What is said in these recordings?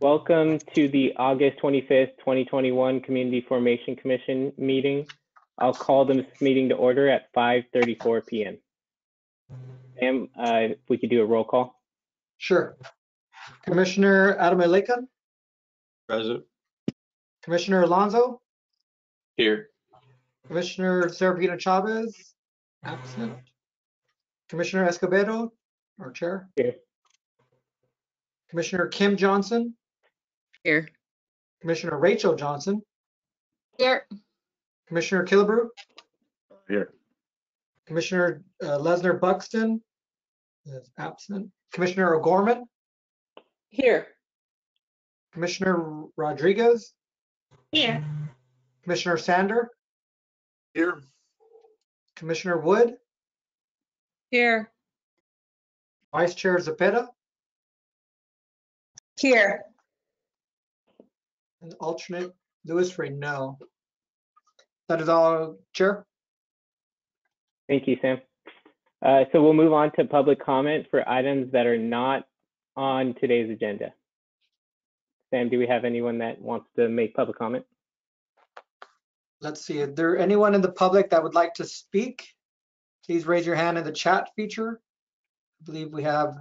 Welcome to the August 25th, 2021 Community Formation Commission meeting. I'll call this meeting to order at 5:34 p.m. Sam, if we could do a roll call. Sure. Commissioner Adameleka? Present. Commissioner Alonso? Here. Commissioner Serafino Chavez? Absent. Commissioner Escobedo, our chair? Here. Commissioner Kim Johnson? Here. Commissioner Rachel Johnson? Here. Commissioner Killebrew? Here. Commissioner Lesnar Buxton is absent. Commissioner O'Gorman? Here. Commissioner Rodriguez? Here. Commissioner Sander? Here. Commissioner Wood? Here. Vice Chair Zepeda? Here. And alternate Louis Free, no. That is all, Chair? Thank you, Sam. So we'll move on to public comment for items that are not on today's agenda. Sam, do we have anyone that wants to make public comment? Let's see, is there anyone in the public that would like to speak? Please raise your hand in the chat feature. I believe we have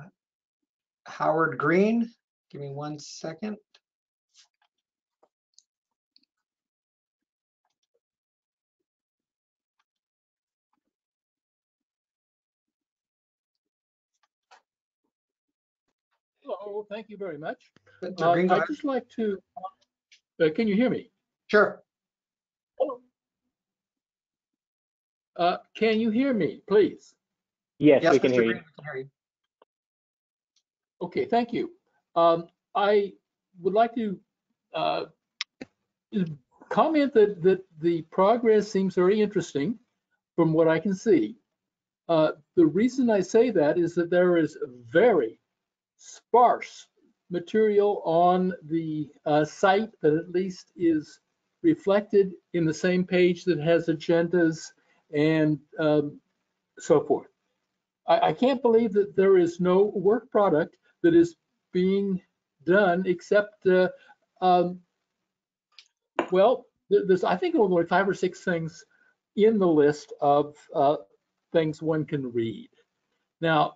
Howard Green. Give me 1 second. Hello, thank you very much. Mr. Green, go I'd ahead. just like to, can you hear me? Sure. Can you hear me, please? Yes, Yes, we can Mr. hear Green, you. we can hear you. Okay, thank you. I would like to comment that the progress seems very interesting from what I can see. The reason I say that is that there is very sparse material on the site that at least is reflected in the same page that has agendas and so forth. I can't believe that there is no work product that is being done except, well, there's, I think, only 5 or 6 things in the list of things one can read. Now,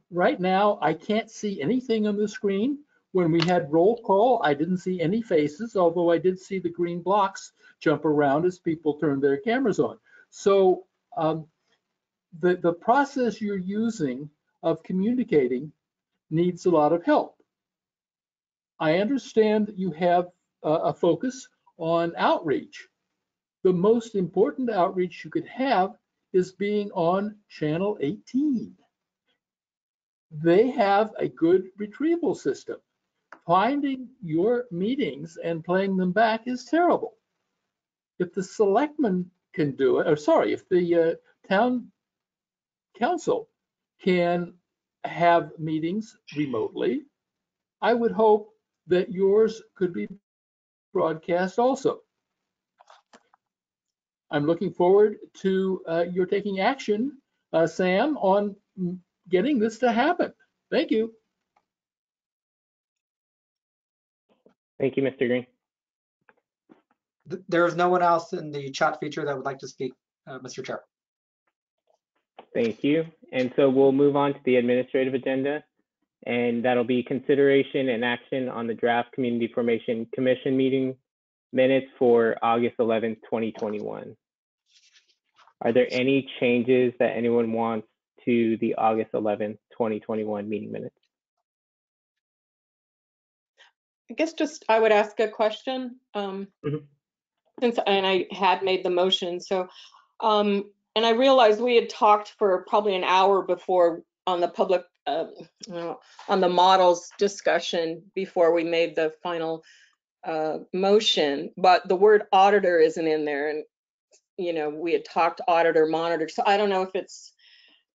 right now, I can't see anything on the screen. When we had roll call, I didn't see any faces, although I did see the green blocks jump around as people turned their cameras on. So the process you're using of communicating needs a lot of help. I understand that you have a focus on outreach. The most important outreach you could have is being on channel 18. They have a good retrieval system. Finding your meetings and playing them back is terrible. If the selectmen can do it, or sorry, if the town council can have meetings remotely, I would hope that yours could be broadcast also. I'm looking forward to your taking action, Sam, on getting this to happen. Thank you. Thank you, Mr. Green. There is no one else in the chat feature that would like to speak, Mr. Chair. Thank you. And so we'll move on to the administrative agenda, and that'll be consideration and action on the draft Community Formation Commission meeting minutes for August 11th, 2021. Are there any changes that anyone wants to the August 11th, 2021 meeting minutes? I guess just I would ask a question since and I had made the motion. So and I realized we had talked for probably an hour before on the public on the models discussion before we made the final motion, but the word auditor isn't in there, and you know we had talked auditor monitor, so I don't know if it's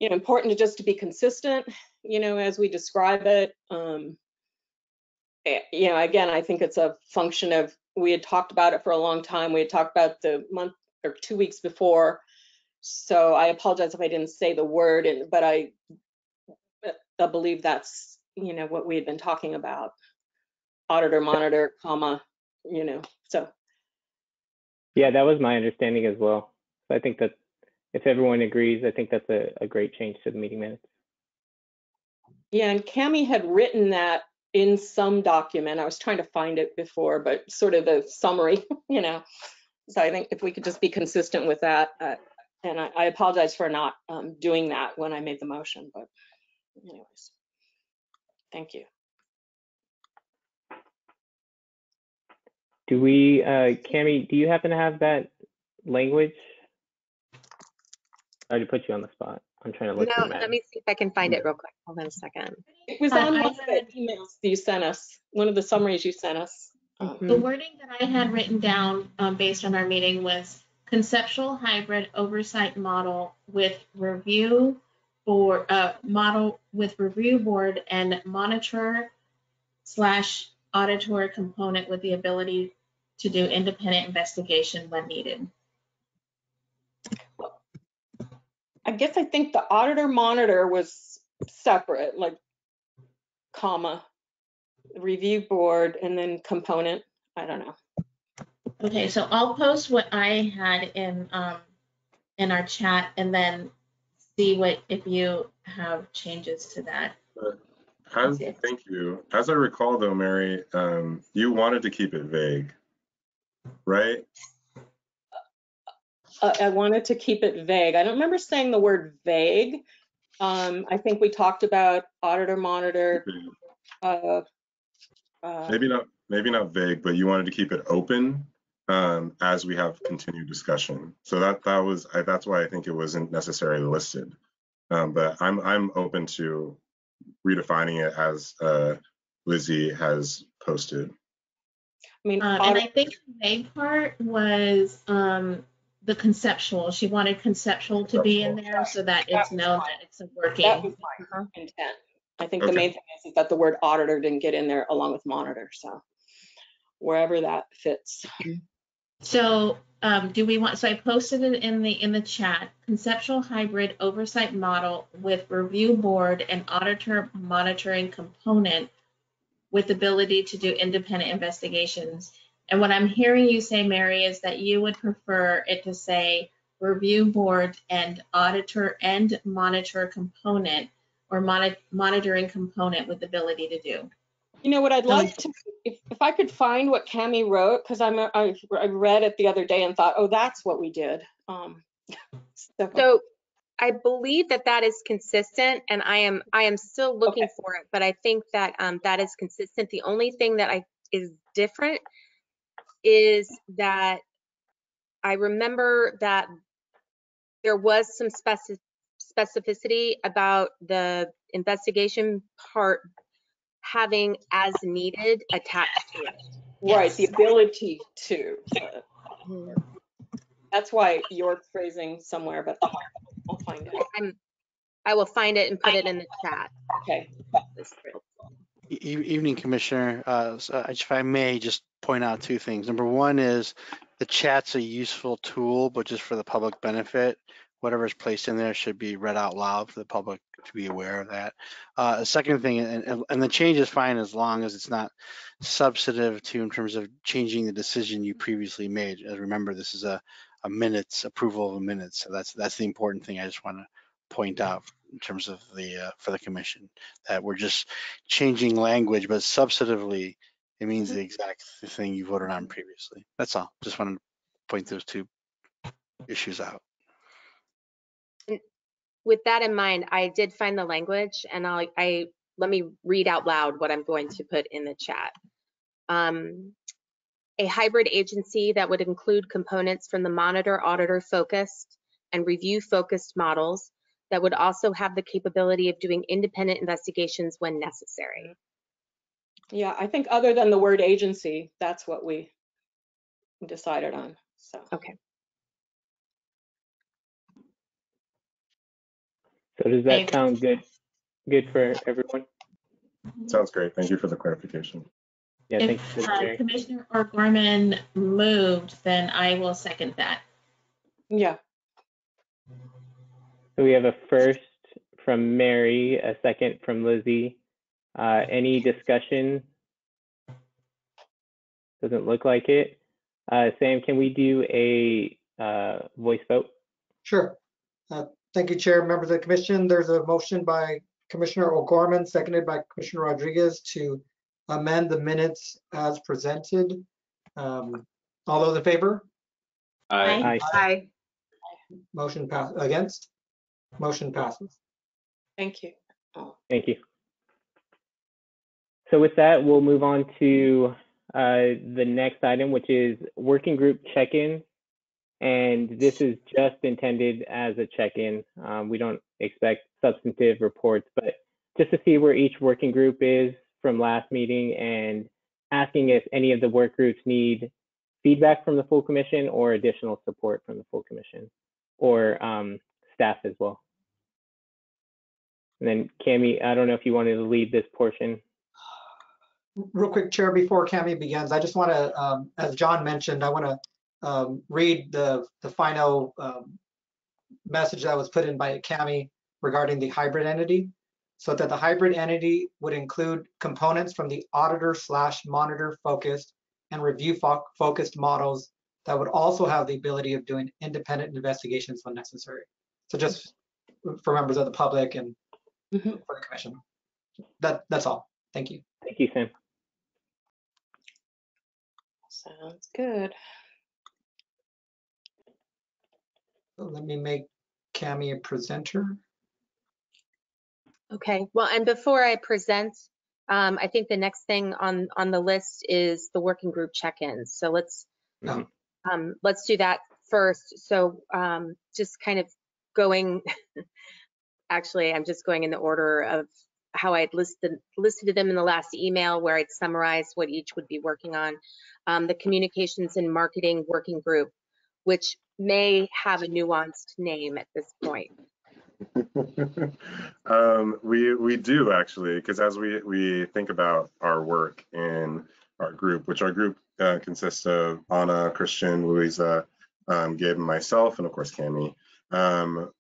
important to just to be consistent as we describe it. Again, I think it's a function of we had talked about it for a long time. We had talked about the month or 2 weeks before, so I apologize if I didn't say the word, but I believe that's what we had been talking about, auditor, monitor, comma, so. Yeah, that was my understanding as well. So I think that if everyone agrees, I think that's a great change to the meeting minutes. Yeah, and Cami had written that in some document. I was trying to find it before, but sort of the summary, So I think if we could just be consistent with that, and I apologize for not doing that when I made the motion, but anyways, thank you. Do we, Cami, do you happen to have that language? I already put you on the spot. I'm trying to look No, through Matt. let me see if I can find it real quick. Hold on a second. It was on one of the emails you sent us, one of the summaries you sent us. The wording that I had written down based on our meeting was conceptual hybrid oversight model with review board and monitor / auditor component with the ability to do independent investigation when needed. I guess I think the auditor monitor was separate, like comma, review board, and then component. I don't know. Okay, so I'll post what I had in our chat and then see if you have changes to that. Thank you. As I recall though, Mary, you wanted to keep it vague, right? I wanted to keep it vague. I don't remember saying the word vague. I think we talked about auditor monitor. Maybe not vague, but you wanted to keep it open as we have continued discussion. So that's why I think it wasn't necessarily listed. But I'm open to redefining it as Lizzie has posted. I mean, and I think the vague part was the conceptual. She wanted conceptual to be in there so that it's known that it's a working. That was my intent. I think the main thing is that the word auditor didn't get in there along with monitor. So wherever that fits. So do we want? So I posted it in the chat. Conceptual hybrid oversight model with review board and auditor monitoring component with ability to do independent investigations. And what I'm hearing you say, Mary, is that you would prefer it to say review board and auditor and monitor component or monitoring component with ability to do. What I'd like to, if I could find what Cami wrote, because I read it the other day and thought, oh, that's what we did. So I believe that is consistent, and I am still looking for it, but I think that that is consistent. The only thing that is different is that I remember that there was some specificity about the investigation part having as needed attached to it. Right, the ability to. That's why your phrasing somewhere, but I'll find it. I will find it and put it in the chat. Okay. Evening, Commissioner. If I may just point out two things. Number one is the chat's a useful tool, but just for the public benefit. Whatever is placed in there should be read out loud for the public to be aware of that. The second thing, and the change is fine as long as it's not substantive to in terms of changing the decision you previously made. As remember, this is a minutes approval of minutes, so that's the important thing I just want to point out in terms of the for the commission, that we're just changing language, but substantively it means the exact thing you voted on previously. That's all. Just wanted to point those two issues out. With that in mind, I did find the language, and let me read out loud what I'm going to put in the chat. A hybrid agency that would include components from the monitor, auditor focused and review focused models that would also have the capability of doing independent investigations when necessary. Yeah, I think other than the word agency, that's what we decided on. So okay. So does that sound good? Good for everyone? Sounds great. Thank you for the clarification. Yeah, if Commissioner O'Gorman moved, then I will second that. Yeah. So we have a first from Mary, a second from Lizzie, Any discussion? Doesn't look like it. Sam, can we do a voice vote? Sure. Thank you, Chair, members of the commission. There's a motion by Commissioner O'Gorman, seconded by Commissioner Rodriguez to amend the minutes as presented. All those in favor? Aye. Aye. Motion pass against? Motion passes. Thank you. Thank you. So with that, we'll move on to the next item, which is working group check-in. And this is just intended as a check-in. We don't expect substantive reports, but just to see where each working group is from last meeting and asking if any of the work groups need feedback from the full commission or additional support from the full commission or staff as well. And then Cami, I don't know if you wanted to lead this portion. Real quick, Chair, before Cami begins, I just want to, as John mentioned, I want to read the final message that was put in by Cami regarding the hybrid entity. So that the hybrid entity would include components from the auditor/monitor focused and review focused models that would also have the ability of doing independent investigations when necessary. So just for members of the public and for the commission. That's all. Thank you. Thank you, Sam. Sounds good. So let me make Cami a presenter. Okay, well, and before I present, I think the next thing on the list is the working group check-ins. So let's do that first. So just kind of going, actually, I'm just going in the order of how I'd listed them in the last email where I'd summarize what each would be working on. The communications and marketing working group, which may have a nuanced name at this point. We do actually, because as we think about our work in our group, which our group consists of Anna, Christian, Louisa, Gabe, and myself, and of course Cami.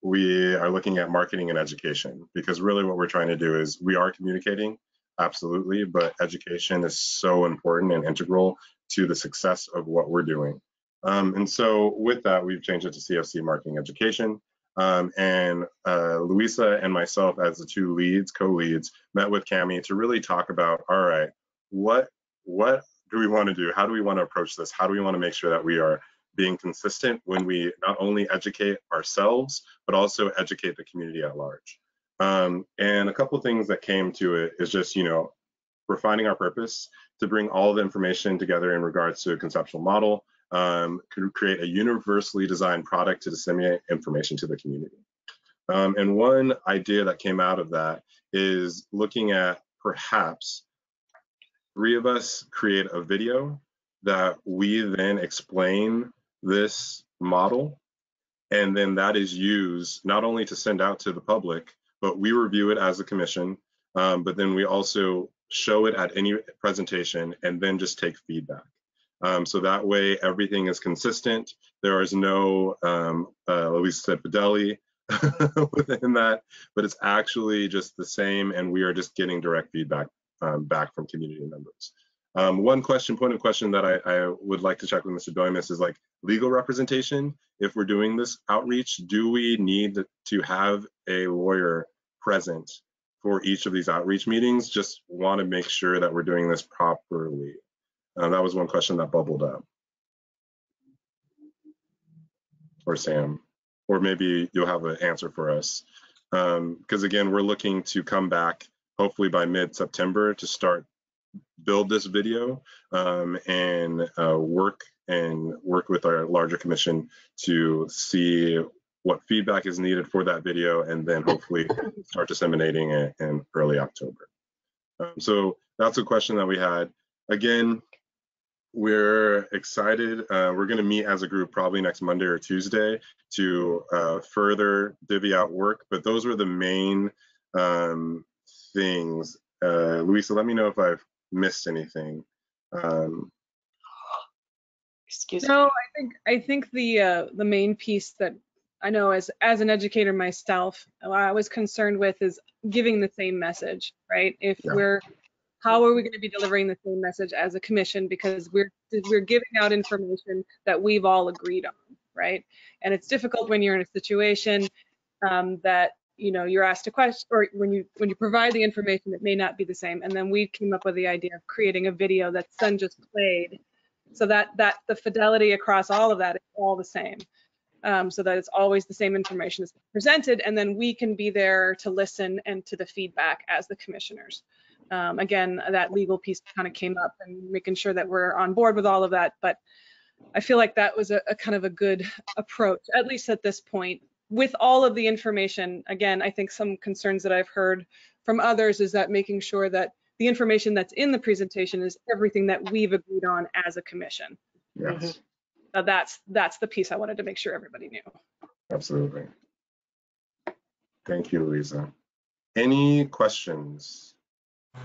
We are looking at marketing and education because really what we're trying to do is we are communicating, absolutely, but education is so important and integral to the success of what we're doing. And so with that, we've changed it to CFC Marketing Education. And Louisa and myself as the two leads, co-leads, met with Cami to really talk about, all right, what do we want to do? How do we want to approach this? How do we want to make sure that we are being consistent when we not only educate ourselves, but also educate the community at large? And a couple of things that came to it is just, refining our purpose to bring all the information together in regards to a conceptual model, create a universally designed product to disseminate information to the community. And one idea that came out of that is looking at perhaps 3 of us create a video that we then explain this model, and then that is used not only to send out to the public, but we review it as a commission, but then we also show it at any presentation and then just take feedback. So that way everything is consistent. There is no, Louisa said Fidelli within that, but it's actually just the same, and we are just getting direct feedback back from community members. One point of question that I would like to check with Mr. Doimus is like legal representation. If we're doing this outreach, do we need to have a lawyer present for each of these outreach meetings? Just want to make sure that we're doing this properly. That was one question that bubbled up. Or Sam, or maybe you'll have an answer for us. Because again, we're looking to come back hopefully by mid-September to start build this video and work with our larger commission to see what feedback is needed for that video, and then hopefully start disseminating it in early October. So that's a question that we had. Again, we're excited. We're going to meet as a group probably next Monday or Tuesday to further divvy out work, but those were the main things. Louisa, let me know if I've missed anything. Excuse me. No, I think the main piece that I know as an educator myself, what I was concerned with is giving the same message, right? If Yeah. how are we going to be delivering the same message as a commission? Because we're giving out information that we've all agreed on, right? And it's difficult when you're in a situation that you're asked a question, or when you provide the information, it may not be the same. And then we came up with the idea of creating a video that Sun just played, so that the fidelity across all of that is all the same. So that it's always the same information that's presented, and then we can be there to listen and to the feedback as the commissioners. Again, that legal piece kind of came up, and making sure that we're on board with all of that. But I feel like that was a kind of a good approach, at least at this point. With all of the information, again, I think some concerns that I've heard from others is that making sure that the information that's in the presentation is everything that we've agreed on as a commission. Yes. That's the piece I wanted to make sure everybody knew. Absolutely. Thank you, Louisa. Any questions? I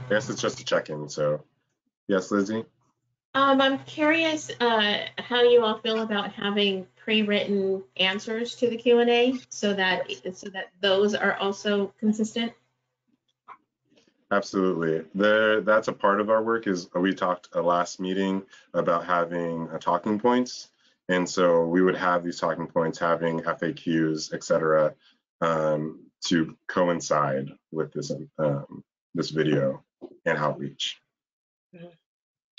guess it's just a check-in, so yes, Lizzie? I'm curious how you all feel about having pre-written answers to the Q&A so that those are also consistent. Absolutely. That's a part of our work. Is we talked last meeting about having talking points, and so we would have these talking points, having FAQs, etc., to coincide with this this video and outreach.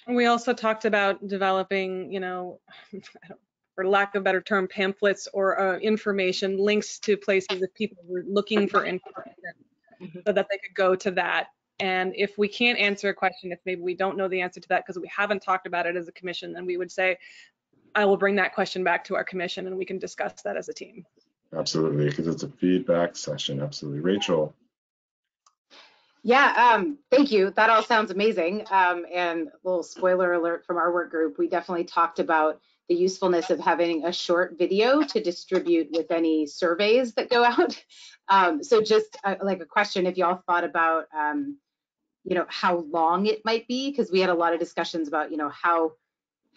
We also talked about developing, for lack of a better term, pamphlets or information, links to places if people were looking for information, so that they could go to that. And if we can't answer a question, if maybe we don't know the answer to that because we haven't talked about it as a commission, then we would say, I will bring that question back to our commission and we can discuss that as a team. Absolutely, because it's a feedback session. Absolutely. Rachel. Yeah, thank you. That all sounds amazing. And a little spoiler alert from our work group, we definitely talked about the usefulness of having a short video to distribute with any surveys that go out. So just like a question, if y'all thought about, how long it might be, because we had a lot of discussions about,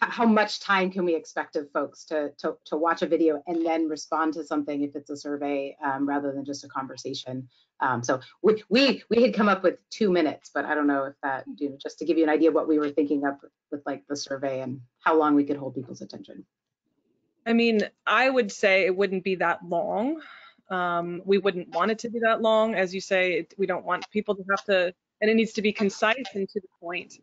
how much time can we expect of folks to watch a video and then respond to something if it's a survey, rather than just a conversation. So we had come up with 2 minutes, but I don't know if that, just to give you an idea of what we were thinking of with like the survey and how long we could hold people's attention. I mean, I would say it wouldn't be that long. We wouldn't want it to be that long. As you say, we don't want people to have to, and it needs to be concise and to the point,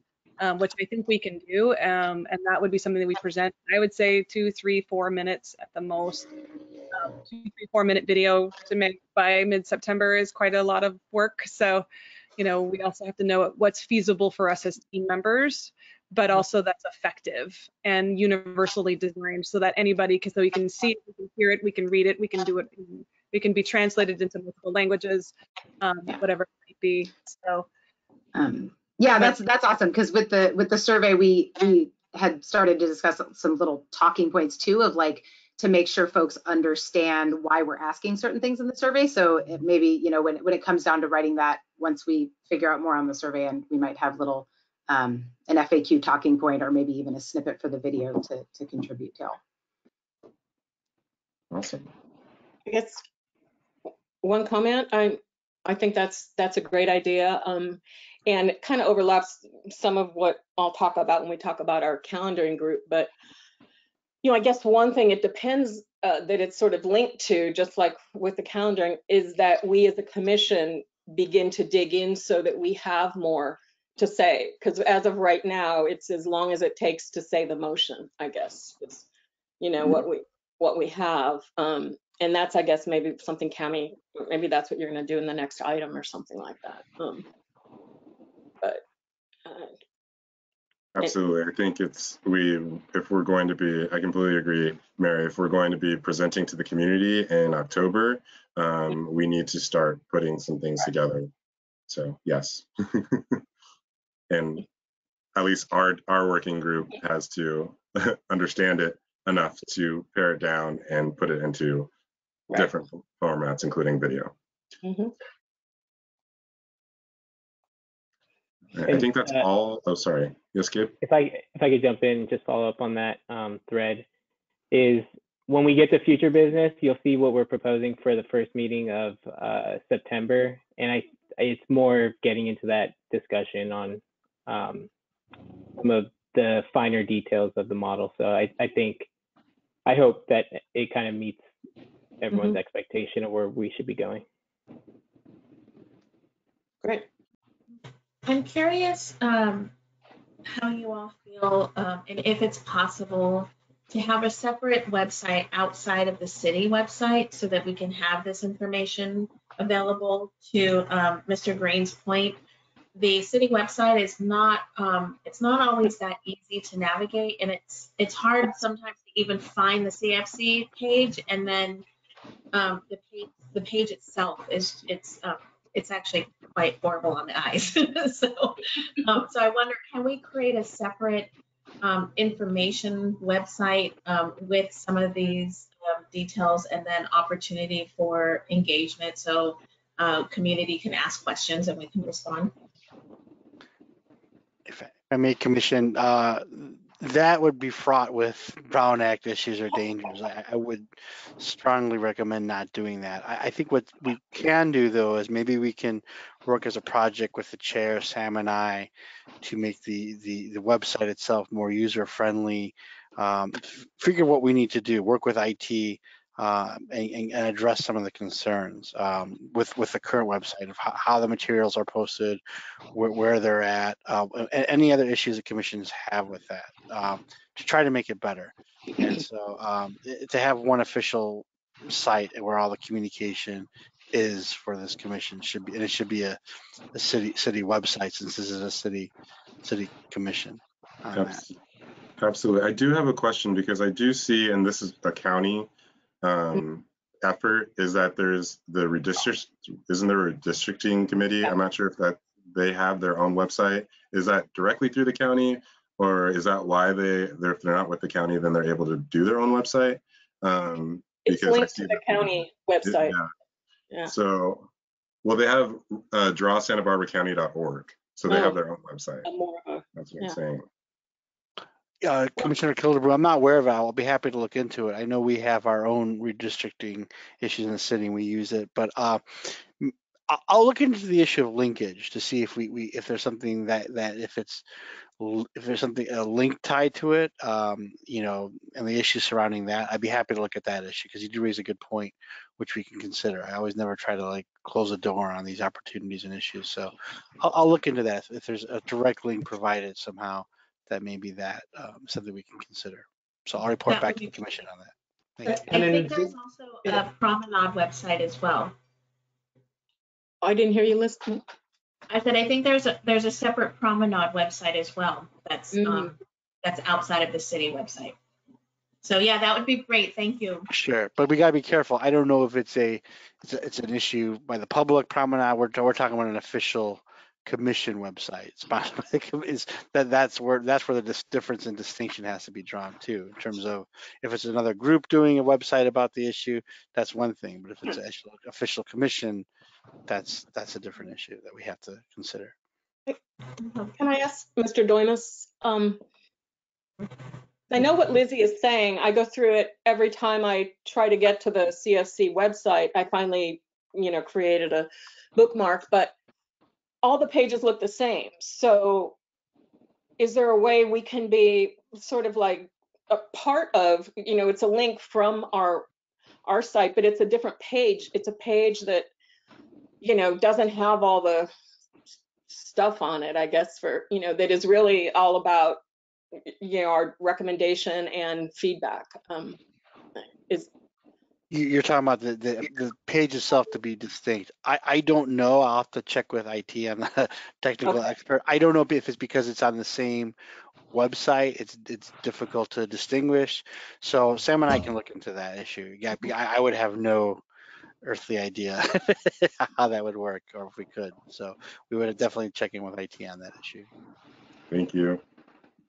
which I think we can do. And that would be something that we present. I would say 2, 3, 4 minutes at the most. 2, 3, 4 minute video to make by mid-September is quite a lot of work. So, we also have to know what's feasible for us as team members, but also that's effective and universally designed so that anybody so we can see it, we can hear it, we can read it, we can do it, we can be translated into multiple languages, whatever it might be. So yeah, that's awesome, because with the survey we had started to discuss some little talking points too, of like, to make sure folks understand why we're asking certain things in the survey. So it maybe, when it comes down to writing that, once we figure out more on the survey, and we might have little an FAQ talking point, or maybe even a snippet for the video to contribute to. Awesome. I guess one comment, I think that's a great idea, and it kind of overlaps some of what I'll talk about when we talk about our calendaring group. But I guess one thing it depends that it's sort of linked to, just like with the calendaring, is that we as a commission begin to dig in so that we have more to say. Because as of right now, it's as long as it takes to say the motion, I guess. It's, what we have. And that's, I guess, maybe something, Cami, maybe that's what you're going to do in the next item or something like that. Absolutely. I think if we're going to be, I completely agree, Mary, if we're going to be presenting to the community in October, we need to start putting some things together. So yes. And at least our working group has to understand it enough to pare it down and put it into different formats, including video. I think that's all. Oh, sorry. Yes, Gabe? If I could jump in, just follow up on that thread, is when we get to future business, you'll see what we're proposing for the first meeting of September. And it's more getting into that discussion on some of the finer details of the model. So I hope that it kind of meets everyone's expectation of where we should be going. Great. I'm curious how you all feel, and if it's possible to have a separate website outside of the city website so that we can have this information available. To Mr. Green's point, the city website is not, it's not always that easy to navigate, and it's hard sometimes to even find the CFC page, and then the page itself is it's actually quite horrible on the eyes. So I wonder, can we create a separate information website with some of these details, and then opportunity for engagement, so community can ask questions and we can respond? If I may, Commission, that would be fraught with Brown Act issues or dangers. I would strongly recommend not doing that. I think what we can do, though, is maybe we can work as a project with the chair, Sam and I, to make the website itself more user-friendly, figure what we need to do, work with IT, and address some of the concerns with the current website of how the materials are posted, where they're at, and any other issues the commissions have with that, to try to make it better. And so to have one official site where all the communication is for this commission should be, and it should be a city website, since this is a city commission on that. Absolutely. I do have a question, because I do see, and this is a county effort, is that there's the isn't there a redistricting committee? I'm not sure if that they have their own website. Is that directly through the county, or is that why if they're not with the county, then they're able to do their own website? It's linked to the county website. Yeah. So, well, they have drawsantabarbaracounty.org, so they have their own website. That's what I'm saying. Commissioner Killebrew, I'm not aware of it. I'll be happy to look into it. I know we have our own redistricting issues in the city and we use it, but I'll look into the issue of linkage to see if if there's something that if there's something, a link tied to it, you know, and the issues surrounding that. I'd be happy to look at that issue, because you do raise a good point, which we can consider. I always never try to like close the door on these opportunities and issues. So I'll look into that. If there's a direct link provided somehow, that may be that something we can consider. So I'll report back to the commission on that. Thank you. I think there's also a Promenade website as well. I didn't hear you listen. I said, I think there's a separate Promenade website as well. That's that's outside of the city website. So yeah, that would be great. Thank you. Sure, but we gotta be careful. I don't know if it's an issue by the public. Promenade, we're talking about an official commission website sponsored by the that's where the difference and distinction has to be drawn too, in terms of if it's another group doing a website about the issue, that's one thing, but if it's an official commission, that's a different issue that we have to consider. Can I ask Mr. Doimus? I know what Lizzie is saying. I go through it every time I try to get to the CFC website. I finally, created a bookmark, but all the pages look the same. So is there a way we can be sort of like a part of, it's a link from our site, but it's a different page. It's a page that, doesn't have all the stuff on it, I guess, for, that is really all about, our recommendation and feedback. You're talking about the page itself to be distinct. I don't know. I'll have to check with IT. I'm not a technical expert. I don't know if it's because it's on the same website. It's difficult to distinguish. So Sam and I can look into that issue. Yeah, I would have no earthly idea how that would work, or if we could. So we would definitely check in with IT on that issue. Thank you.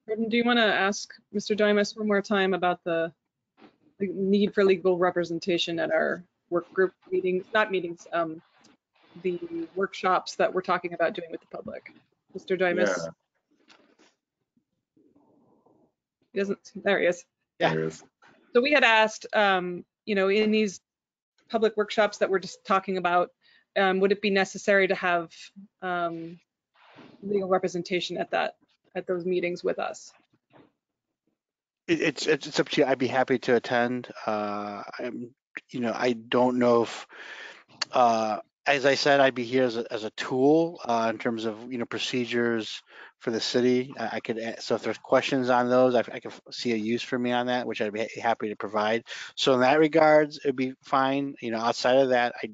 Gordon, do you want to ask Mr. Dimas one more time about the need for legal representation at our work group meetings, the workshops that we're talking about doing with the public? Mr. Dimas? Yeah. He doesn't, there he is. Yeah. There he is. So we had asked, you know, in these public workshops that we're just talking about, would it be necessary to have legal representation at those meetings with us? It's up to you. I'd be happy to attend. You know, I don't know if, as I said, I'd be here as a tool in terms of, you know, procedures for the city. I could, so if there's questions on those, I could see a use for me on that, which I'd be happy to provide. So in that regards, it'd be fine. You know, outside of that, I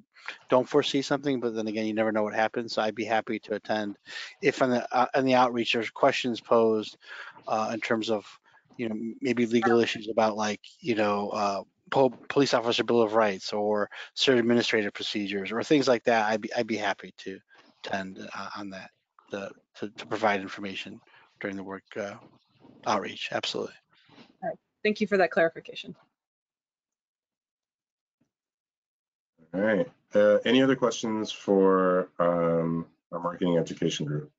don't foresee something, but then again, you never know what happens. So I'd be happy to attend if on the outreach there's questions posed in terms of, you know, maybe legal issues about, like, you know, police officer bill of rights or certain administrative procedures or things like that. I'd be happy to attend on that, to provide information during the work outreach. Absolutely. All right. Thank you for that clarification. All right. Any other questions for our marketing education group?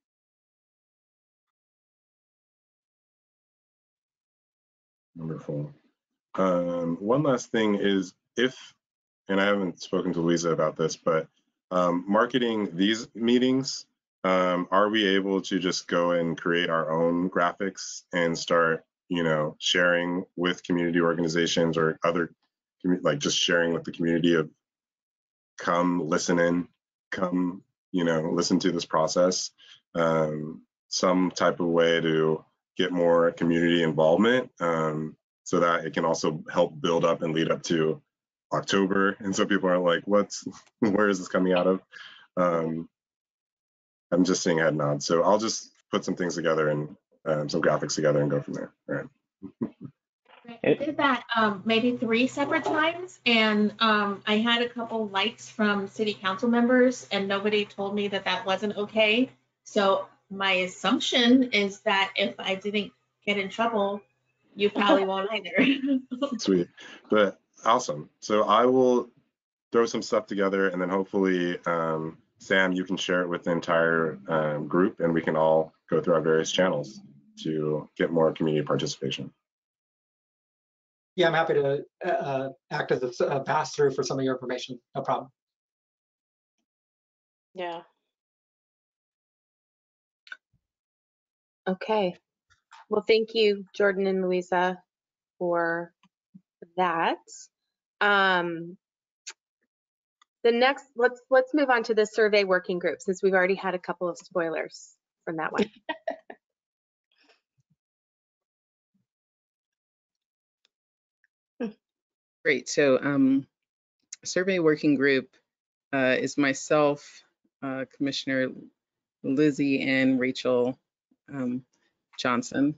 Wonderful. One last thing is, and I haven't spoken to Lisa about this, but marketing these meetings, are we able to just go and create our own graphics and start, you know, sharing with community organizations or other, like just sharing with the community of come listen in, come, you know, listen to this process, some type of way to get more community involvement, so that it can also help build up and lead up to October. And so people are like, where is this coming out of? I'm just seeing head nods. So I'll just put some things together and some graphics together and go from there. All right. I did that maybe 3 separate times, and I had a couple likes from city council members, and nobody told me that that wasn't okay. So my assumption is that if I didn't get in trouble, you probably won't either. Sweet, but awesome. So I will throw some stuff together, and then hopefully, Sam, you can share it with the entire group, and we can all go through our various channels to get more community participation. Yeah, I'm happy to act as a pass-through for some of your information. No problem. Yeah. Okay. Well, thank you, Jordan and Louisa, for that. The next, let's move on to the survey working group, since we've already had a couple of spoilers from that one. Great. So survey working group is myself, Commissioner Lizzie, and Rachel Johnson.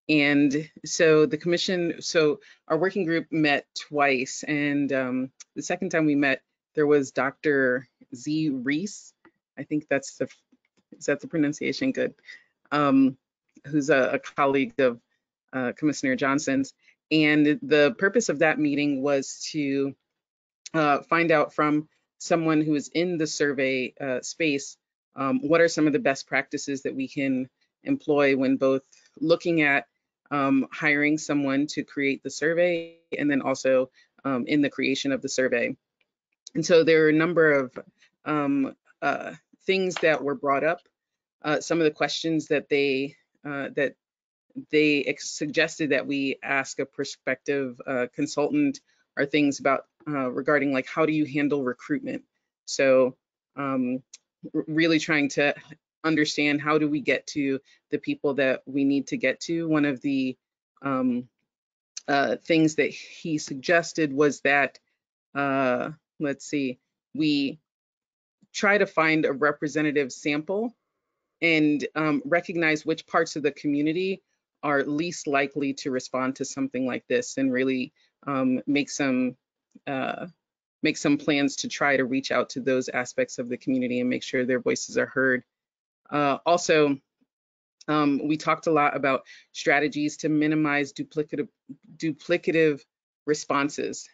And so the commission, so our working group met twice, and the second time we met, there was Dr. Z. Reese. I think that's is that the pronunciation? Good. Who's a colleague of Commissioner Johnson's. And the purpose of that meeting was to find out from someone who is in the survey space, what are some of the best practices that we can employ when both looking at hiring someone to create the survey and then also in the creation of the survey. And so there are a number of things that were brought up. Some of the questions that they suggested that we ask a prospective consultant are things about regarding, like, how do you handle recruitment? So really trying to understand, how do we get to the people that we need to get to? One of the things that he suggested was that, let's see, we try to find a representative sample and recognize which parts of the community are least likely to respond to something like this, and really make some plans to try to reach out to those aspects of the community and make sure their voices are heard. Also, we talked a lot about strategies to minimize duplicative responses,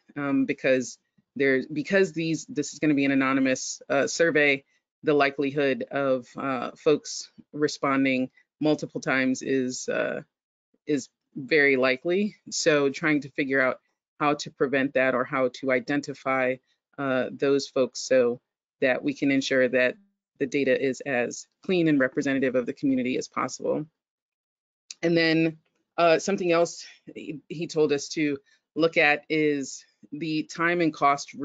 because this is going to be an anonymous survey. The likelihood of folks responding multiple times is very likely. So trying to figure out how to prevent that or how to identify those folks so that we can ensure that the data is as clean and representative of the community as possible. And then something else he told us to look at is the time and cost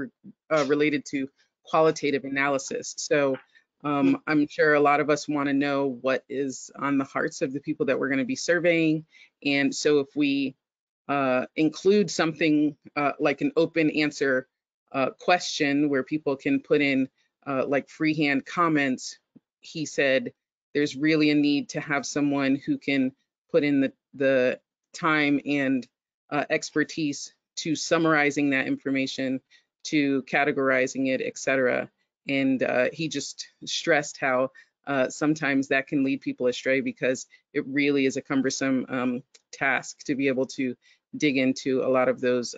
related to qualitative analysis. So I'm sure a lot of us want to know what is on the hearts of the people that we're going to be surveying. And so if we include something like an open answer question where people can put in like freehand comments, he said there's really a need to have someone who can put in the time and expertise to summarizing that information, to categorizing it, etc. And he just stressed how sometimes that can lead people astray because it really is a cumbersome task to be able to dig into a lot of those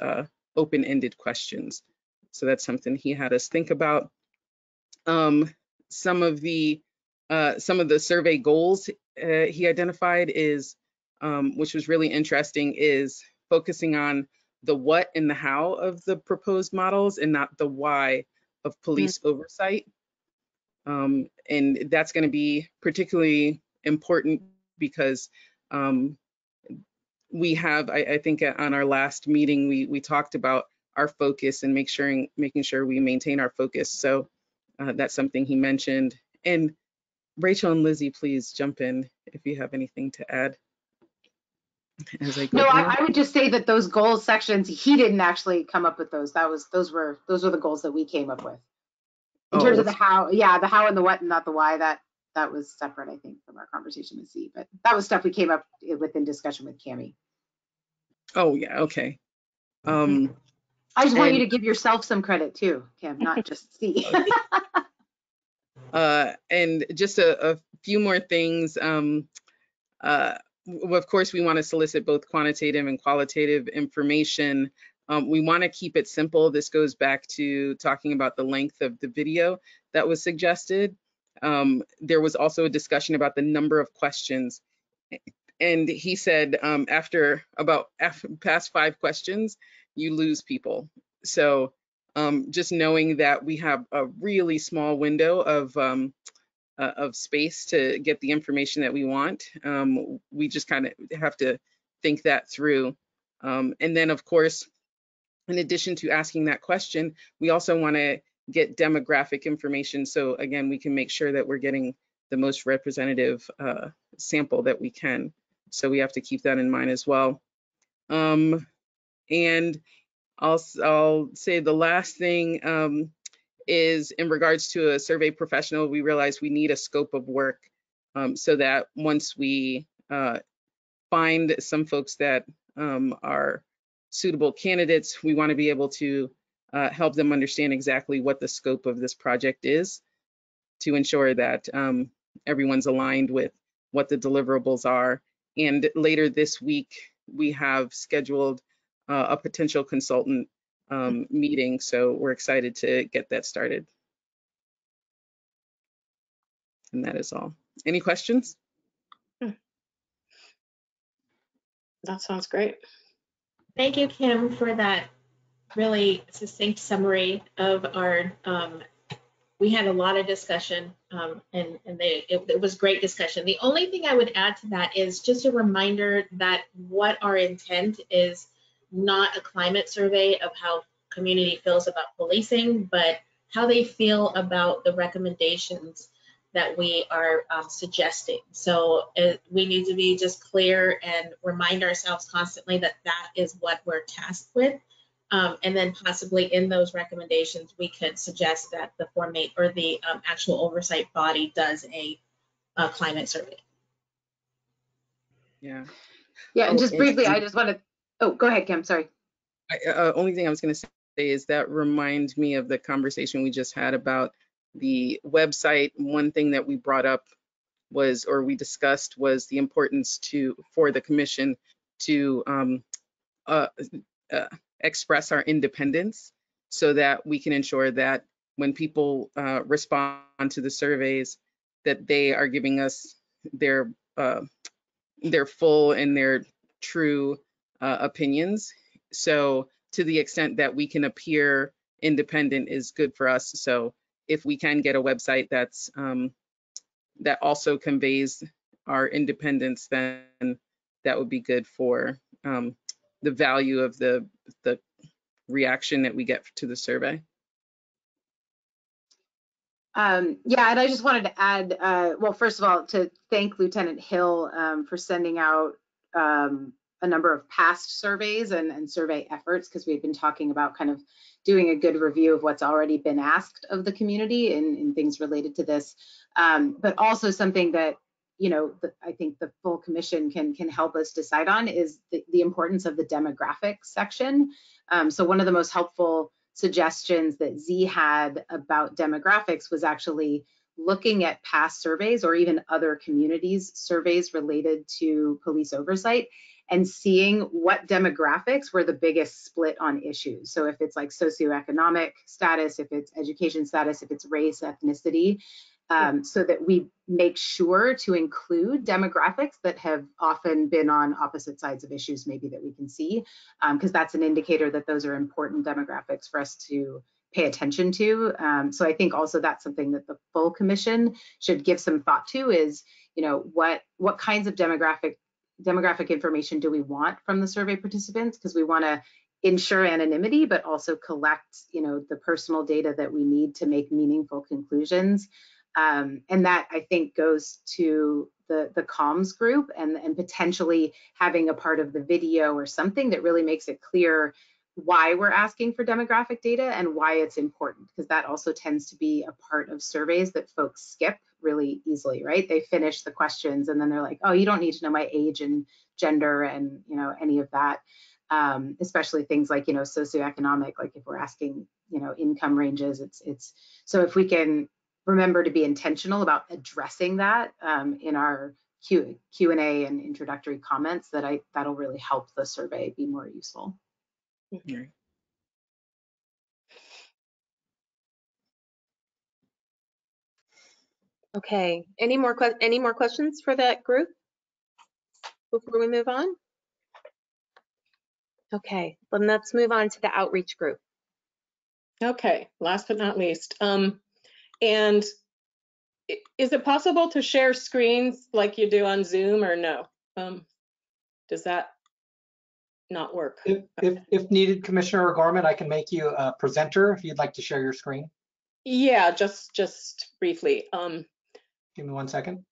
open-ended questions. So that's something he had us think about. Some of the survey goals he identified is, which was really interesting, is focusing on the what and the how of the proposed models and not the why of police oversight. And that's going to be particularly important because we have, I think on our last meeting, we talked about our focus and making sure we maintain our focus. So that's something he mentioned. And Rachel and Lizzie, please jump in if you have anything to add as I go No, down. I would just say that those goals sections, he didn't actually come up with those. Those were the goals that we came up with. In terms of the how, yeah, the how and the what and not the why, that was separate, I think, from our conversation with C, but that was stuff we came up with in discussion with Cammie. Oh yeah, okay. I just want you to give yourself some credit too, Kim, not just C. And just a few more things. Of course, we want to solicit both quantitative and qualitative information. We want to keep it simple. This goes back to talking about the length of the video that was suggested. There was also a discussion about the number of questions. And he said after past 5 questions, you lose people. So just knowing that we have a really small window of space to get the information that we want, we just kind of have to think that through. And then, of course, in addition to asking that question, we also want to get demographic information. So again, we can make sure that we're getting the most representative sample that we can. So we have to keep that in mind as well. And I'll say the last thing is in regards to a survey professional, we realize we need a scope of work so that once we find some folks that are suitable candidates, we want to be able to help them understand exactly what the scope of this project is to ensure that everyone's aligned with what the deliverables are. And later this week, we have scheduled a potential consultant meeting, so we're excited to get that started. And that is all. Any questions? That sounds great. Thank you, Kim, for that really succinct summary of our, we had a lot of discussion and it was great discussion. The only thing I would add to that is just a reminder that what our intent is not a climate survey of how community feels about policing, but how they feel about the recommendations that we are suggesting. So we need to be just clear and remind ourselves constantly that that is what we're tasked with. And then possibly in those recommendations, we could suggest that the formate or the actual oversight body does a climate survey. Yeah. Yeah, and just briefly, I just want to, oh, go ahead, Kim, sorry. Only thing I was going to say is that reminds me of the conversation we just had about the website. One thing that we brought up was, or we discussed, was the importance for the commission to express our independence so that we can ensure that when people respond to the surveys, that they are giving us their full and their true opinions. So to the extent that we can appear independent is good for us. So if we can get a website that's that also conveys our independence, then that would be good for the value of the reaction that we get to the survey. Yeah, and I just wanted to add, well, first of all, to thank Lieutenant Hill for sending out a number of past surveys and survey efforts, because we had been talking about kind of doing a good review of what's already been asked of the community in things related to this, but also something that, you know, I think the full commission can help us decide on is the importance of the demographics section. So one of the most helpful suggestions that Z had about demographics was actually looking at past surveys or even other communities' surveys related to police oversight and seeing what demographics were the biggest split on issues. So if it's like socioeconomic status, if it's education status, if it's race, ethnicity, so that we make sure to include demographics that have often been on opposite sides of issues maybe that we can see, because that's an indicator that those are important demographics for us to pay attention to. So I think also that's something that the full commission should give some thought to is, you know, what kinds of demographic information do we want from the survey participants, because we want to ensure anonymity, but also collect, you know, the personal data that we need to make meaningful conclusions. And that I think goes to the comms group and potentially having a part of the video or something that really makes it clear why we're asking for demographic data and why it's important, because that also tends to be a part of surveys that folks skip really easily, right? They finish the questions and then they're like, oh, you don't need to know my age and gender and, you know, any of that, especially things like, you know, socioeconomic, like if we're asking, you know, income ranges, it's so if we can remember to be intentional about addressing that in our Q&A and introductory comments, that'll really help the survey be more useful. Okay, any more questions for that group before we move on? Okay, then let's move on to the outreach group. Okay, last but not least, and is it possible to share screens like you do on Zoom or no? Does that not work? If needed, Commissioner O'Gorman, I can make you a presenter if you'd like to share your screen. Yeah, just briefly. Give me 1 second.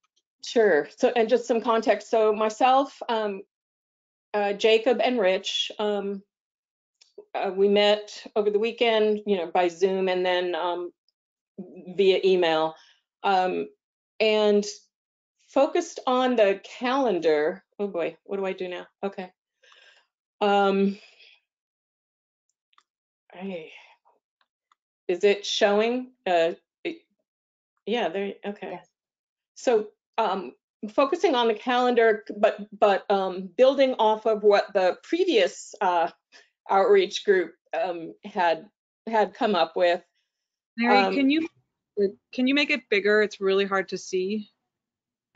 Sure. So, and just some context. So myself, Jacob and Rich, we met over the weekend, you know, by Zoom and then via email, and focused on the calendar. Oh boy, what do I do now? Okay. Is it showing? Yeah, there. Okay. Yes. So focusing on the calendar, but building off of what the previous outreach group had come up with. Mary, can you make it bigger? It's really hard to see.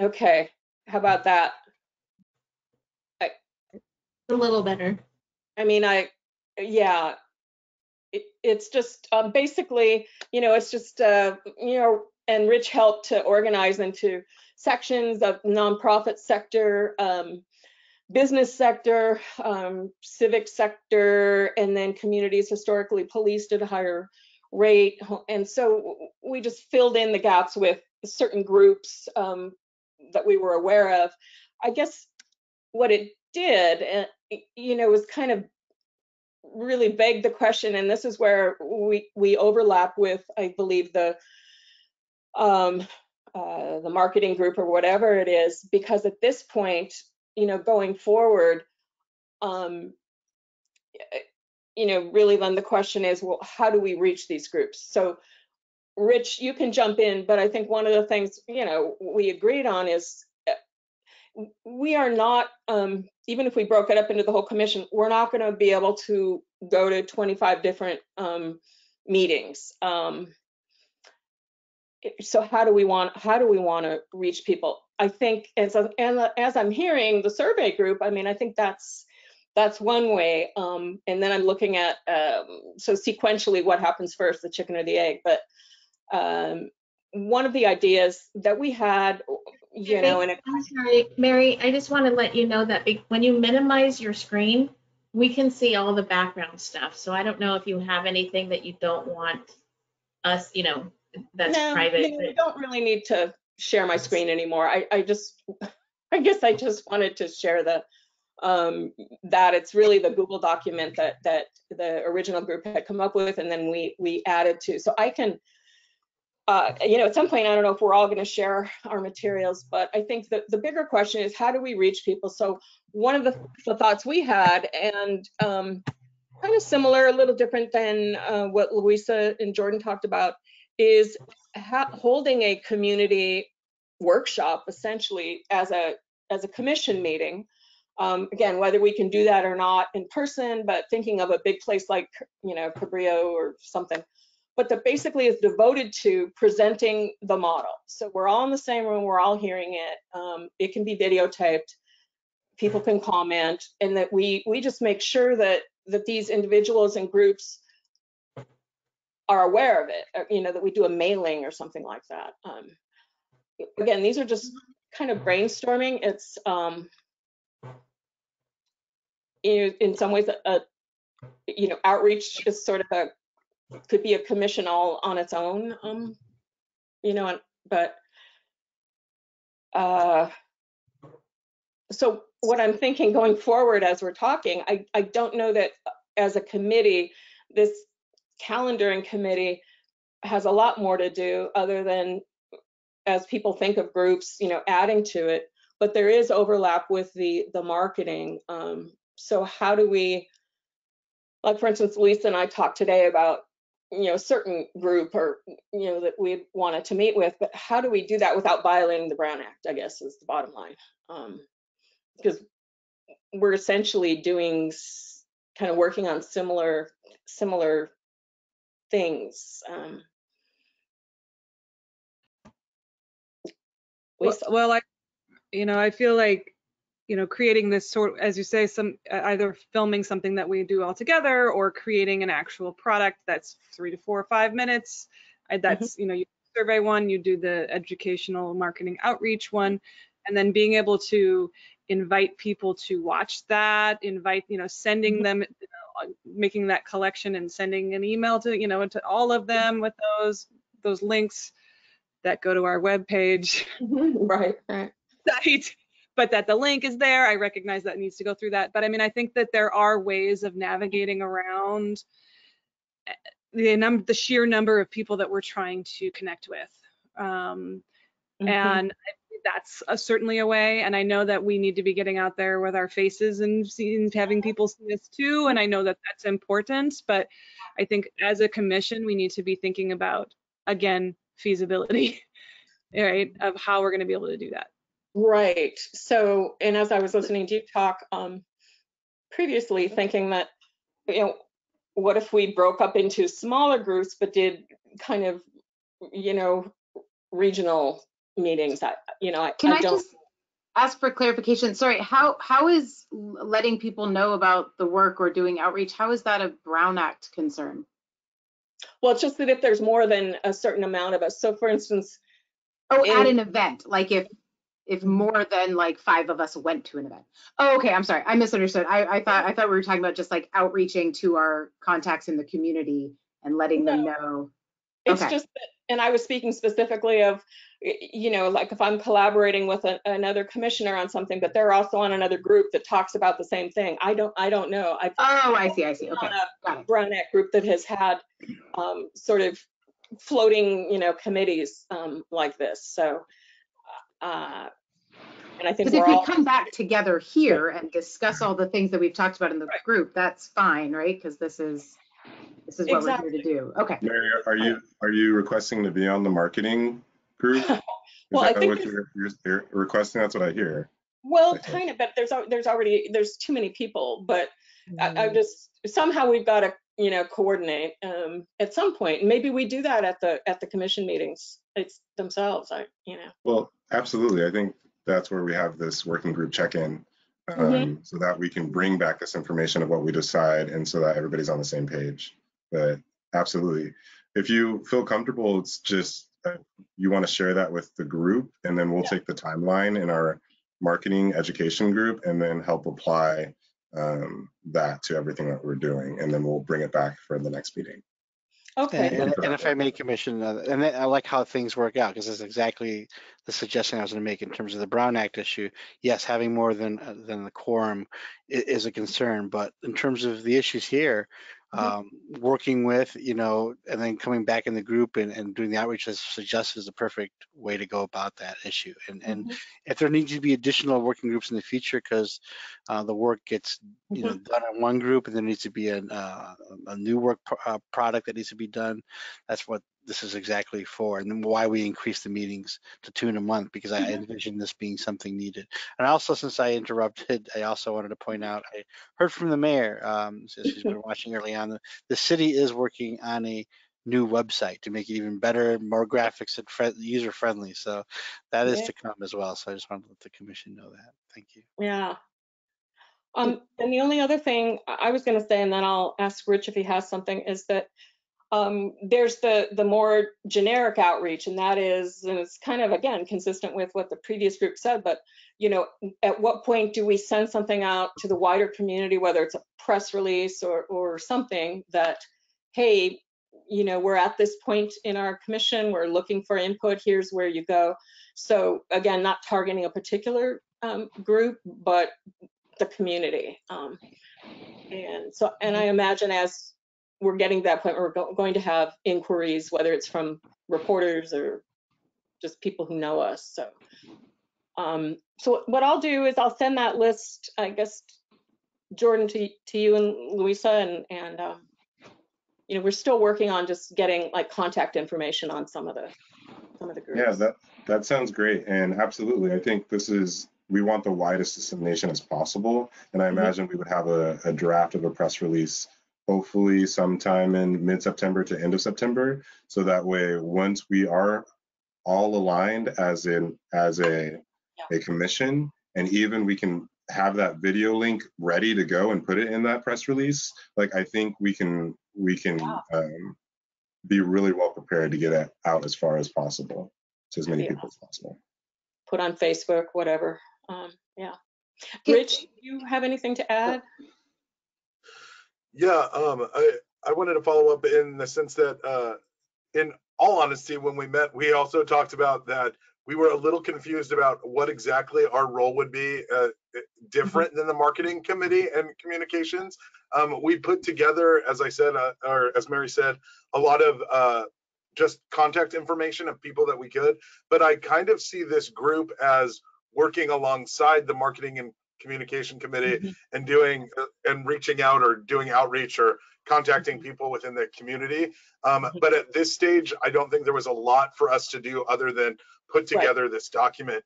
Okay, how about that? A little better. I mean, yeah, it's just basically, you know, it's just, you know, and Rich helped to organize into sections of nonprofit sector, business sector, civic sector, and then communities historically policed at a higher rate. And so we just filled in the gaps with certain groups that we were aware of. I guess what it did, you know, was kind of really beg the question, and this is where we overlap with, I believe, the marketing group or whatever it is, because at this point, you know, going forward, you know, really then the question is, well, how do we reach these groups? So Rich, you can jump in, but I think one of the things, you know, we agreed on is we are not, even if we broke it up into the whole commission, we're not going to be able to go to 25 different meetings. so how do we want to reach people? I think as I'm hearing the survey group, I mean, I think that's one way. And then I'm looking at so sequentially what happens first, the chicken or the egg. But one of the ideas that we had, you know, and I'm sorry, Mary, I just want to let you know that when you minimize your screen, we can see all the background stuff. So I don't know if you have anything that you don't want us, you know, that's private. You know, we don't really need to share my screen anymore. I guess I just wanted to share the that it's really the Google document that the original group had come up with, and then we added to. So I can, you know, at some point, I don't know if we're all going to share our materials, but I think that the bigger question is, how do we reach people? So one of the thoughts we had, and kind of similar, a little different than what Louisa and Jordan talked about, is holding a community workshop essentially as a commission meeting. Again, whether we can do that or not in person, but thinking of a big place like, you know, Cabrillo or something, but that basically is devoted to presenting the model. So we're all in the same room, we're all hearing it. It can be videotaped, people can comment, and that we just make sure that these individuals and groups are aware of it, you know, that we do a mailing or something like that. Again, these are just kind of brainstorming. It's in some ways you know, outreach is sort of could be a commission all on its own, you know, but so what I'm thinking going forward as we're talking, I don't know that as a committee, this calendaring committee has a lot more to do other than, as people think of groups, you know, adding to it, but there is overlap with the marketing. So how do we, like for instance, Lisa and I talked today about, you know, a certain group or, you know, that we wanted to meet with, but how do we do that without violating the Brown Act, I guess is the bottom line. Because we're essentially doing kind of working on similar things. Well, I feel like, you know, creating this sort, as you say, either filming something that we do all together or creating an actual product that's 3 to 4 or 5 minutes. That's, you know, you survey one, you do the educational marketing outreach one, and then being able to invite people to watch that, you know, sending them, making that collection and sending an email to, you know, to all of them with those links that go to our webpage. Right. Site, but that the link is there. I recognize that needs to go through that. But I mean, I think that there are ways of navigating around the sheer number of people that we're trying to connect with. And that's certainly a way. And I know that we need to be getting out there with our faces and having people see this too. And I know that that's important, but I think as a commission, we need to be thinking about, again, feasibility, right, of how we're going to be able to do that. Right. So, and as I was listening to you talk previously, thinking that, you know, what if we broke up into smaller groups but did kind of, you know, regional meetings? You know, Can I just ask for clarification? Sorry, how is letting people know about the work or doing outreach, how is that a Brown Act concern? Well, it's just that if there's more than a certain amount of us. So for instance, at an event, like if more than like 5 of us went to an event. Oh, okay, I'm sorry, I misunderstood. I thought we were talking about just like outreaching to our contacts in the community and letting them know. It's just that, and I was speaking specifically of, you know, like if I'm collaborating with another commissioner on something, but they're also on another group that talks about the same thing. I don't know. I see. Okay, got it. Brown Act group that has had sort of floating, you know, committees like this. So, and I think because if we come back together here and discuss all the things that we've talked about in the group, that's fine, right? Because this is what we're here to do. Okay. Mary, are you requesting to be on the marketing group? Well, I think what you're requesting? That's what I hear. Well, kind of, but there's too many people. But I just somehow we've got to coordinate at some point. Maybe we do that at the commission meetings themselves. Well, absolutely. I think that's where we have this working group check-in, so that we can bring back this information of what we decide, and so that everybody's on the same page. But absolutely, if you feel comfortable, it's just you want to share that with the group, and then we'll take the timeline in our marketing education group and then help apply that to everything that we're doing, and then we'll bring it back for the next meeting. Okay. And if I may, Commission, and I like how things work out, because that's exactly the suggestion I was going to make in terms of the Brown Act issue. Yes, having more than the quorum is a concern, but in terms of the issues here, working with, and then coming back in the group and doing the outreach as suggested is the perfect way to go about that issue. And if there needs to be additional working groups in the future, because the work gets done in one group, and there needs to be a new work product that needs to be done, that's what this is exactly for, and then why we increase the meetings to 2 in a month, because I envision this being something needed. And also, since I interrupted, I also wanted to point out, I heard from the mayor, since she's been watching early on, the city is working on a new website to make it even better, more graphics and user friendly. So that is to come as well. So I just wanted to let the commission know that. Thank you. Yeah. And the only other thing I was going to say, and then I'll ask Rich if he has something, is that there's the more generic outreach, and that is, and it's kind of, again, consistent with what the previous group said, but at what point do we send something out to the wider community, whether it's a press release or something, that, hey, we're at this point in our commission, we're looking for input, here's where you go. So again, not targeting a particular group, but the community. And I imagine as we're getting to that point, we're going to have inquiries, whether it's from reporters or just people who know us. So what I'll do is I'll send that list, I guess, Jordan, to you and Louisa, and we're still working on just getting like contact information on some of the groups. Yeah, that sounds great, and absolutely, I think we want the widest dissemination as possible, and I imagine we would have a draft of a press release hopefully sometime in mid-September to end of September, so that way once we are all aligned as a commission, and even we can have that video link ready to go and put it in that press release, like I think we can be really well prepared to get it out as far as possible to as many people as possible. Put on Facebook, whatever. Rich, do you have anything to add? Yeah, I wanted to follow up in the sense that, in all honesty, when we met, we also talked about that we were a little confused about what exactly our role would be, different than the marketing committee and communications. We put together, as I said, or as Mary said, a lot of just contact information of people that we could, but I kind of see this group as working alongside the marketing and communication committee and doing and reaching out or doing outreach or contacting people within the community. But at this stage, I don't think there was a lot for us to do other than put together this document.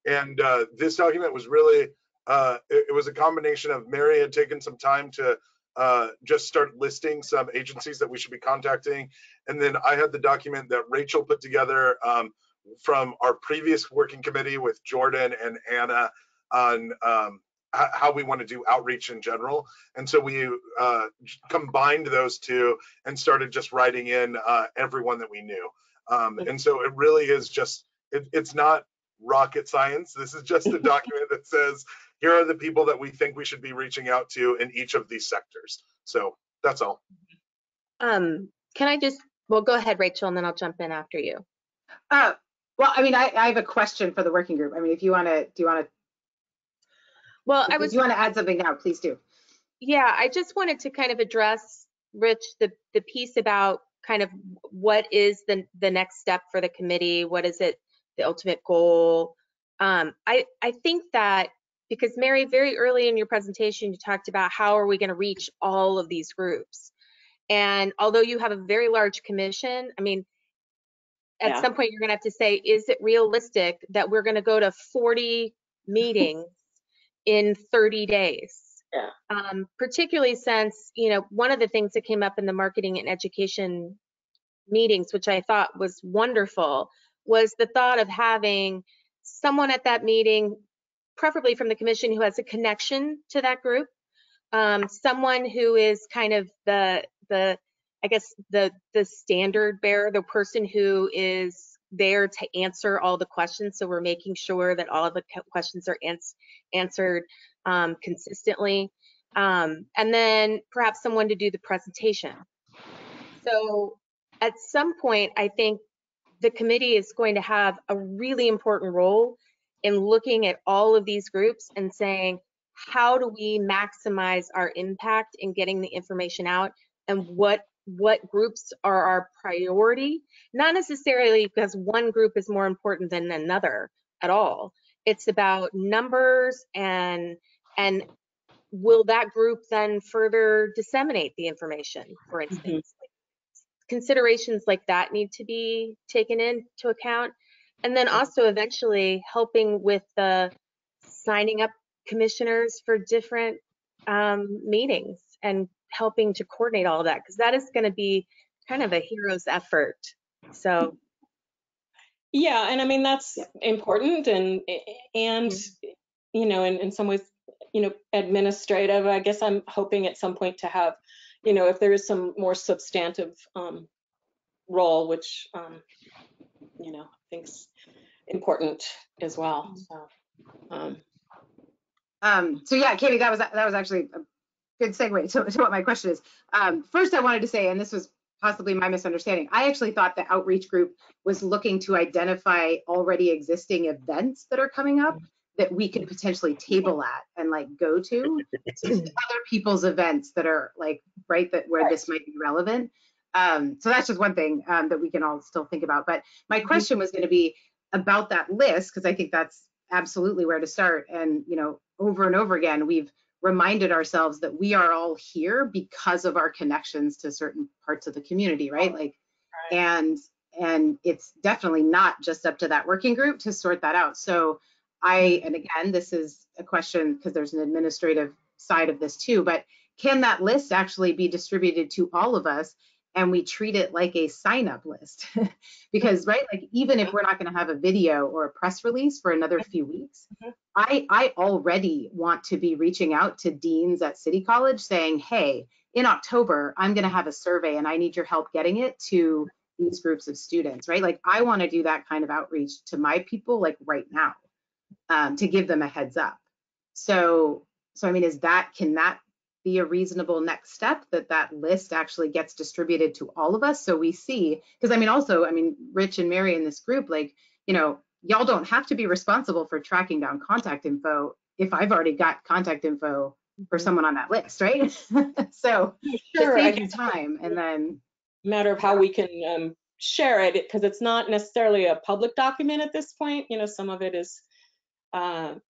And this document was really, it was a combination of Mary had taken some time to just start listing some agencies that we should be contacting. And then I had the document that Rachel put together from our previous working committee with Jordan and Anna on how we want to do outreach in general. And so we combined those two and started just writing in everyone that we knew. And so it really is just, it's not rocket science. This is just a document that says, here are the people that we think we should be reaching out to in each of these sectors. So that's all. Can I just, well, go ahead, Rachel, and then I'll jump in after you. Well, I mean, I have a question for the working group. I mean, if you want to, well, if you want to add something now, please do. Yeah, I just wanted to kind of address, Rich, the piece about kind of what is the next step for the committee? What is it, the ultimate goal? I think that because Mary, very early in your presentation, you talked about how are we going to reach all of these groups? And although you have a very large commission, I mean, at some point you're going to have to say, is it realistic that we're going to go to 40 meetings in 30 days? particularly since, you know, one of the things that came up in the marketing and education meetings, which I thought was wonderful, was the thought of having someone at that meeting, preferably from the commission, who has a connection to that group, someone who is kind of the I guess the standard bearer, the person who is there to answer all the questions. So we're making sure that all of the questions are answered consistently, and then perhaps someone to do the presentation. So at some point, I think the committee is going to have a really important role in looking at all of these groups and saying, how do we maximize our impact in getting the information out, and what groups are our priority? Not necessarily because one group is more important than another at all. It's about numbers, and will that group then further disseminate the information, for instance? Considerations like that need to be taken into account. And then also eventually helping with the signing up commissioners for different meetings and helping to coordinate all of that, because that is going to be kind of a hero's effort. So yeah, and I mean that's important, and you know, in some ways, you know, administrative. I guess I'm hoping at some point to have, you know, if there is some more substantive role, which you know, I think's important as well. So yeah, Katie, that was actually a good segue to what my question is. First, I wanted to say, and this was possibly my misunderstanding, I actually thought the outreach group was looking to identify already existing events that are coming up that we could potentially table at and like go to. So other people's events that are like, right, that where this might be relevant. So that's just one thing that we can all still think about. But my question was going to be about that list, because I think that's absolutely where to start. And, you know, over and over again, we've reminded ourselves that we are all here because of our connections to certain parts of the community, right? Like, and it's definitely not just up to that working group to sort that out. So and again, this is a question because there's an administrative side of this too, but can that list actually be distributed to all of us and we treat it like a sign-up list? Because, right, like even if we're not going to have a video or a press release for another few weeks, I already want to be reaching out to deans at City College saying, hey, in October, I'm going to have a survey and I need your help getting it to these groups of students, right? Like I want to do that kind of outreach to my people like right now, to give them a heads up. So I mean, can that be a reasonable next step, that list actually gets distributed to all of us so we see? Because I mean, also, I mean, Rich and Mary in this group, like, you know, y'all don't have to be responsible for tracking down contact info if I've already got contact info for someone on that list, right? So sure, to save you time, and then matter of how we can share it, because it's not necessarily a public document at this point. You know, some of it is right.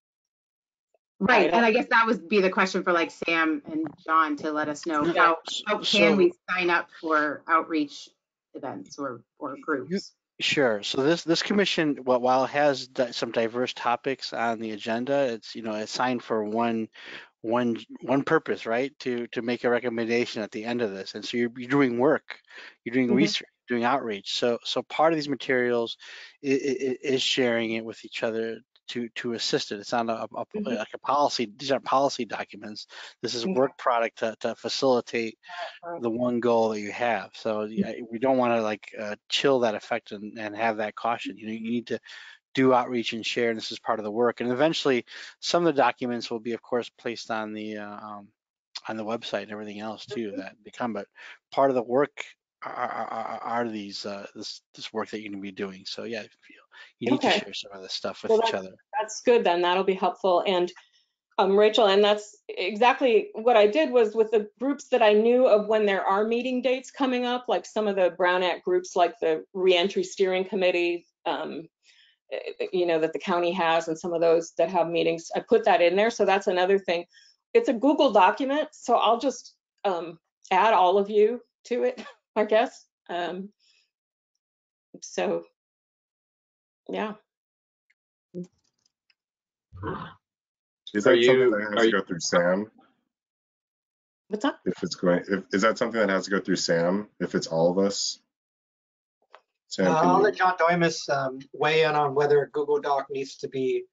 And I guess that would be the question for like Sam and John to let us know how can we sign up for outreach events or groups? Sure. So this commission, while it has some diverse topics on the agenda, it's, you know, assigned for one purpose, right? To make a recommendation at the end of this. And so you're doing work, you're doing research, doing outreach. So part of these materials is sharing it with each other to assist it. It's not like a policy. These aren't policy documents. This is work product to facilitate the one goal that you have. So we don't want to like chill that effect and have that caution. You know, you need to do outreach and share, and this is part of the work. And eventually, some of the documents will be, of course, placed on the website and everything else too that they come. But part of the work are these this work that you're going to be doing. So yeah, you need to share some of this stuff with each other. That's good. Then that'll be helpful. And Rachel, and that's exactly what I did was with the groups that I knew of when there are meeting dates coming up, like some of the Brown Act groups, like the Reentry Steering Committee, you know, that the county has, and some of those that have meetings. I put that in there. So that's another thing. It's a Google document, so I'll just add all of you to it, I guess. So, yeah. Is that something that has to go through Sam? What's up? If it's going, is that something that has to go through Sam? If it's all of us? Sam, can I'll you? let John Doimus weigh in on whether a Google Doc needs to be,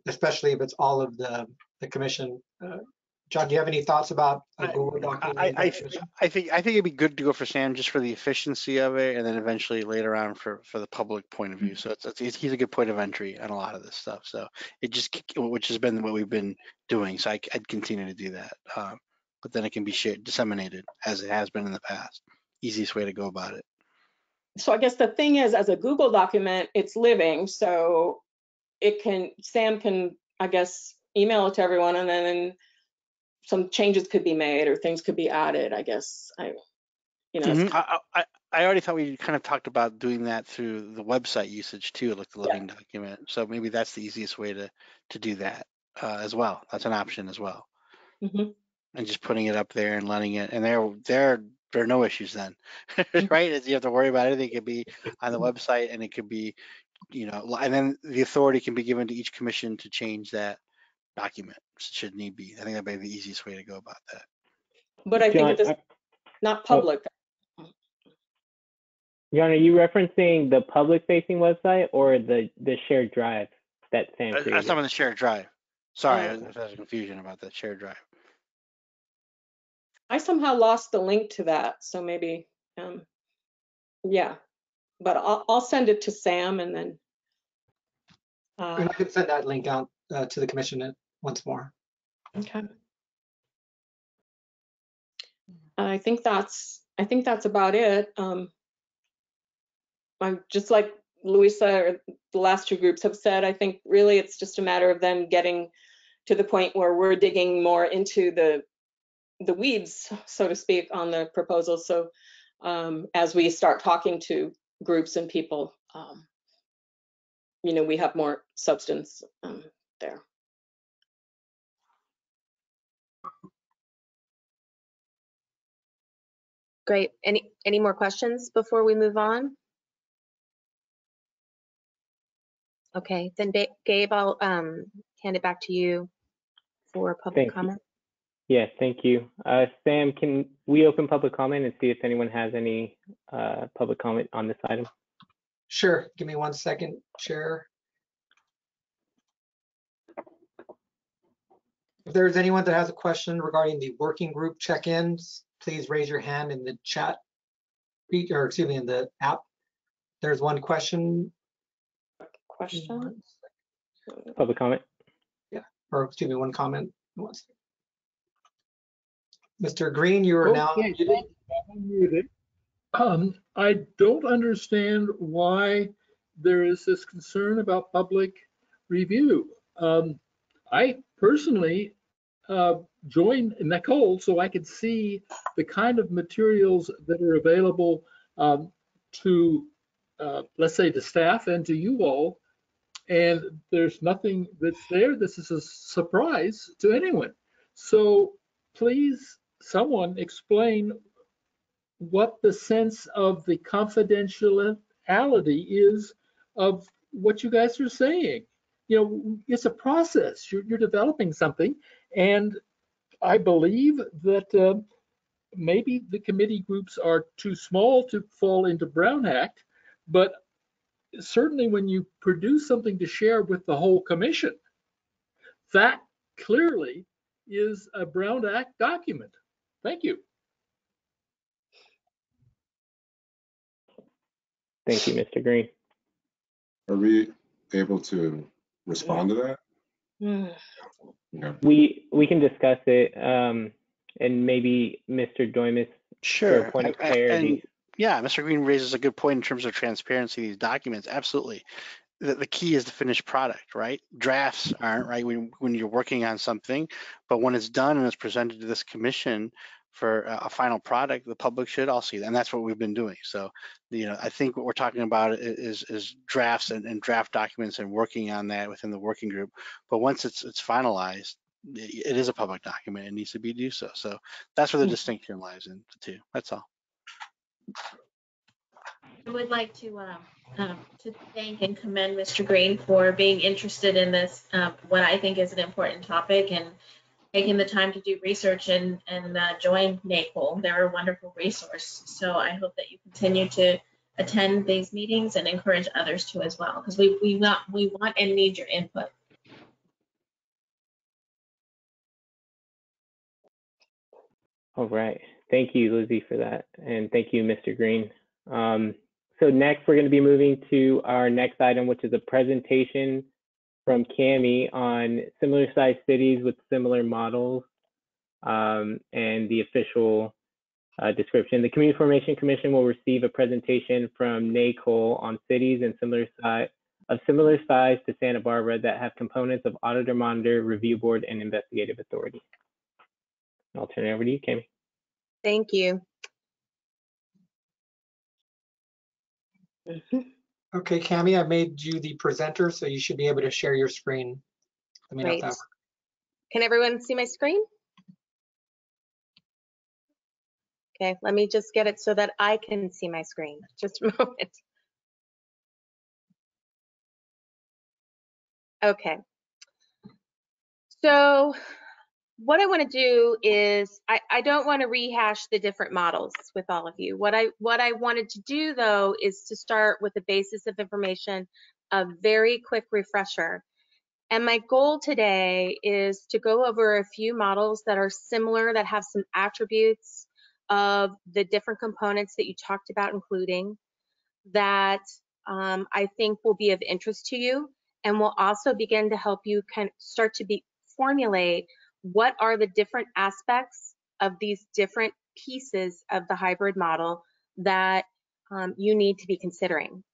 especially if it's all of the commission. John, do you have any thoughts about a Google Doc? I think it'd be good to go for Sam just for the efficiency of it, and then eventually later on for the public point of view. So he's a good point of entry on a lot of this stuff. So it just, which has been what we've been doing. So I'd continue to do that. But then it can be shared, disseminated as it has been in the past. Easiest way to go about it. So I guess the thing is, as a Google document, it's living, so Sam can, I guess, email it to everyone, and then some changes could be made or things could be added, I guess. I already thought we kind of talked about doing that through the website usage too, like the living document. So maybe that's the easiest way to do that as well. That's an option as well. Mm-hmm. And just putting it up there and letting it, and there are no issues then, right? As you have to worry about anything, it could be on the website, and it could be, and then the authority can be given to each commission to change that document should need be. I think that'd be the easiest way to go about that. But I think it's not public. John, are you referencing the public-facing website or the shared drive that Sam created? That's not on the shared drive. Sorry, if there's a confusion about that shared drive. I somehow lost the link to that, so maybe, yeah. But I'll send it to Sam, and then. And I can send that link out to the commission once more. Okay. I think that's about it. I'm just like Louisa or the last two groups have said, I think really it's just a matter of them getting to the point where we're digging more into the weeds, so to speak, on the proposal. So as we start talking to groups and people, we have more substance there. Great. Any more questions before we move on? Okay, then Gabe, I'll hand it back to you for public comment. Yes, thank you. Sam, can we open public comment and see if anyone has any public comment on this item? Sure. Give me 1 second, Chair. If there's anyone that has a question regarding the working group check-ins, please raise your hand in the chat, or excuse me, in the app. There's one question. Public comment? Yeah, or excuse me, one comment. Mr. Green, you are now muted. I don't understand why there is this concern about public review. I personally joined Nicole so I could see the kind of materials that are available to, let's say, the staff and to you all. And there's nothing that's there. This is a surprise to anyone. So please, someone explain what the sense of the confidentiality is of what you guys are saying. It's a process. You're developing something, and I believe that maybe the committee groups are too small to fall into Brown Act, but certainly when you produce something to share with the whole commission, that clearly is a Brown Act document. Thank you. Thank you, Mr. Green. Are we able to respond to that? No. We can discuss it, and maybe Mr. Doimus, for a point of clarity. Yeah, Mr. Green raises a good point in terms of transparency of these documents. Absolutely. The key is the finished product, right? Drafts aren't, right, when you're working on something, but when it's done and it's presented to this commission for a final product, the public should all see that, and that's what we've been doing. So, I think what we're talking about is drafts and draft documents and working on that within the working group. But once it's finalized, it is a public document. It needs to be do so. So that's where the distinction lies in the two. That's all. I would like to thank and commend Mr. Green for being interested in this, what I think is an important topic, and taking the time to do research and join NACOL. They're a wonderful resource. So I hope that you continue to attend these meetings and encourage others to as well, because we want and need your input. All right. Thank you, Lizzie, for that. And thank you, Mr. Green. So next, we're going to be moving to our next item, which is a presentation from Cami on similar sized cities with similar models and the official description. The Community Formation Commission will receive a presentation from NACOL on cities and similar size to Santa Barbara that have components of auditor, monitor, review board, and investigative authority. I'll turn it over to you, Cami. Thank you. Okay, Cami, I've made you the presenter, so you should be able to share your screen. Let me know if Great. that works. Can everyone see my screen? Okay, let me just get it so that I can see my screen. Just a moment. Okay. So what I want to do is I don't want to rehash the different models with all of you. What I wanted to do though is to start with the basis of information, a very quick refresher. And my goal today is to go over a few models that are similar, that have some attributes of the different components that you talked about including, that I think will be of interest to you, and will also begin to help you kind of start to formulate what are the different aspects of these different pieces of the hybrid model that you need to be considering.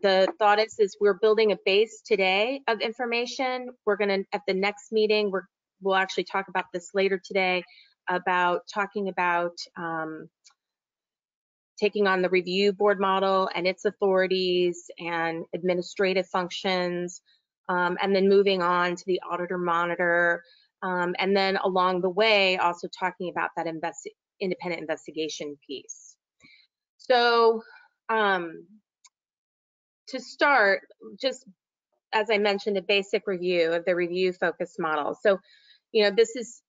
The thought is we're building a base today of information. We're going to, at the next meeting, we'll actually talk about this later today, about talking about taking on the review board model and its authorities and administrative functions, and then moving on to the auditor monitor, and then along the way also talking about that independent investigation piece. So to start, just as I mentioned, a basic review of the review focused model. So, you know, this is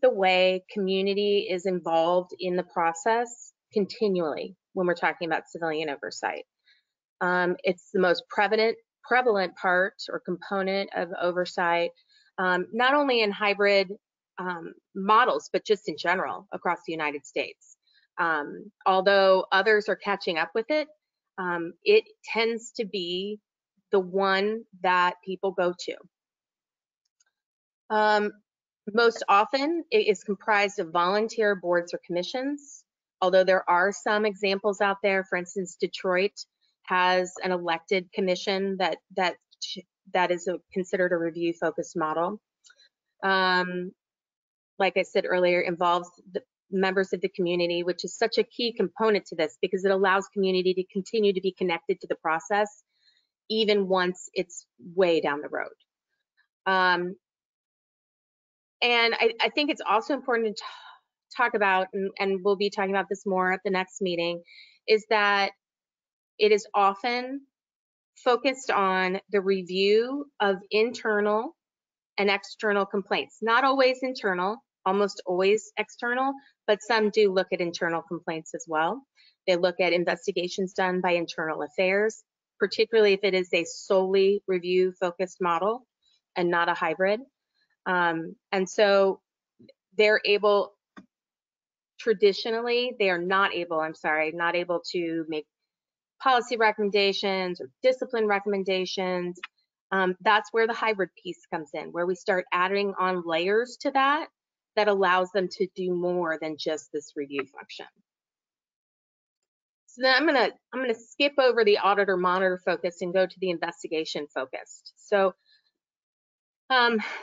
the way community is involved in the process continually when we're talking about civilian oversight. It's the most prevalent part or component of oversight, not only in hybrid models, but just in general across the United States. Although others are catching up with it, it tends to be the one that people go to. Most often, it is comprised of volunteer boards or commissions, although there are some examples out there. For instance, Detroit has an elected commission that is considered a review-focused model. Like I said earlier, involves the members of the community, which is such a key component to this because it allows community to continue to be connected to the process even once it's way down the road. And I think it's also important to talk about, and we'll be talking about this more at the next meeting, is that it is often focused on the review of internal and external complaints. Not always internal, almost always external, but some do look at internal complaints as well. They look at investigations done by internal affairs, particularly if it is a solely review-focused model and not a hybrid. And so they're able, traditionally, they are not able to make policy recommendations or discipline recommendations. That's where the hybrid piece comes in, where we start adding on layers to that allows them to do more than just this review function. So then I'm gonna skip over the auditor monitor focus and go to the investigation focused. So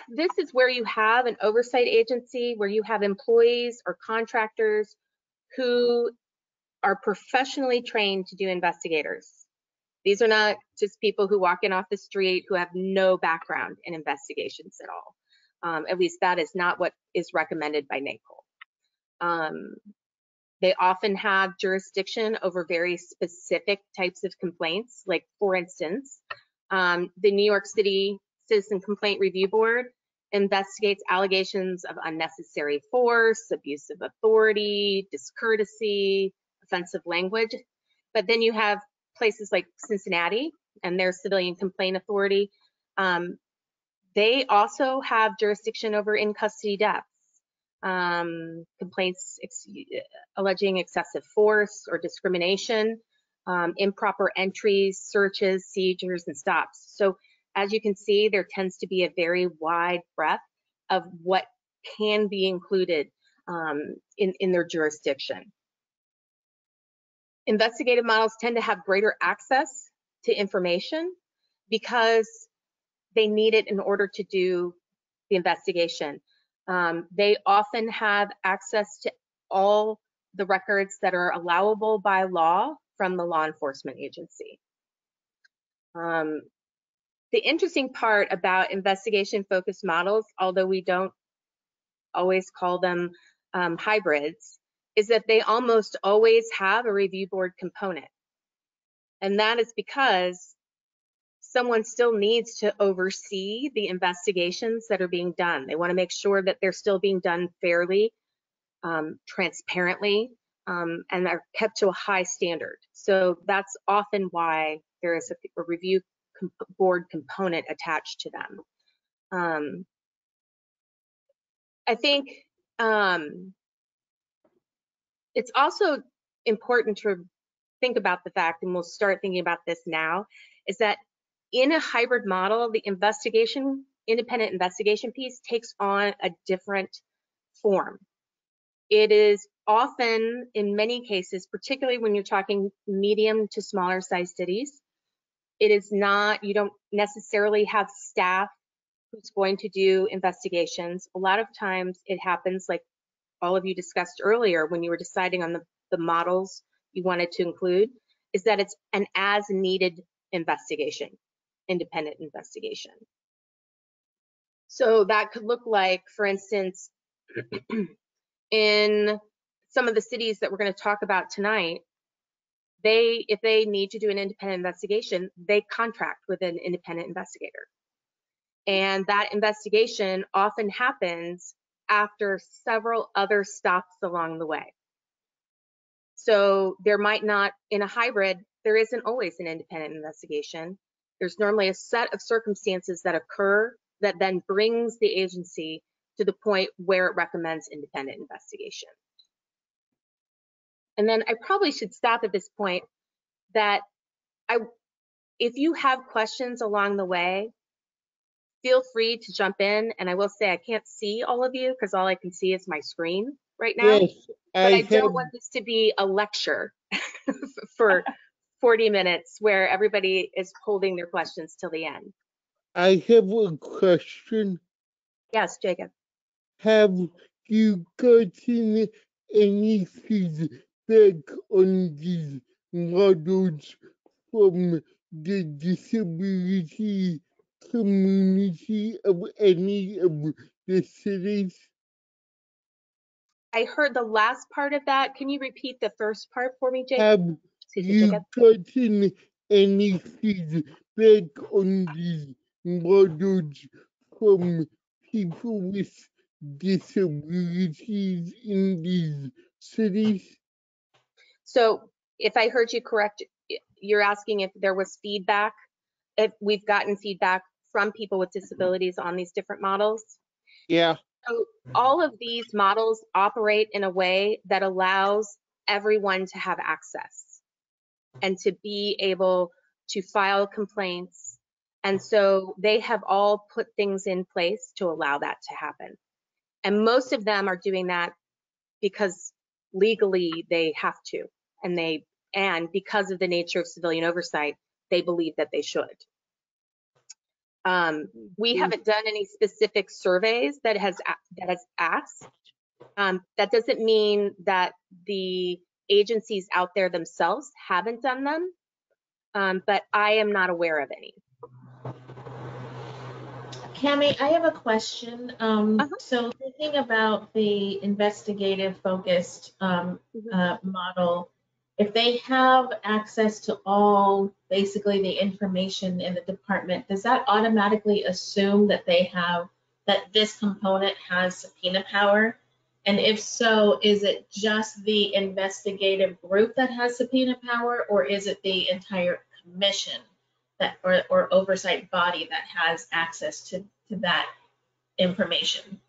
this is where you have an oversight agency, where you have employees or contractors who are professionally trained to do investigators. These are not just people who walk in off the street who have no background in investigations at all. At least that is not what is recommended by NACOL. They often have jurisdiction over very specific types of complaints. Like, for instance, the New York City Citizen Complaint Review Board investigates allegations of unnecessary force, abuse of authority, discourtesy, offensive language. But then you have places like Cincinnati and their civilian complaint authority. They also have jurisdiction over in custody deaths, complaints alleging excessive force or discrimination, improper entries, searches, seizures, and stops. So as you can see, there tends to be a very wide breadth of what can be included in their jurisdiction. Investigative models tend to have greater access to information because they need it in order to do the investigation. They often have access to all the records that are allowable by law from the law enforcement agency. The interesting part about investigation-focused models, although we don't always call them hybrids, is that they almost always have a review board component. And that is because someone still needs to oversee the investigations that are being done. They want to make sure that they're still being done fairly, transparently, and are kept to a high standard. So that's often why there is a review board component attached to them. I think it's also important to think about the fact, and we'll start thinking about this now, is that in a hybrid model, the independent investigation piece takes on a different form. It is often, in many cases, particularly when you're talking medium to smaller size cities, it is not, you don't necessarily have staff who's going to do investigations. A lot of times it happens, like all of you discussed earlier when you were deciding on the models you wanted to include, is that it's an as needed investigation, independent investigation. So that could look like, for instance, in some of the cities that we're going to talk about tonight, if they need to do an independent investigation, they contract with an independent investigator. And that investigation often happens after several other stops along the way. So there might not, in a hybrid, there isn't always an independent investigation. There's normally a set of circumstances that occur that then brings the agency to the point where it recommends independent investigation. And then I probably should stop at this point that if you have questions along the way, feel free to jump in. And I will say I can't see all of you because all I can see is my screen right now. Yes, but I don't want this to be a lecture for 40 minutes where everybody is holding their questions till the end. I have a question. Yes, Jacob. Have you gotten any feedback on these models from the disability community of any of the cities? I heard the last part of that. Can you repeat the first part for me, Jacob? Have you gotten any feedback on these models from people with disabilities in these cities? So if I heard you correct, you're asking if there was feedback, if we've gotten feedback from people with disabilities on these different models? Yeah. So all of these models operate in a way that allows everyone to have access and to be able to file complaints. And so they have all put things in place to allow that to happen. And most of them are doing that because legally they have to, and because of the nature of civilian oversight, they believe that they should. We haven't done any specific surveys that has asked. That doesn't mean that the agencies out there themselves haven't done them, but I am not aware of any. Cami, I have So thinking about the investigative focused model, if they have access to all basically the information in the department, does that automatically assume that they have that this component has subpoena power? And if so, is it just the investigative group that has subpoena power, or is it the entire commission that or oversight body that has access to that information?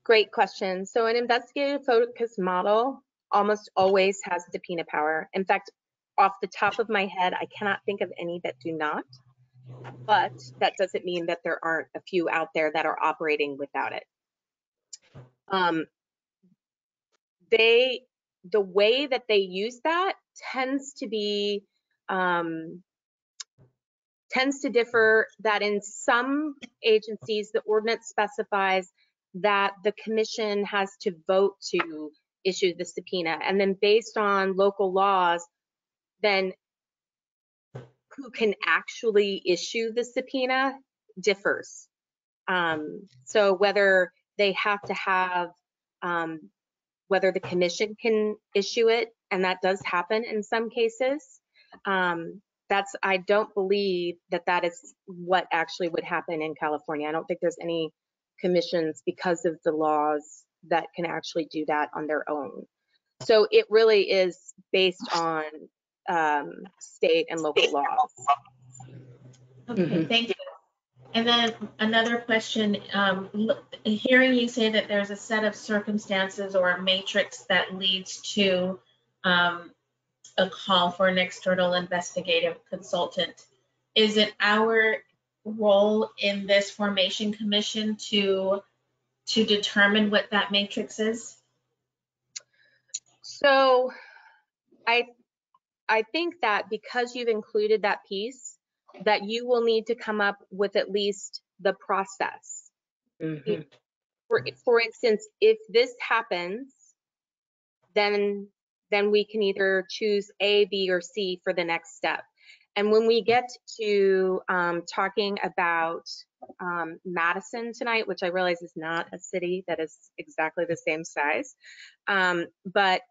Great question. So an investigative focus model almost always has subpoena power. In fact, off the top of my head, I cannot think of any that do not, but that doesn't mean that there aren't a few out there that are operating without it. The way that they use that tends to differ, that in some agencies, the ordinance specifies that the commission has to vote to issue the subpoena. And then based on local laws, then who can actually issue the subpoena differs. So whether they have to have, whether the commission can issue it, and that does happen in some cases. I don't believe that is what actually would happen in California. I don't think there's any commissions, because of the laws, that can actually do that on their own. So it really is based on state and local laws. Okay, thank you. And then another question, hearing you say that there's a set of circumstances or a matrix that leads to a call for an external investigative consultant, is it our role in this formation commission to determine what that matrix is? So I think that because you've included that piece, that you will need to come up with at least the process. Mm-hmm. For instance, if this happens, then we can either choose A, B, or C for the next step. And when we get to talking about Madison tonight, which I realize is not a city that is exactly the same size, but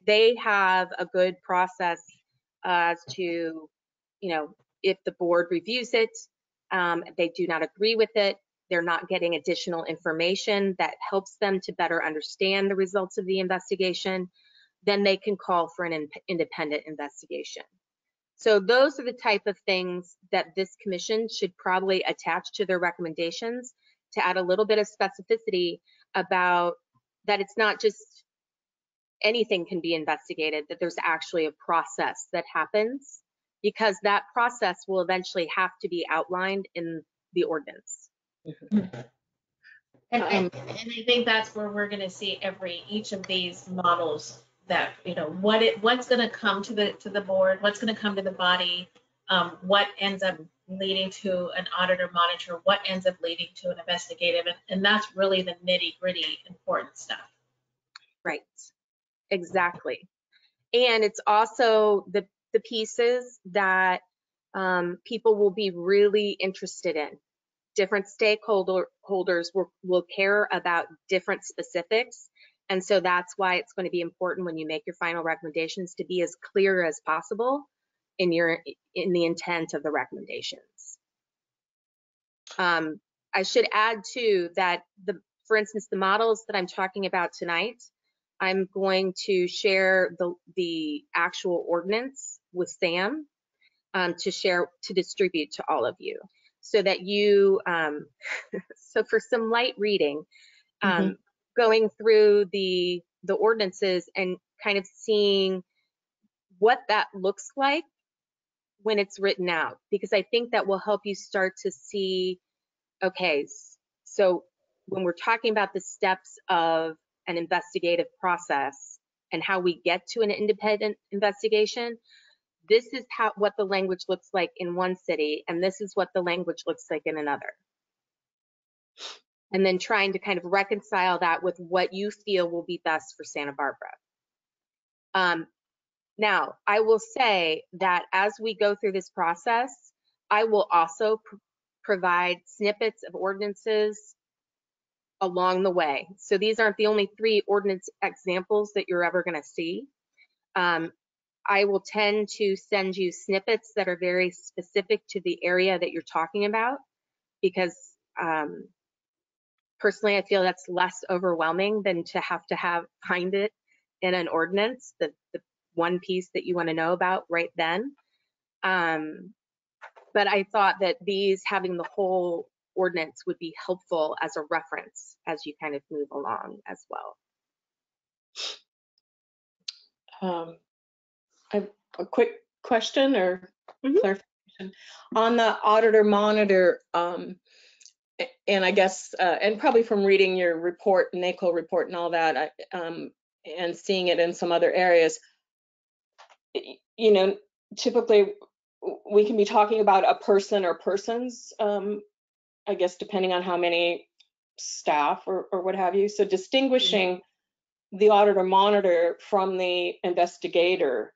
they have a good process as to, if the board reviews it, they do not agree with it, they're not getting additional information that helps them to better understand the results of the investigation, then they can call for an independent investigation. So those are the type of things that this commission should probably attach to their recommendations, to add a little bit of specificity about that it's not just anything can be investigated, that there's actually a process that happens, because that process will eventually have to be outlined in the ordinance. And I think that's where we're going to see each of these models, that what's going to come to the board, what's going to come to the body, what ends up leading to an auditor monitor, what ends up leading to an investigative, and that's really the nitty-gritty important stuff. Right, exactly. And it's also the pieces that people will be really interested in. Different stakeholders will care about different specifics. And so that's why it's going to be important when you make your final recommendations to be as clear as possible in the intent of the recommendations. I should add too that for instance, the models that I'm talking about tonight, I'm going to share the actual ordinance with Sam to distribute to all of you, so that you, so for some light reading, going through the ordinances and kind of seeing what that looks like when it's written out, because I think that will help you start to see, okay, so when we're talking about the steps of an investigative process and how we get to an independent investigation, this is what the language looks like in one city, and this is what the language looks like in another. And then trying to kind of reconcile that with what you feel will be best for Santa Barbara. Now, I will say that as we go through this process, I will also provide snippets of ordinances along the way. So these aren't the only 3 ordinance examples that you're ever going to see. I will tend to send you snippets that are very specific to the area that you're talking about, because Personally, I feel that's less overwhelming than to find it in an ordinance, the one piece that you want to know about right then. But I thought that having the whole ordinance would be helpful as a reference as you kind of move along as well. I have a quick question or clarification on the auditor monitor, and I guess, and probably from reading your report, NACO report and all that, and seeing it in some other areas, you know, typically we can be talking about a person or persons, I guess, depending on how many staff or what have you. So distinguishing the auditor monitor from the investigator,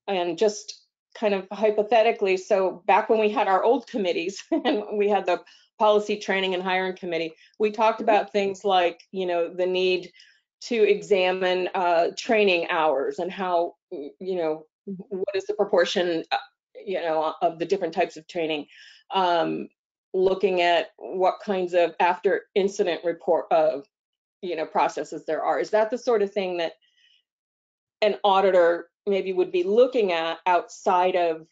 and just kind of hypothetically, so back when we had our old committees and we had the policy training and hiring committee, we talked about things like, you know, the need to examine training hours and how, you know, what is the proportion, you know, of the different types of training, looking at what kinds of after incident report you know, processes there are. Is that the sort of thing that an auditor maybe would be looking at outside of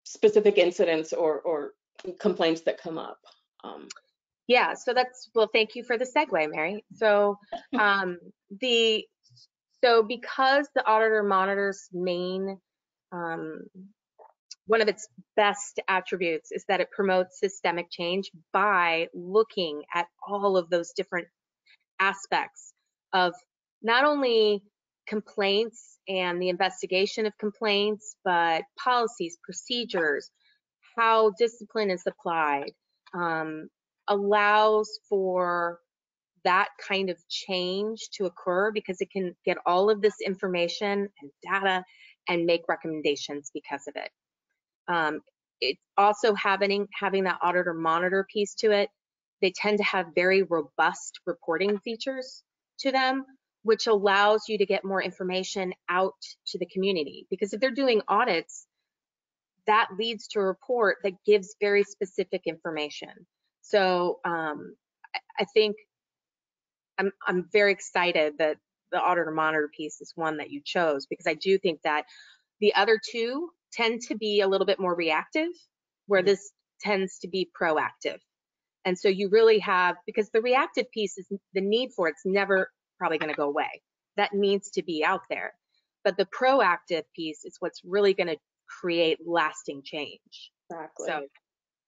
specific incidents or complaints that come up? Yeah, so well, thank you for the segue, Mary. So because the auditor monitor's main, one of its best attributes is that it promotes systemic change by looking at all of those different aspects of not only complaints and the investigation of complaints, but policies, procedures, how discipline is applied, allows for that kind of change to occur because it can get all of this information and data and make recommendations because of it. It's also having that auditor monitor piece to it. They tend to have very robust reporting features to them, which allows you to get more information out to the community. Because if they're doing audits, that leads to a report that gives very specific information. So I think I'm very excited that the auditor monitor piece is one that you chose, because I do think that the other two tend to be a little bit more reactive, where this tends to be proactive. And so you really have, because the reactive piece is the need for it's never probably going to go away. That needs to be out there. But the proactive piece is what's really going to create lasting change. Exactly. So,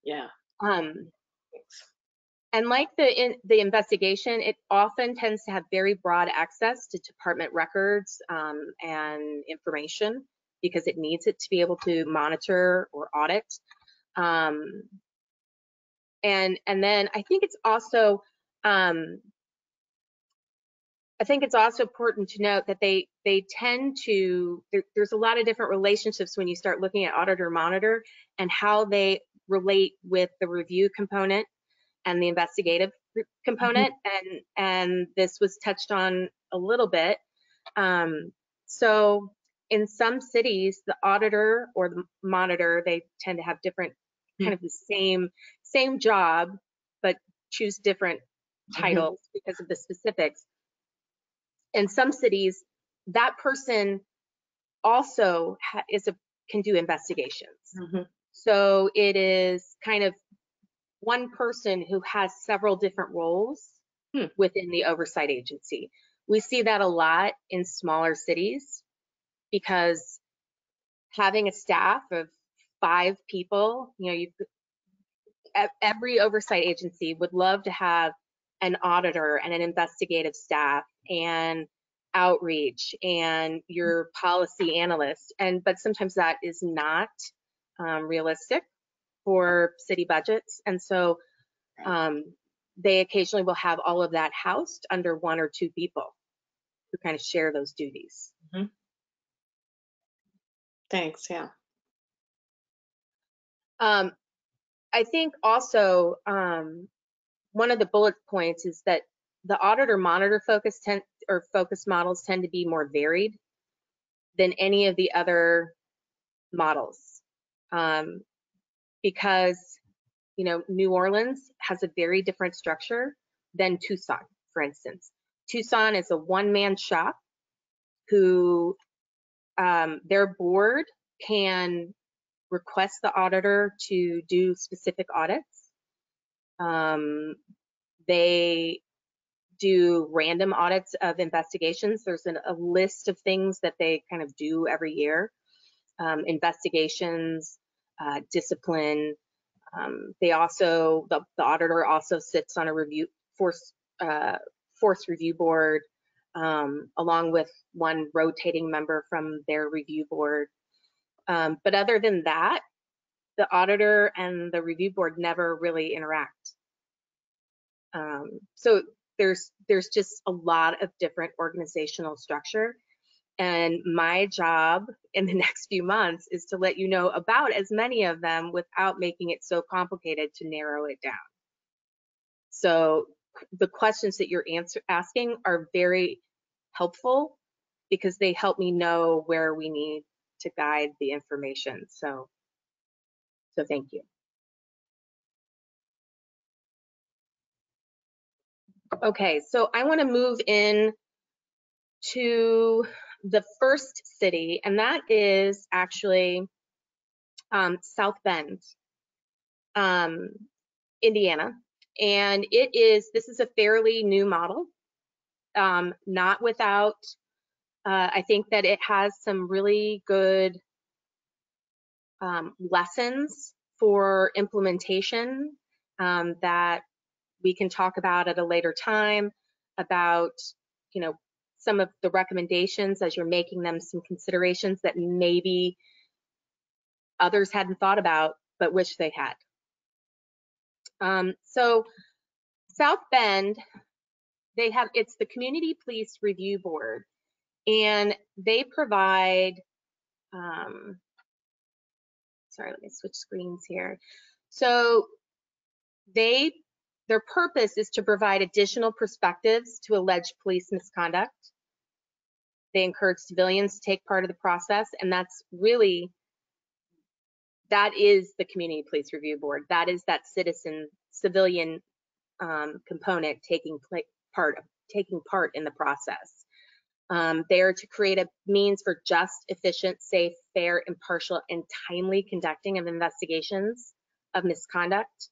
yeah. And like the investigation, it often tends to have very broad access to department records and information, because it needs it to be able to monitor or audit. And then I think it's also important to note that they tend to, there's a lot of different relationships when you start looking at auditor monitor and how they relate with the review component and the investigative component, and this was touched on a little bit. So in some cities, the auditor or the monitor, they tend to have different kind of the same job, but choose different titles because of the specifics. In some cities, that person also can do investigations. So it is kind of one person who has several different roles within the oversight agency. We see that a lot in smaller cities, because having a staff of 5 people, you know, every oversight agency would love to have an auditor and an investigative staff and outreach and your policy analyst, but sometimes that is not realistic for city budgets, and so they occasionally will have all of that housed under 1 or 2 people who kind of share those duties. Thanks. Yeah. I think also one of the bullet points is that the auditor monitor focus models tend to be more varied than any of the other models, because, you know, New Orleans has a very different structure than Tucson, for instance. Tucson is a one-man shop who their board can request the auditor to do specific audits. They do random audits of investigations. There's a list of things that they kind of do every year. Investigations, discipline. They also, the auditor also sits on a force review board, along with one rotating member from their review board. But other than that, the auditor and the review board never really interact. So there's just a lot of different organizational structure. And my job in the next few months is to let you know about as many of them without making it so complicated to narrow it down. So the questions that you're asking are very helpful because they help me know where we need to guide the information. So thank you. Okay, so I want to move in to the first city, and that is actually South Bend, Indiana. And this is a fairly new model, not without, I think that it has some really good lessons for implementation that we can talk about at a later time, about, you know, some of the recommendations as you're making them, some considerations that maybe others hadn't thought about but wish they had. So South Bend, it's the Community Police Review Board, and they provide, sorry, let me switch screens here. So their purpose is to provide additional perspectives to alleged police misconduct. They encourage civilians to take part of the process, and that is the Community Police Review Board. That is that civilian component taking part in the process. They are to create a means for just, efficient, safe, fair, impartial, and timely conducting of investigations of misconduct,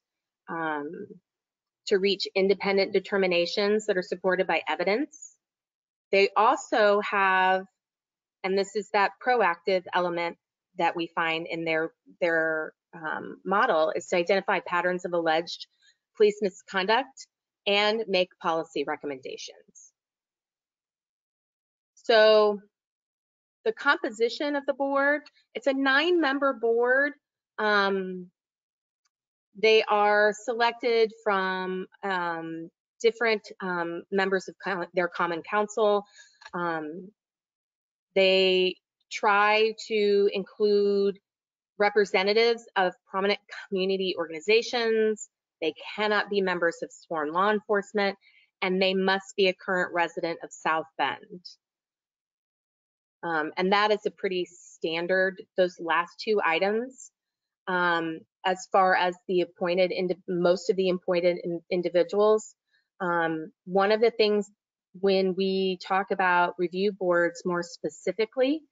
to reach independent determinations that are supported by evidence. They also have, and this is that proactive element that we find in their model, is to identify patterns of alleged police misconduct and make policy recommendations. So the composition of the board, it's a 9-member board. They are selected from different members of their common council. They try to include representatives of prominent community organizations. They cannot be members of sworn law enforcement, and they must be a current resident of South Bend. And that is a pretty standard, those last 2 items. As far as most of the appointed individuals, one of the things when we talk about review boards more specifically,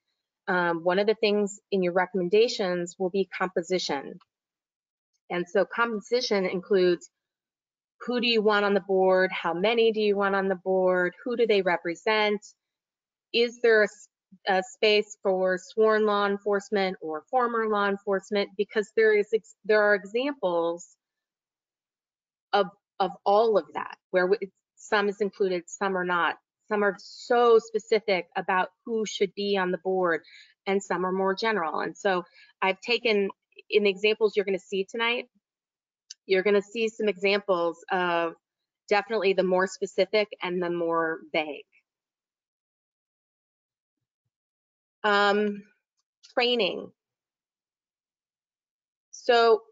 one of the things in your recommendations will be composition. And so composition includes, who do you want on the board? How many do you want on the board? Who do they represent? Is there a space for sworn law enforcement or former law enforcement? Because there are examples of all of that, where some is included, some are not. Some are so specific about who should be on the board, and some are more general. And so I've taken, in the examples you're going to see tonight, you're going to see some examples of definitely the more specific and the more vague. Training. So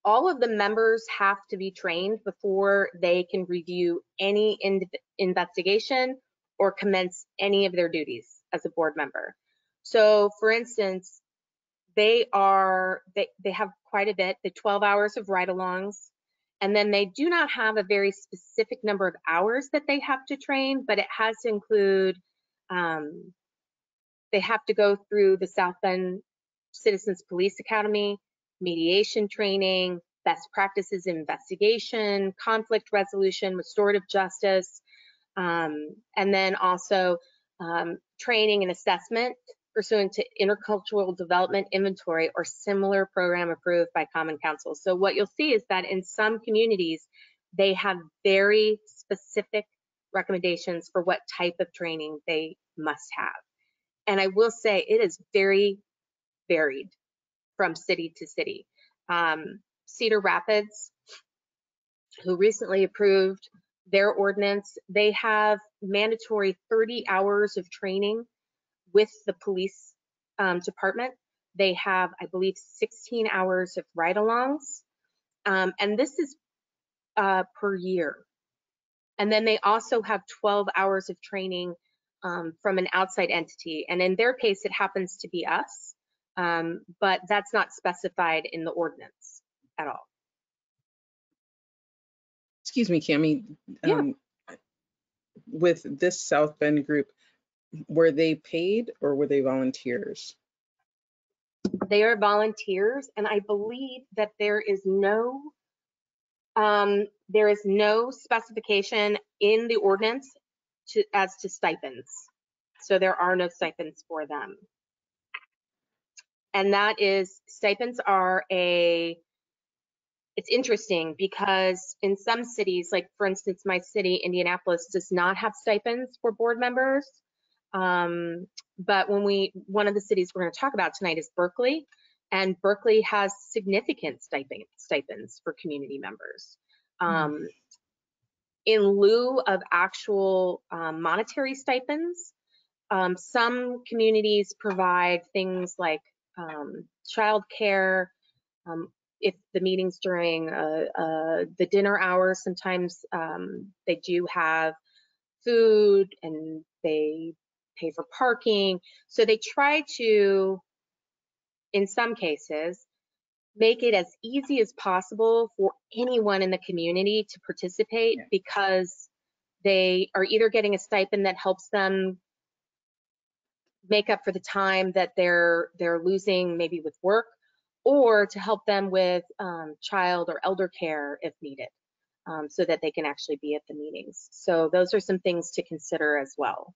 all of the members have to be trained before they can review any investigation or commence any of their duties as a board member. So for instance, they have quite a bit, the 12 hours of ride-alongs, And then they do not have a very specific number of hours that they have to train, but it has to include, they have to go through the South Bend Citizens Police Academy, mediation training, best practices in investigation, conflict resolution, restorative justice, and then also training and assessment pursuant to intercultural development inventory or similar program approved by Common Council. So what you'll see is that in some communities, they have very specific recommendations for what type of training they must have. And I will say it is very varied from city to city. Cedar Rapids, who recently approved their ordinance, they have mandatory 30 hours of training with the police department. They have, I believe, 16 hours of ride-alongs, and this is per year. And then they also have 12 hours of training from an outside entity, and in their case, it happens to be us, but that's not specified in the ordinance at all. Excuse me, Cammie. Yeah. With this South Bend group, were they paid or were they volunteers? They are volunteers, and I believe that there is no specification in the ordinance as to stipends. So there are no stipends for them. And that is, stipends are it's interesting because in some cities, like for instance, my city, Indianapolis, does not have stipends for board members. But one of the cities we're going to talk about tonight is Berkeley, and Berkeley has significant stipends for community members. In lieu of actual monetary stipends, some communities provide things like childcare. If the meeting's during the dinner hours, sometimes they do have food and they pay for parking. So they try to, in some cases, make it as easy as possible for anyone in the community to participate, because they are either getting a stipend that helps them make up for the time that they're losing maybe with work, or to help them with child or elder care if needed, so that they can actually be at the meetings. So those are some things to consider as well.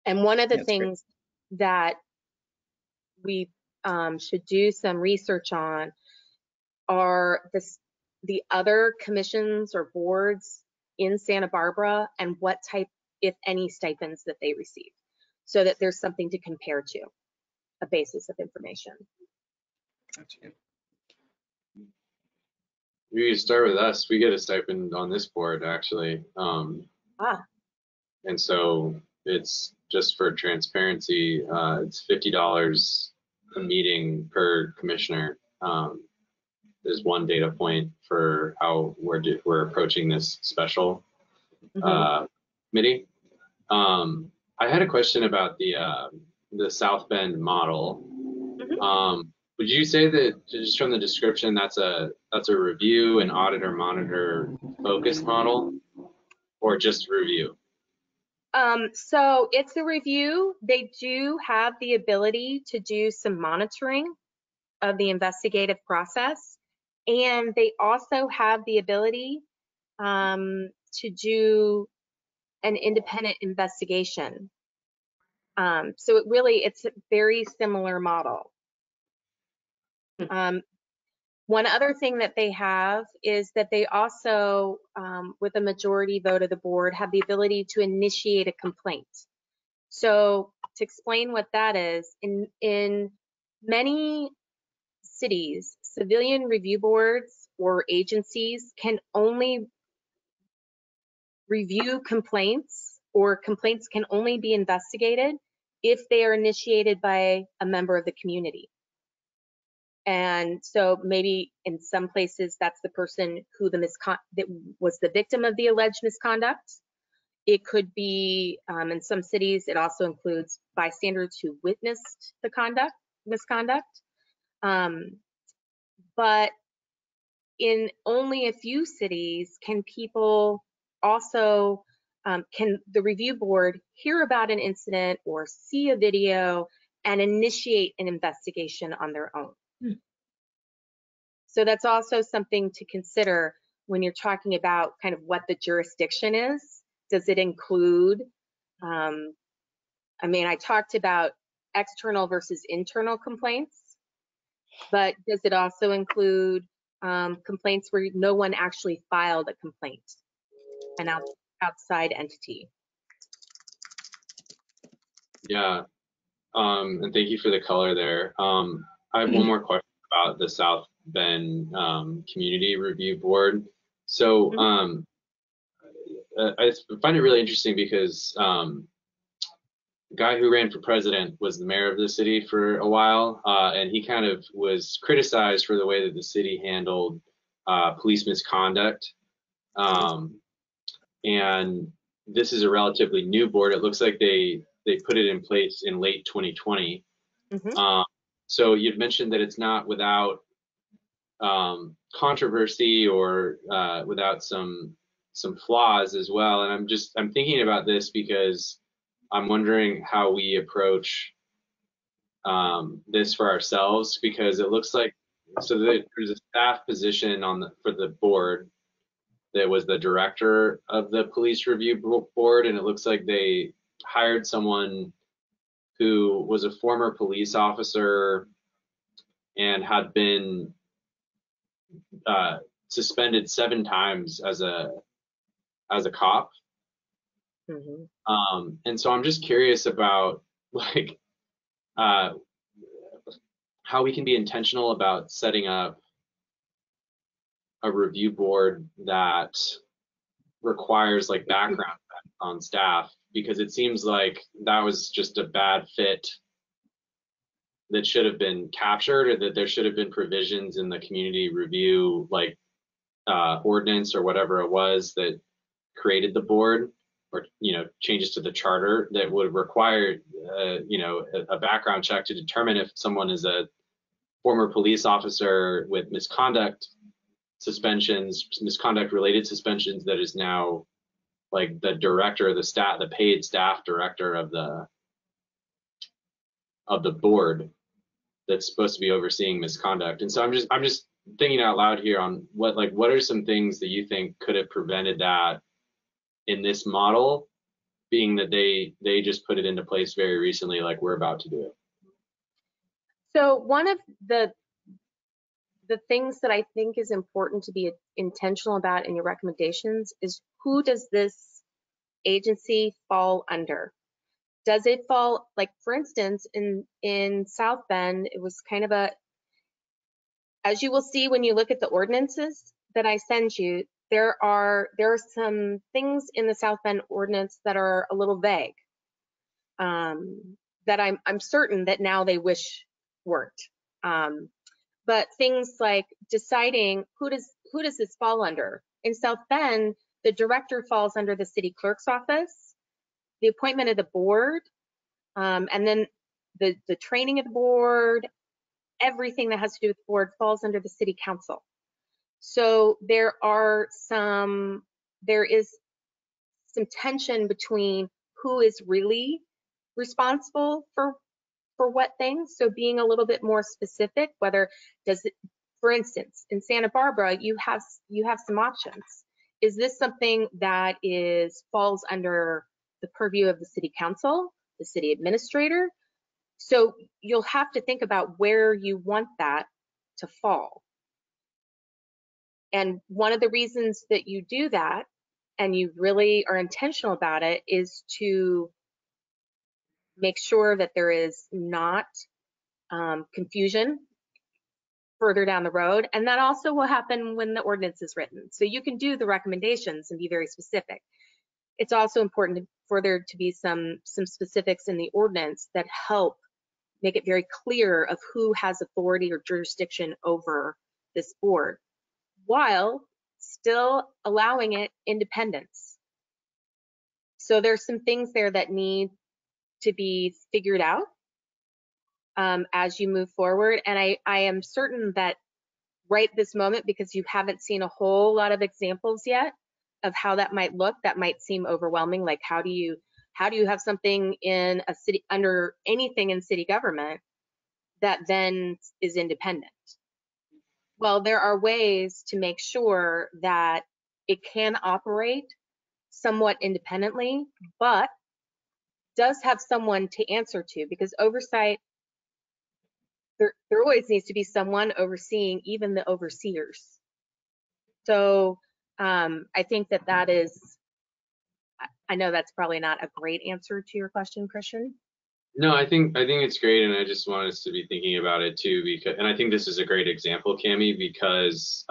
And one of the things that we should do some research on are the other commissions or boards in Santa Barbara and what type, if any, stipends that they receive, so that there's something to compare to, a basis of information. Gotcha. You can start with us. We get a stipend on this board, actually. And so it's just for transparency, it's $50 a meeting per commissioner. There's one data point for how we're approaching this special committee. I had a question about the South Bend model. Would you say that, just from the description, that's a review and auditor monitor focused model, or just review? So it's a review. They do have the ability to do some monitoring of the investigative process, and they also have the ability to do an independent investigation. So it's a very similar model. One other thing that they have is that they also, with a majority vote of the board, have the ability to initiate a complaint. So to explain what that is, in many cities, civilian review boards or agencies can only review complaints, or complaints can only be investigated if they are initiated by a member of the community. And so maybe in some places that's the person who that was the victim of the alleged misconduct. It could be, in some cities, it also includes bystanders who witnessed the misconduct. But in only a few cities can people also, can the review board hear about an incident or see a video and initiate an investigation on their own. So that's also something to consider when you're talking about kind of what the jurisdiction is. Does it include, I mean, I talked about external versus internal complaints, but does it also include complaints where no one actually filed a complaint, an outside entity? Yeah, and thank you for the color there. I have one more question about the South Bend Community Review Board. So I find it really interesting because the guy who ran for president was the mayor of the city for a while, and he kind of was criticized for the way that the city handled police misconduct. And this is a relatively new board. It looks like they put it in place in late 2020. So you've mentioned that it's not without controversy or without some flaws as well. And I'm thinking about this because I'm wondering how we approach this for ourselves, because it looks like, so there's a staff position for the board that was the director of the police review board, and it looks like they hired someone who was a former police officer and had been suspended 7 times as a cop. And so I'm just curious about like how we can be intentional about setting up a review board that requires like background on staff, because it seems like that was just a bad fit that should have been captured, or that there should have been provisions in the community review like ordinance or whatever it was that created the board, or changes to the charter that would require a background check to determine if someone is a former police officer with misconduct related suspensions that is now like the director of the paid staff director of the board that's supposed to be overseeing misconduct. And so I'm just thinking out loud here on what are some things that you think could have prevented that in this model, being that they just put it into place very recently, like we're about to do it. So one of the things that I think is important to be intentional about in your recommendations is, who does this agency fall under? Does it fall, like for instance, in South Bend, it was kind of as you will see when you look at the ordinances that I send you, there are some things in the South Bend ordinance that are a little vague, that I'm certain that now they wish weren't. But things like deciding who does this fall under. In South Bend, the director falls under the city clerk's office, the appointment of the board, and then the training of the board, everything that has to do with the board falls under the city council. So there is some tension between who is really responsible for what things. So being a little bit more specific, whether does it, for instance, in Santa Barbara, you have some options. Is this something that falls under the purview of the city council, the city administrator? So you'll have to think about where you want that to fall. And one of the reasons that you do that, and you really are intentional about it, is to make sure that there is not confusion further down the road. And that also will happen when the ordinance is written. So you can do the recommendations and be very specific. It's also important for there to be some specifics in the ordinance that help make it very clear of who has authority or jurisdiction over this board, while still allowing it independence. So there's some things there that need to be figured out as you move forward. And I am certain that right this moment, because you haven't seen a whole lot of examples yet of how that might look. That might seem overwhelming. Like, how do you have something in a city, under anything in city government, that then is independent? Well, there are ways to make sure that it can operate somewhat independently, but does have someone to answer to, because oversight, there always needs to be someone overseeing even the overseers. So I think that is, I know that's probably not a great answer to your question, Christian. No, I think it's great, and I just want us to be thinking about it too, because, and I think this is a great example, Cami, because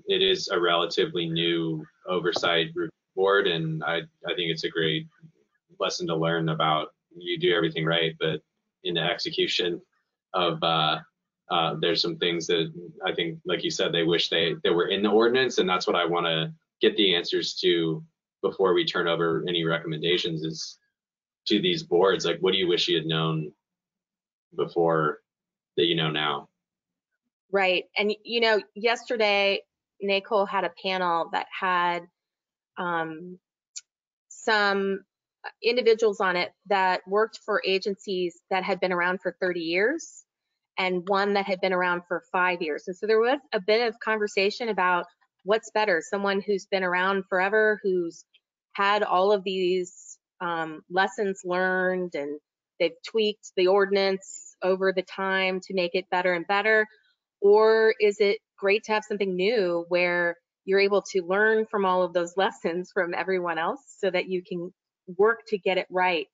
it is a relatively new oversight board, and I think it's a great lesson to learn about. You do everything right, but in the execution of there's some things that I think, like you said, they wish they were in the ordinance, and that's what I want to get the answers to before we turn over any recommendations, is to these boards, like, what do you wish you had known before that you know now? Right. And you know, yesterday NACOL had a panel that had some individuals on it that worked for agencies that had been around for 30 years and one that had been around for 5 years. And so there was a bit of conversation about what's better, someone who's been around forever, who's had all of these lessons learned, and they've tweaked the ordinance over the time to make it better and better, or is it great to have something new where you're able to learn from all of those lessons from everyone else so that you can work to get it right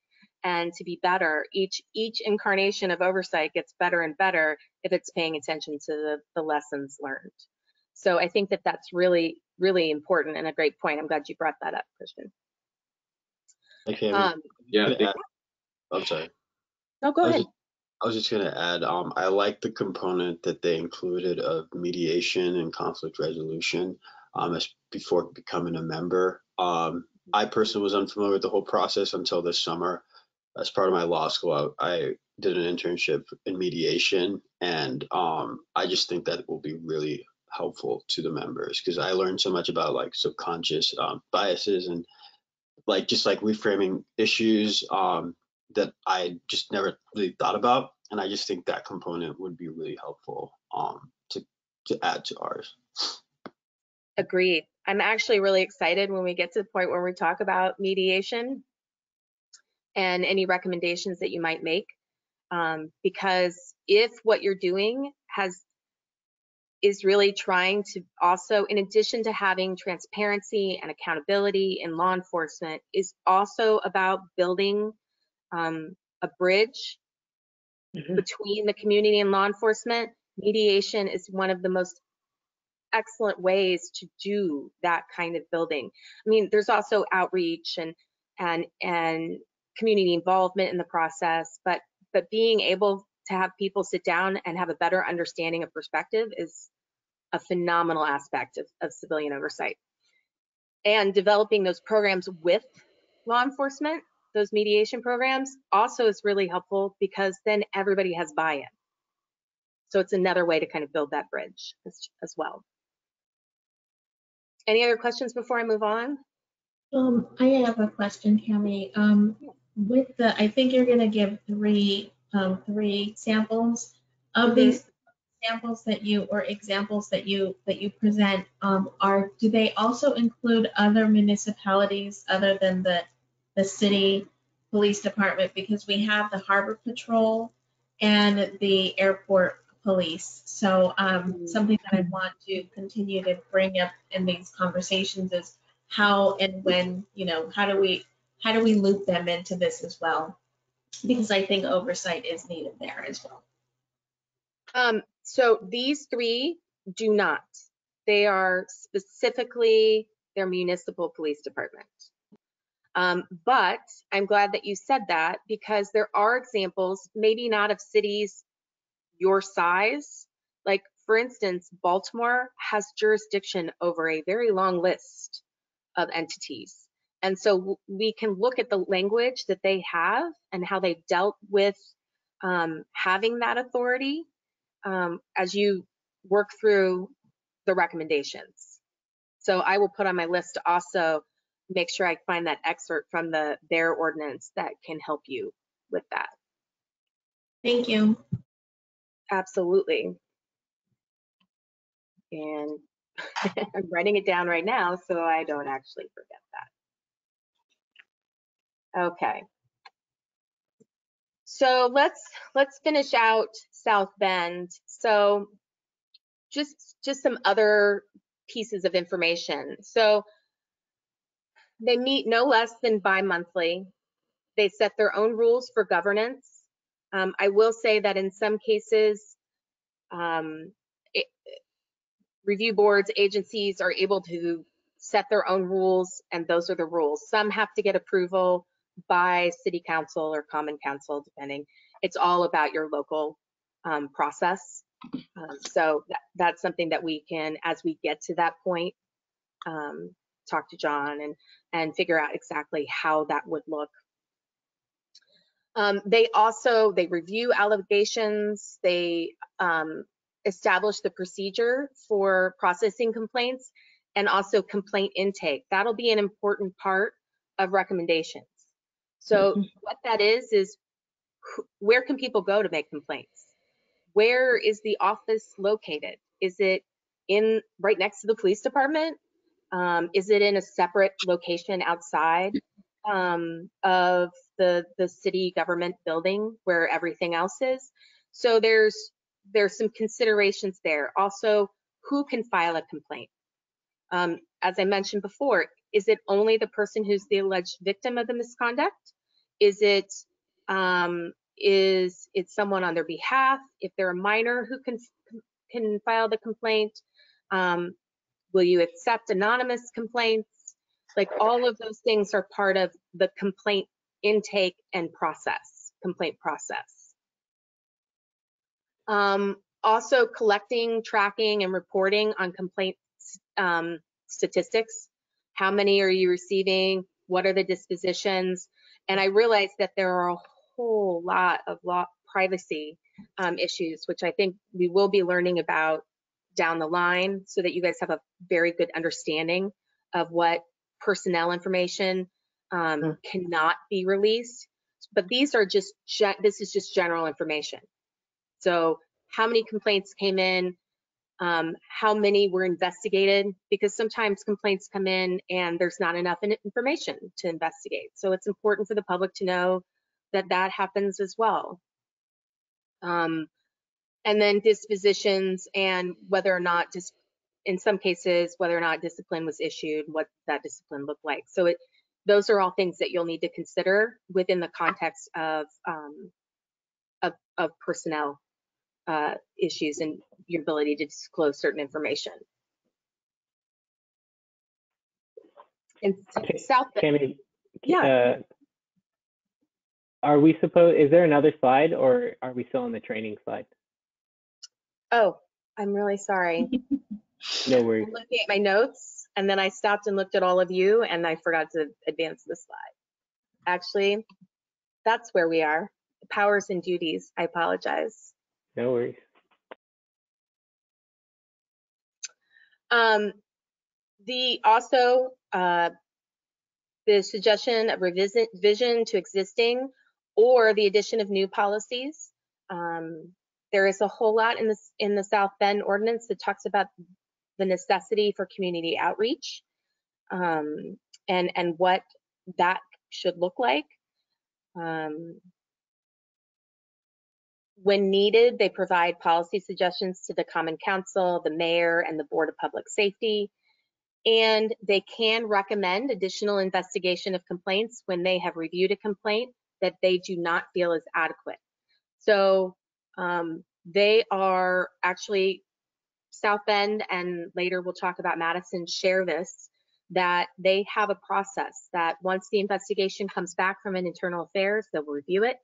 and to be better. Each incarnation of oversight gets better and better if it's paying attention to the lessons learned. So I think that that's really, really important and a great point. I'm glad you brought that up, Christian. Okay. Yeah. I'm sorry. No, go ahead. I was just going to add, I like the component that they included of mediation and conflict resolution as before becoming a member. I personally was unfamiliar with the whole process until this summer. As part of my law school, I did an internship in mediation, and I just think that will be really helpful to the members, because I learned so much about like subconscious biases and like just like reframing issues that I just never really thought about. And I just think that component would be really helpful to add to ours. Agreed. I'm actually really excited when we get to the point where we talk about mediation and any recommendations that you might make, because if what you're doing is really trying to also, in addition to having transparency and accountability in law enforcement, is also about building a bridge between the community and law enforcement, mediation is one of the most excellent ways to do that kind of building. I mean, there's also outreach and community involvement in the process, but being able to have people sit down and have a better understanding of perspective is a phenomenal aspect of civilian oversight. And developing those programs with law enforcement, those mediation programs, also is really helpful, because then everybody has buy-in. So it's another way to kind of build that bridge as well. Any other questions before I move on? I have a question, Cami. With the, I think you're going to give three samples of these samples that you, or examples that you present. Do they also include other municipalities other than the city police department? Because we have the Harbor Patrol and the airport police. So something that I want to continue to bring up in these conversations is how and when, you know, how do we loop them into this as well? Because I think oversight is needed there as well. So these three do not. They are specifically their municipal police department. But I'm glad that you said that, because there are examples, maybe not of cities your size. Like, for instance, Baltimore has jurisdiction over a very long list of entities. And so we can look at the language that they have and how they've dealt with having that authority as you work through the recommendations. So I will put on my list to also make sure I find that excerpt from their ordinance that can help you with that. Thank you. Absolutely. And I'm writing it down right now so I don't actually forget that. Okay. So let's finish out South Bend. So just some other pieces of information. So they meet no less than bi-monthly. They set their own rules for governance. I will say that in some cases, review boards, agencies are able to set their own rules, and those are the rules. Some have to get approval by city council or common council, depending. It's all about your local process. So that's something that we can, as we get to that point, talk to John and figure out exactly how that would look. They review allegations. They establish the procedure for processing complaints and also complaint intake. That'll be an important part of recommendations. So what that is where can people go to make complaints? Where is the office located? Is it right next to the police department? Is it in a separate location outside of the city government building where everything else is? So there's some considerations there. Also, who can file a complaint? As I mentioned before, is it only the person who's the alleged victim of the misconduct? Is it someone on their behalf? If they're a minor, who can file the complaint? Will you accept anonymous complaints? Like, all of those things are part of the complaint intake and complaint process. Also collecting, tracking, and reporting on complaint statistics. How many are you receiving? What are the dispositions? And I realize that there are a whole lot of privacy issues, which I think we will be learning about down the line, so that you guys have a very good understanding of what personnel information cannot be released. But these are this is just general information. So how many complaints came in, how many were investigated, because sometimes complaints come in and there's not enough information to investigate. So it's important for the public to know that that happens as well. And then dispositions, and whether or not, in some cases, whether or not discipline was issued, what that discipline looked like. So those are all things that you'll need to consider within the context of personnel issues and your ability to disclose certain information. In South Bend, yeah. Is there another slide, or are we still on the training slide? Oh, I'm really sorry. No worries. I'm looking at my notes, and then I stopped and looked at all of you, and I forgot to advance the slide. Actually, that's where we are. Powers and duties. I apologize. No worries. The suggestion of revision to existing or the addition of new policies. There is a whole lot in the South Bend ordinance that talks about the necessity for community outreach and what that should look like. When needed, they provide policy suggestions to the Common Council, the mayor, and the Board of Public Safety. And they can recommend additional investigation of complaints when they have reviewed a complaint that they do not feel is adequate. So they are actually, South Bend, and later we'll talk about Madison, share this, that they have a process that once the investigation comes back from an internal affairs, they'll review it.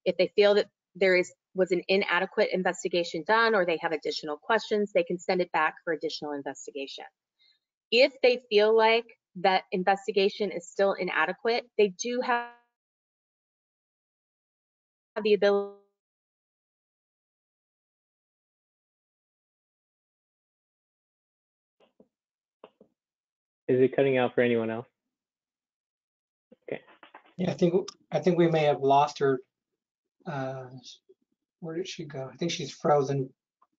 If they feel that there was an inadequate investigation done, or they have additional questions, they can send it back for additional investigation. If they feel like that investigation is still inadequate, they do have the ability Is it cutting out for anyone else? Okay. Yeah, I think we may have lost her. Where did she go? I think she's frozen.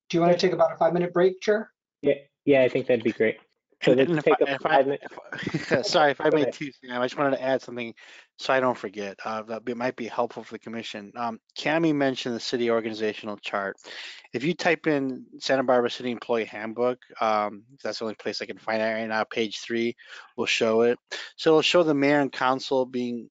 Do you want to take about a 5-minute break, Chair? Yeah, I think that'd be great. So let's take a 5-minute. Sorry, if I Go made ahead. two, Sam, I just wanted to add something so I don't forget. Might be helpful for the commission. Cami mentioned the city organizational chart. If you type in Santa Barbara City Employee Handbook, that's the only place I can find it right now. Page 3 will show it. So it'll show the mayor and council being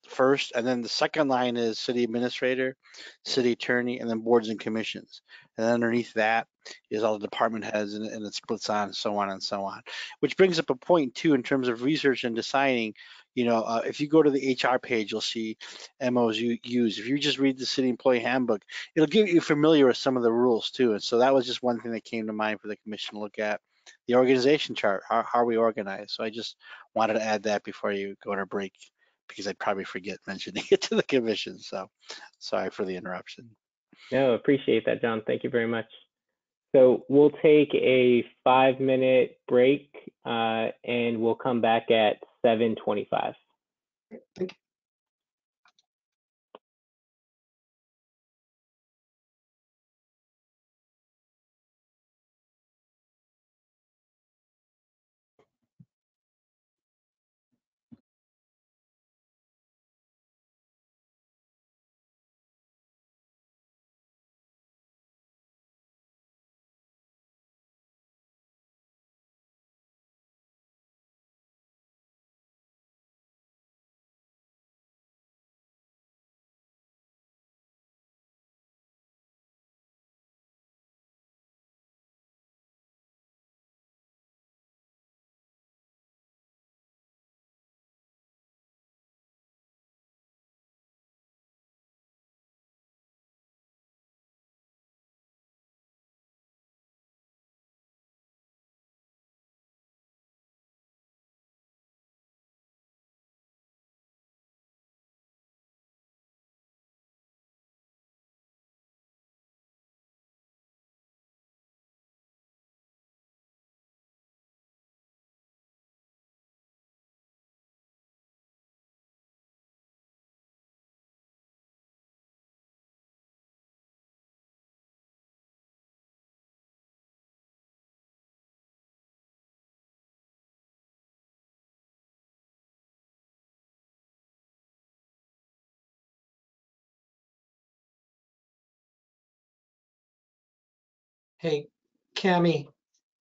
first, and then the second line is city administrator, city attorney, and then boards and commissions. And underneath that is all the department heads, and it splits on, so on and so on. Which brings up a point too in terms of research and deciding. If you go to the HR page, you'll see MOs used. If you just read the city employee handbook, it'll get you familiar with some of the rules too. And so that was just one thing that came to mind for the commission to look at. The organization chart, how are we organized? So I just wanted to add that before you go to break, because I'd probably forget mentioning it to the commission. So sorry for the interruption. No, appreciate that, John. Thank you very much. So we'll take a 5-minute break and we'll come back at 7:25. Thank you. Hey, Cami,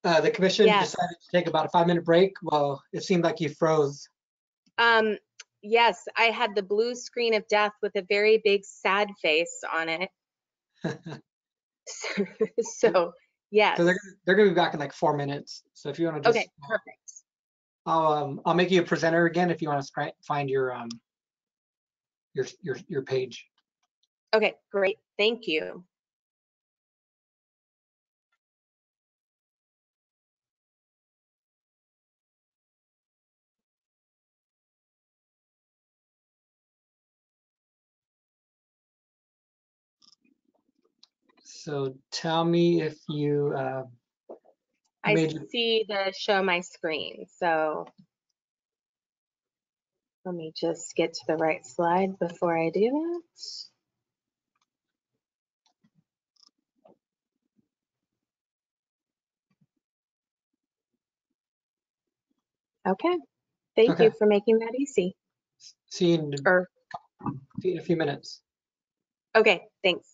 the commission Yes. decided to take about a 5-minute break. Well, it seemed like you froze. Yes, I had the blue screen of death with a very big sad face on it. So yes. So they're gonna be back in like 4 minutes. So if you want to just, Okay, perfect. I'll make you a presenter again if you want to find your page. Okay, great. Thank you. So tell me if you I see the show my screen. So let me just get to the right slide before I do that. Okay. Thank you for making that easy. See you in a few minutes. Okay, thanks.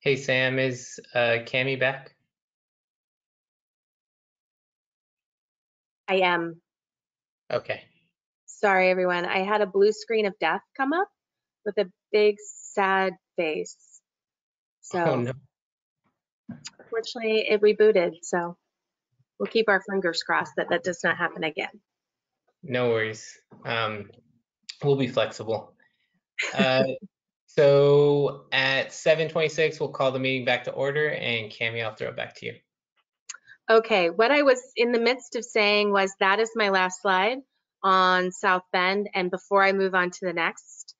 Hey, Sam, is Cami back? I am. Okay. Sorry, everyone. I had a blue screen of death come up with a big sad face. Oh, So no. fortunately, it rebooted. So we'll keep our fingers crossed that that does not happen again. No worries. We'll be flexible. So at 7:26, we'll call the meeting back to order, and Cami, I'll throw it back to you. Okay, what I was in the midst of saying was that is my last slide on South Bend. And before I move on to the next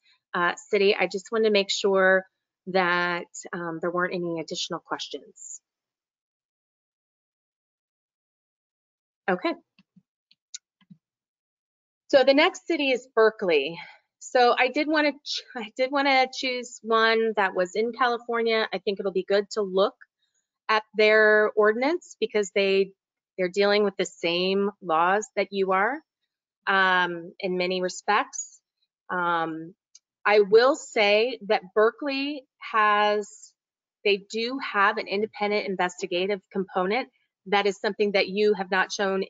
city, I just want to make sure that there weren't any additional questions. Okay. So the next city is Berkeley. So I did want to choose one that was in California. I think it'll be good to look at their ordinance because they're dealing with the same laws that you are in many respects. I will say that Berkeley they do have an independent investigative component. That is something that you have not shown.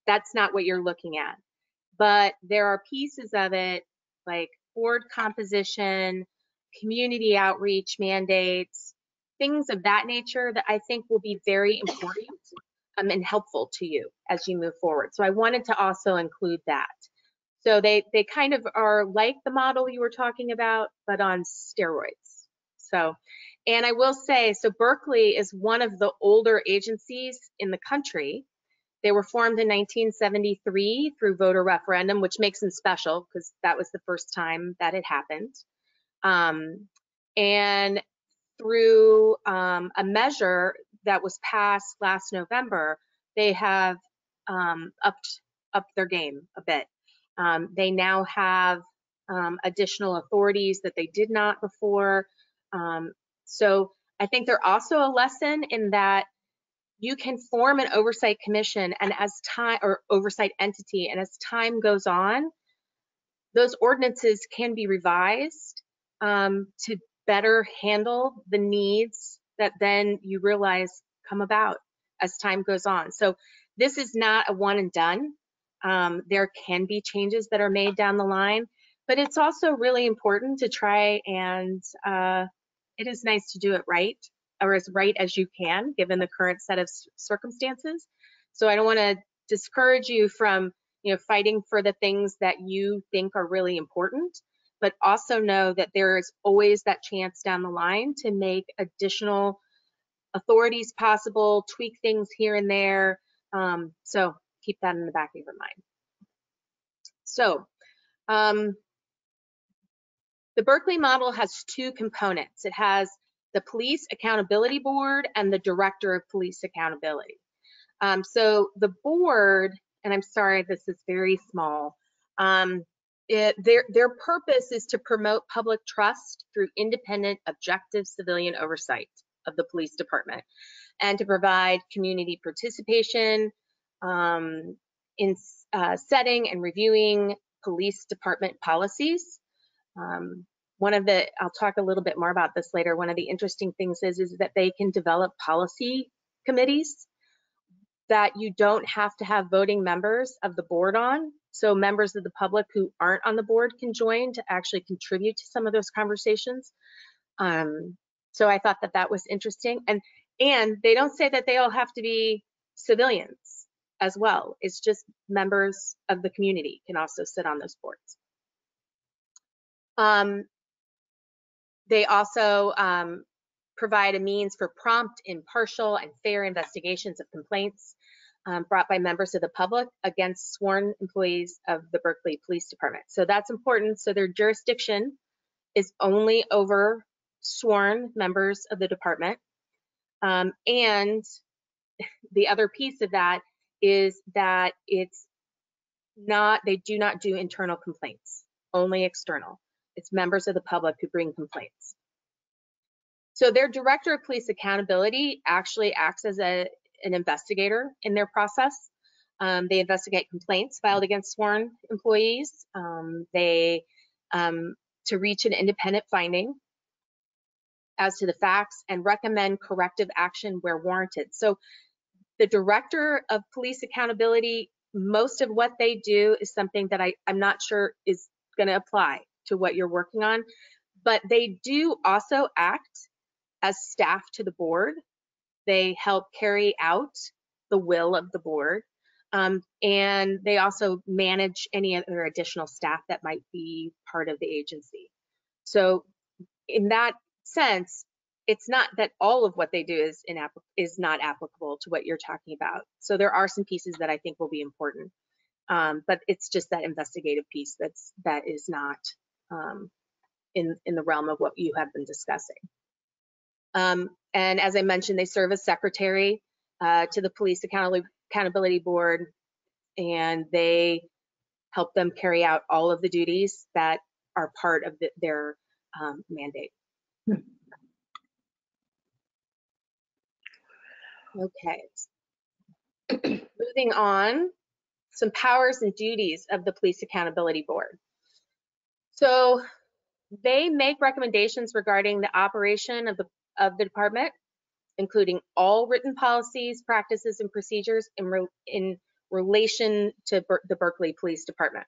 That's not what you're looking at. But there are pieces of it like board composition, community outreach mandates, things of that nature that I think will be very important and helpful to you as you move forward. So I wanted to also include that. So they kind of are like the model you were talking about, but on steroids. So, and I will say, so Berkeley is one of the older agencies in the country. They were formed in 1973 through voter referendum, which makes them special because that was the first time that it happened. And through a measure that was passed last November, they have upped their game a bit. They now have additional authorities that they did not before. So I think they're also a lesson in that you can form an oversight commission and as time or oversight entity, and as time goes on, those ordinances can be revised to better handle the needs that then you realize come about as time goes on. So this is not a one and done. There can be changes that are made down the line, but it's also really important to try and it is nice to do it right, or as right as you can, given the current set of circumstances. So I don't want to discourage you from, fighting for the things that you think are really important, but also know that there is always that chance down the line to make additional authorities possible, tweak things here and there. So keep that in the back of your mind. So the Berkeley model has two components. It has the Police Accountability Board and the Director of Police Accountability. So the board, and I'm sorry, this is very small, their purpose is to promote public trust through independent, objective civilian oversight of the police department and to provide community participation in setting and reviewing police department policies. I'll talk a little bit more about this later. One of the interesting things is that they can develop policy committees that you don't have to have voting members of the board on. So members of the public who aren't on the board can join to actually contribute to some of those conversations. So I thought that was interesting. And they don't say that they all have to be civilians as well. It's just members of the community can also sit on those boards. They also provide a means for prompt, impartial, and fair investigations of complaints brought by members of the public against sworn employees of the Berkeley Police Department. So that's important. So their jurisdiction is only over sworn members of the department. And the other piece of that is that they do not do internal complaints, only external. It's members of the public who bring complaints. So their Director of Police Accountability actually acts as an investigator in their process. They investigate complaints filed against sworn employees. To reach an independent finding. as to the facts and recommend corrective action where warranted. So the director of police accountability, most of what they do is something that I'm not sure is going to apply to what you're working on, but they do also act as staff to the board. They help carry out the will of the board, and they also manage any other additional staff that might be part of the agency. So in that sense, it's not that all of what they do is not applicable to what you're talking about. So there are some pieces that I think will be important, but it's just that investigative piece that is not in the realm of what you have been discussing. And as I mentioned, they serve as secretary to the Police Accountability Board, and they help them carry out all of the duties that are part of their mandate. Okay. Moving on, some powers and duties of the Police Accountability Board. So they make recommendations regarding the operation of the department, including all written policies, practices, and procedures in relation to the Berkeley Police Department.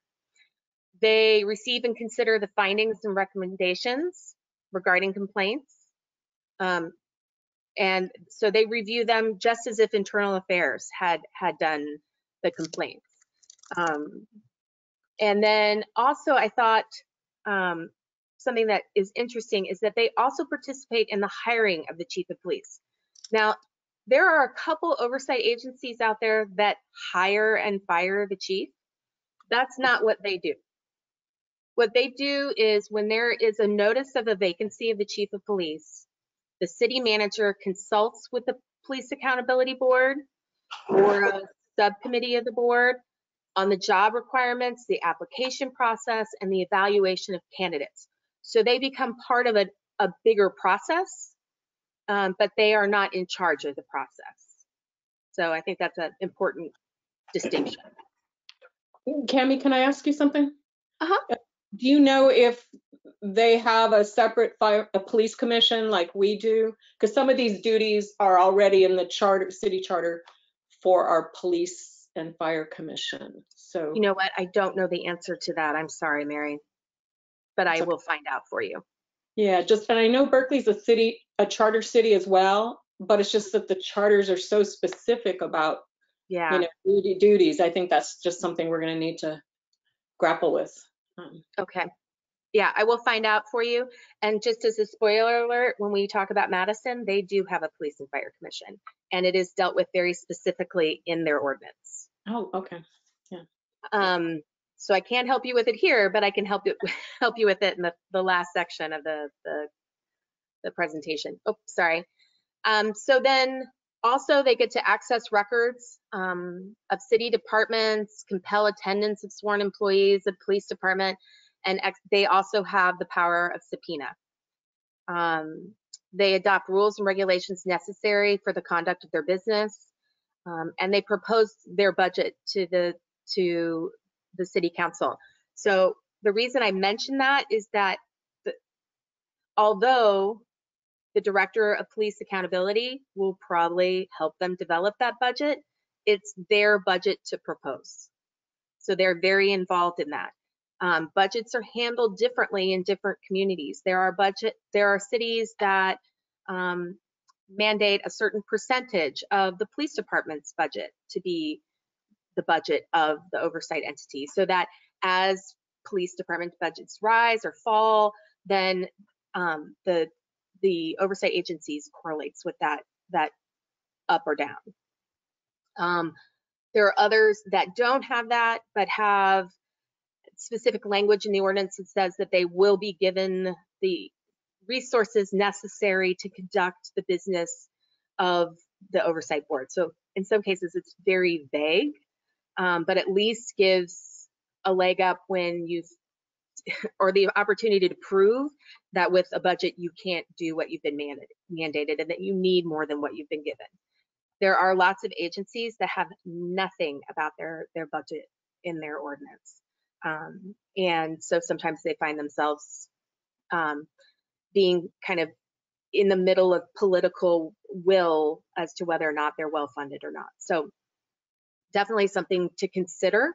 They receive and consider the findings and recommendations regarding complaints. And so they review them just as if internal affairs had done the complaints. And then also I thought something that is interesting is that they also participate in the hiring of the chief of police. Now, there are a couple oversight agencies out there that hire and fire the chief. That's not what they do. What they do is when there is a notice of a vacancy of the chief of police, the city manager consults with the Police Accountability Board or a subcommittee of the board on the job requirements, the application process, and the evaluation of candidates. So they become part of a bigger process, but they are not in charge of the process. So I think that's an important distinction. Cami, can I ask you something? Uh-huh. Do you know if they have a separate police commission like we do? Because some of these duties are already in the city charter for our police and fire commission. So you know what? I don't know the answer to that. I'm sorry, Mary, but I will find out for you. Yeah, and I know Berkeley's a charter city as well, but it's just that the charters are so specific about duties. I think that's just something we're going to need to grapple with. Okay. Yeah, I will find out for you. And just as a spoiler alert, when we talk about Madison, they do have a police and fire commission, and it is dealt with very specifically in their ordinance. Oh, okay. Yeah. So I can't help you with it here, but I can help you with it in the last section of the presentation. Oh, sorry. So then also they get to access records of city departments, compel attendance of sworn employees of police department, and they also have the power of subpoena. They adopt rules and regulations necessary for the conduct of their business, and they propose their budget to the city council. So the reason I mention that is that although the director of police accountability will probably help them develop that budget, it's their budget to propose. So they're very involved in that. Budgets are handled differently in different communities. There are cities that mandate a certain percentage of the police department's budget to be the budget of the oversight entity, so that as police department budgets rise or fall, then the oversight agencies correlates with that up or down. There are others that don't have that, but have specific language in the ordinance that says that they will be given the resources necessary to conduct the business of the oversight board. So in some cases it's very vague, but at least gives a leg up when or the opportunity to prove that with a budget you can't do what you've been mandated and that you need more than what you've been given. There are lots of agencies that have nothing about their budget in their ordinance. And so sometimes they find themselves being kind of in the middle of political will as to whether or not they're well funded or not. So definitely something to consider.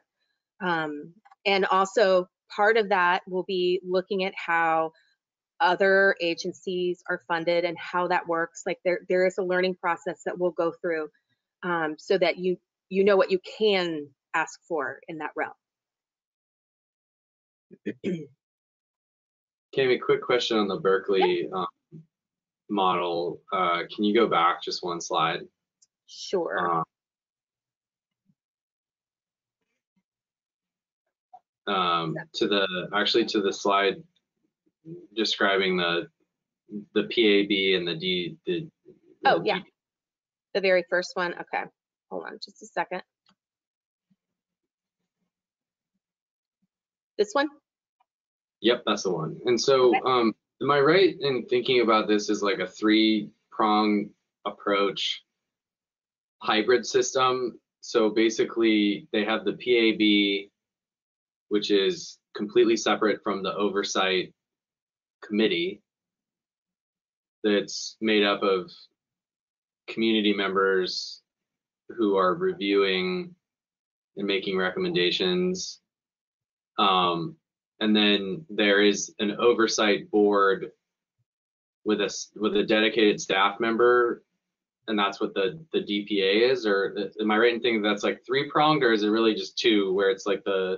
And also part of that will be looking at how other agencies are funded and how that works. Like there is a learning process that we'll go through so that you know what you can ask for in that realm. Cami, quick question on the Berkeley model. Can you go back just one slide? Sure. To the slide describing the PAB and the oh yeah, the very first one. Okay, hold on just a second. This one? Yep, that's the one. And so am I right in thinking about this as like a 3-pronged approach hybrid system? So basically they have the PAB, which is completely separate from the oversight committee that's made up of community members who are reviewing and making recommendations. And then there is an oversight board with a dedicated staff member, and that's what the DPA is. Or am I right in thinking that's like 3-pronged, or is it really just 2, where it's like the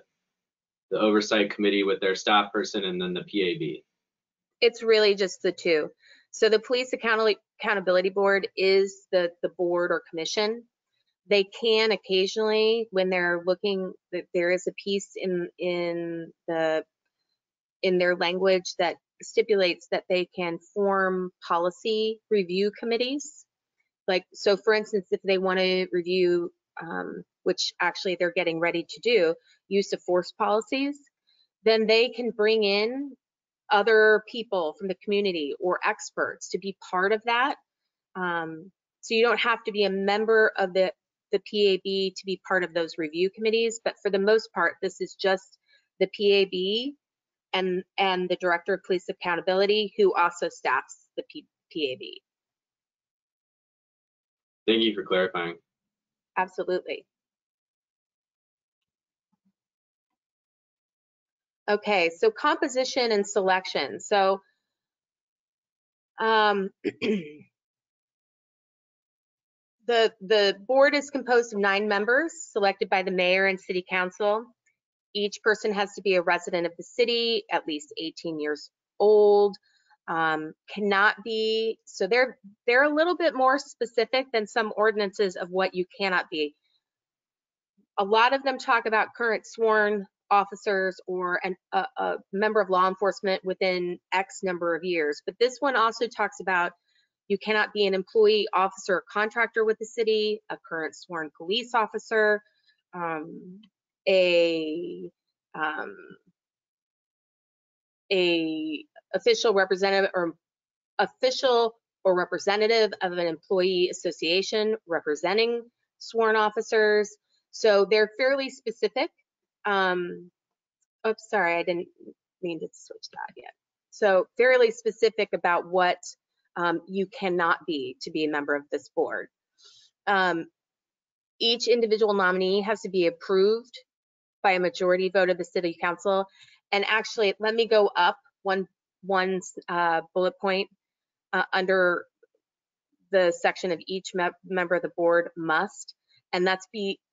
oversight committee with their staff person and then the PAB? It's really just the 2. So the police accountability board is the board or commission. They can occasionally, when they're looking, that there is a piece in their language that stipulates that they can form policy review committees. Like, so for instance, if they want to review, which actually they're getting ready to do, use of force policies, then they can bring in other people from the community or experts to be part of that. So you don't have to be a member of the PAB to be part of those review committees, but for the most part, this is just the PAB and the Director of Police Accountability, who also staffs the PAB. Thank you for clarifying. Absolutely. Okay, so composition and selection. So the board is composed of 9 members selected by the mayor and city council. Each person has to be a resident of the city, at least 18 years old, cannot be, so they're a little bit more specific than some ordinances of what you cannot be. A lot of them talk about current sworn officers or a member of law enforcement within X number of years, but this one also talks about you cannot be an employee, officer, or contractor with the city, a current sworn police officer, a official representative of an employee association representing sworn officers. So they're fairly specific. Oops, sorry, I didn't mean to switch that yet. So fairly specific about what you cannot be to be a member of this board. Each individual nominee has to be approved by a majority vote of the city council. And actually, let me go up one bullet point under the section of each member of the board must, and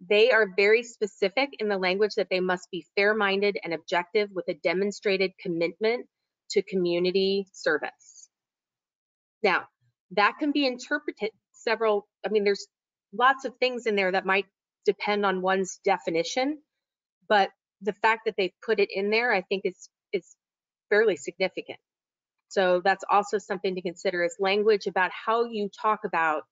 they are very specific in the language that they must be fair-minded and objective with a demonstrated commitment to community service. Now, that can be interpreted there's lots of things in there that might depend on one's definition, but the fact that they've put it in there, I think is fairly significant. So that's also something to consider, is language about how you talk about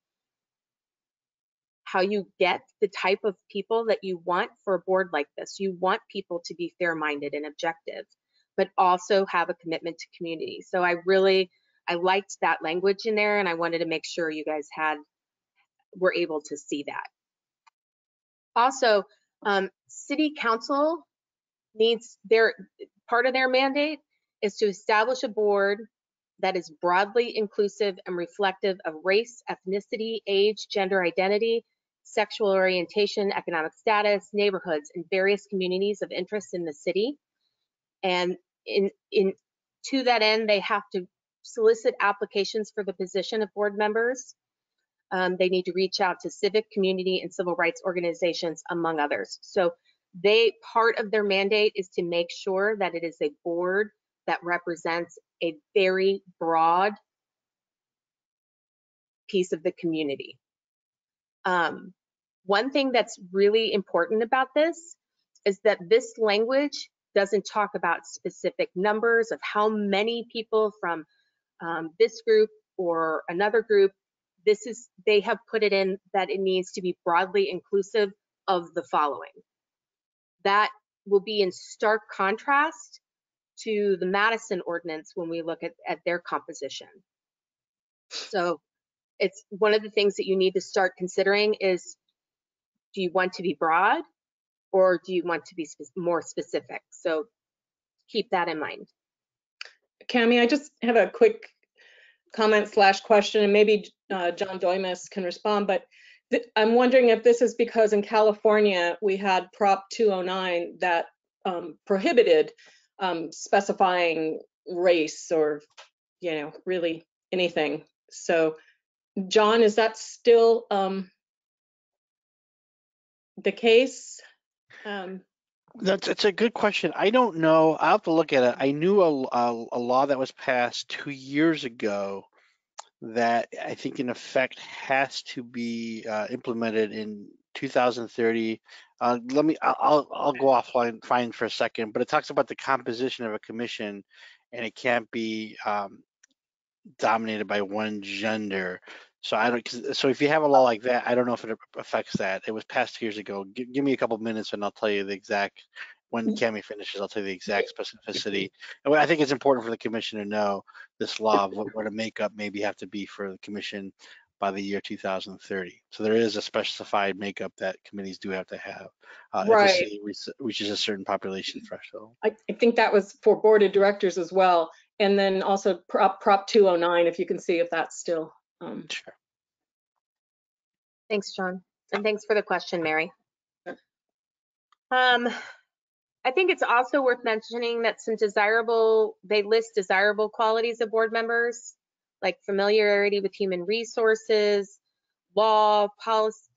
how you get the type of people that you want for a board like this. You want people to be fair-minded and objective, but also have a commitment to community. So I liked that language in there, and I wanted to make sure you guys were able to see that. Also, city council needs part of their mandate is to establish a board that is broadly inclusive and reflective of race, ethnicity, age, gender identity, sexual orientation, economic status, neighborhoods, and various communities of interest in the city. And to that end, they have to solicit applications for the position of board members. They need to reach out to civic, community, and civil rights organizations, among others. So part of their mandate is to make sure that it is a board that represents a very broad piece of the community. One thing that's really important about this is that this language doesn't talk about specific numbers of how many people from this group or another group. They have put it in that it needs to be broadly inclusive of the following. That will be in stark contrast to the Madison ordinance when we look at their composition. So it's one of the things that you need to start considering is, do you want to be broad or do you want to be more specific? So keep that in mind. Cami, I just have a quick comment / question, and maybe John Doimus can respond, but I'm wondering if this is because in California we had Prop 209 that prohibited specifying race or, really anything. So, John, is that still the case? That's a good question. I don't know. I'll have to look at it. I knew a law that was passed 2 years ago that I think in effect has to be implemented in 2030. I'll go offline fine for a second, but it talks about the composition of a commission, and it can't be dominated by one gender. So so if you have a law like that, I don't know if it affects that. It was passed years ago. Give me a couple minutes and I'll tell you the exact. When Cami finishes, I'll tell you the exact specificity. And I think it's important for the commission to know this law of what a makeup maybe have to be for the commission by the year 2030. So there is a specified makeup that committees do have to have if the city reaches a certain population threshold. I think that was for board of directors as well. And then also Prop 209, if you can see if that's still. Sure. Thanks, John. And thanks for the question, Mary. I think it's also worth mentioning that they list desirable qualities of board members, like familiarity with human resources, law,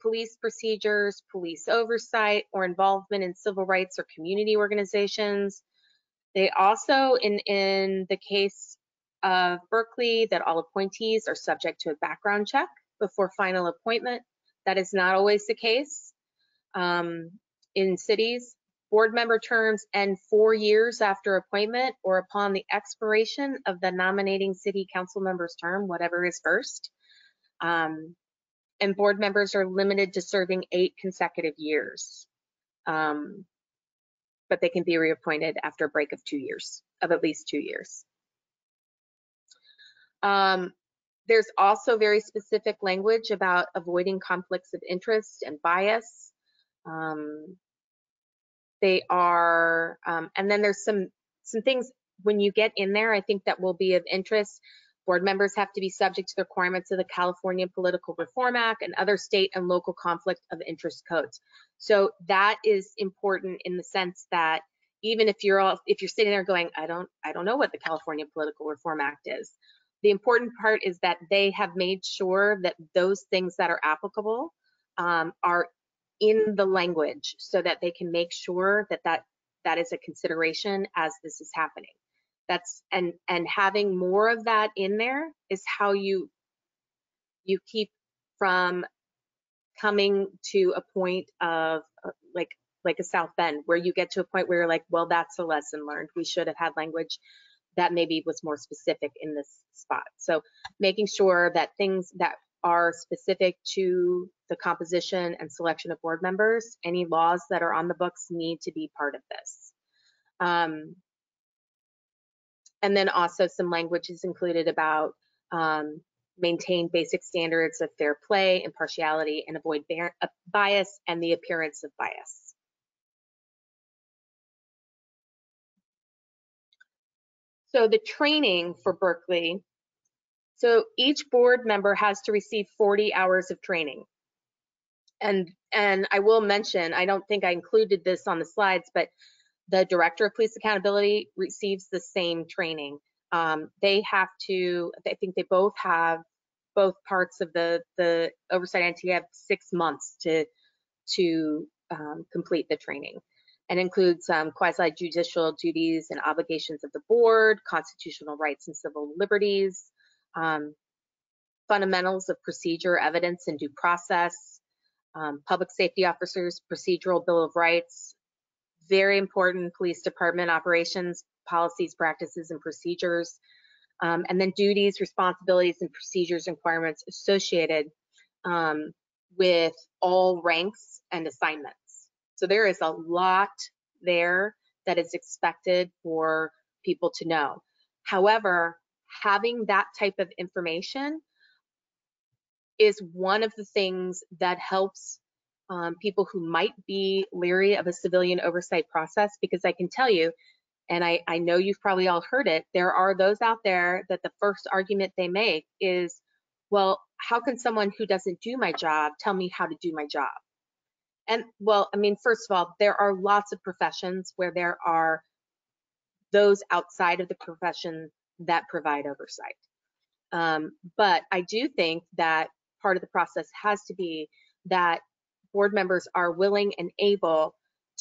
police procedures, police oversight, or involvement in civil rights or community organizations. They also, in the case of Berkeley, that all appointees are subject to a background check before final appointment. That is not always the case. In cities, board member terms end 4 years after appointment or upon the expiration of the nominating city council member's term, whatever is first. And board members are limited to serving 8 consecutive years. But they can be reappointed after a break of 2 years, of at least 2 years. There's also very specific language about avoiding conflicts of interest and bias. And then there's some things when you get in there, I think that will be of interest. Board members have to be subject to the requirements of the California Political Reform Act and other state and local conflict of interest codes. So that is important in the sense that even if you're sitting there going, I don't know what the California Political Reform Act is. The important part is that they have made sure that those things that are applicable are in the language so that they can make sure that is a consideration as this is happening. And having more of that in there is how you keep from coming to a point of like a South Bend where you get to a point where you're like, well, that's a lesson learned. We should have had language that maybe was more specific in this spot. So making sure that things that are specific to the composition and selection of board members, any laws that are on the books need to be part of this. And then also some language is included about maintain basic standards of fair play, impartiality, and avoid bias and the appearance of bias. So the training for Berkeley So each board member has to receive 40 hours of training. And I will mention, I don't think I included this on the slides, but the Director of Police Accountability receives the same training. They have to, I think they both have, both parts of the oversight entity have 6 months to complete the training, and includes quasi-judicial duties and obligations of the board, constitutional rights and civil liberties, fundamentals of procedure, evidence, and due process, public safety officers, procedural bill of rights, very important police department operations, policies, practices, and procedures, and then duties, responsibilities, and procedures and requirements associated with all ranks and assignments. So there is a lot there that is expected for people to know. However, having that type of information is one of the things that helps people who might be leery of a civilian oversight process, because I can tell you, and I know you've probably all heard it, there are those out there that the first argument they make is, well, how can someone who doesn't do my job tell me how to do my job? And well, I mean, first of all, there are lots of professions where there are those outside of the profession that provide oversight. But I do think that part of the process has to be that board members are willing and able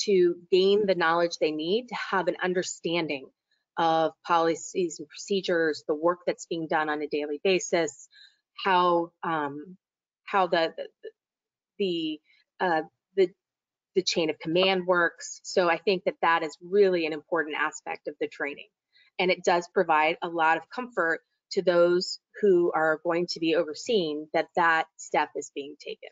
to gain the knowledge they need to have an understanding of policies and procedures, the work that's being done on a daily basis, how the chain of command works. So I think that that is really an important aspect of the training, and it does provide a lot of comfort to those who are going to be overseen that that step is being taken.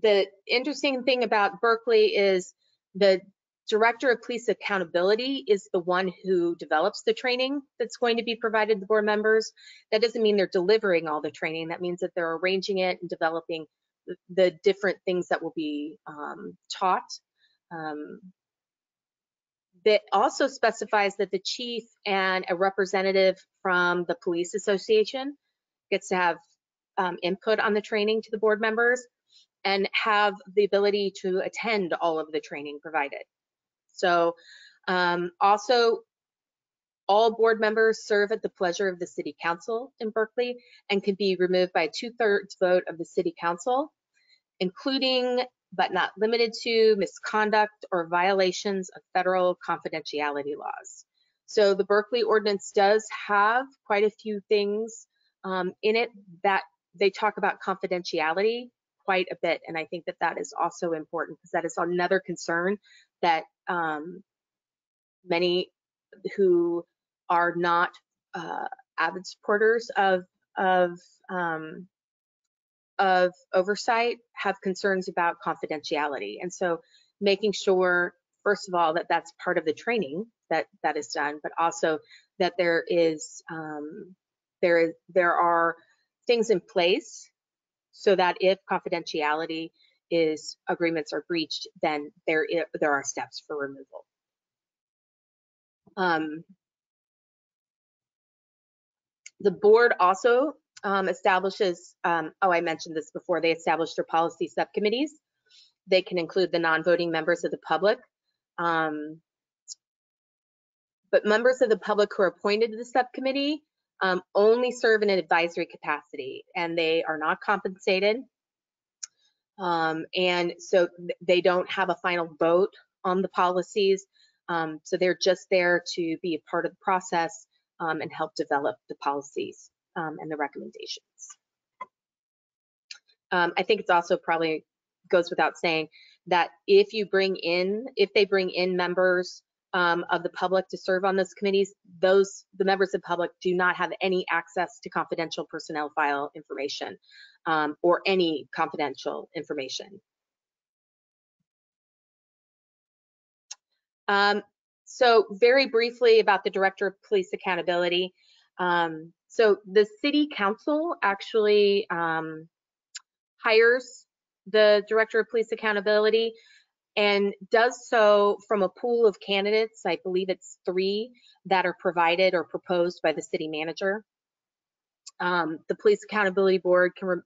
The interesting thing about Berkeley is the Director of Police Accountability is the one who develops the training that's going to be provided to board members. That doesn't mean they're delivering all the training. That means that they're arranging it and developing the different things that will be taught. That also specifies that the chief and a representative from the police association gets to have input on the training to the board members and have the ability to attend all of the training provided. So also, all board members serve at the pleasure of the city council in Berkeley and can be removed by a 2/3 vote of the city council, including but not limited to misconduct or violations of federal confidentiality laws. So the Berkeley ordinance does have quite a few things in it that they talk about confidentiality quite a bit, and I think that that is also important because that is another concern that many who are not avid supporters of oversight have concerns about confidentiality. And so making sure, first of all, that that's part of the training that is done, but also that there are things in place so that if confidentiality agreements are breached, then there are steps for removal. The board also establishes, I mentioned this before, they establish their policy subcommittees. They can include the non-voting members of the public. But members of the public who are appointed to the subcommittee only serve in an advisory capacity, and they are not compensated. And so they don't have a final vote on the policies. So they're just there to be a part of the process and help develop the policies and the recommendations. I think it's also probably goes without saying that if they bring in members of the public to serve on those committees, the members of the public do not have any access to confidential personnel file information or any confidential information. So very briefly about the Director of Police Accountability. So the City Council actually hires the Director of Police Accountability, and does so from a pool of candidates. I believe it's 3 that are provided or proposed by the city manager. The Police Accountability Board can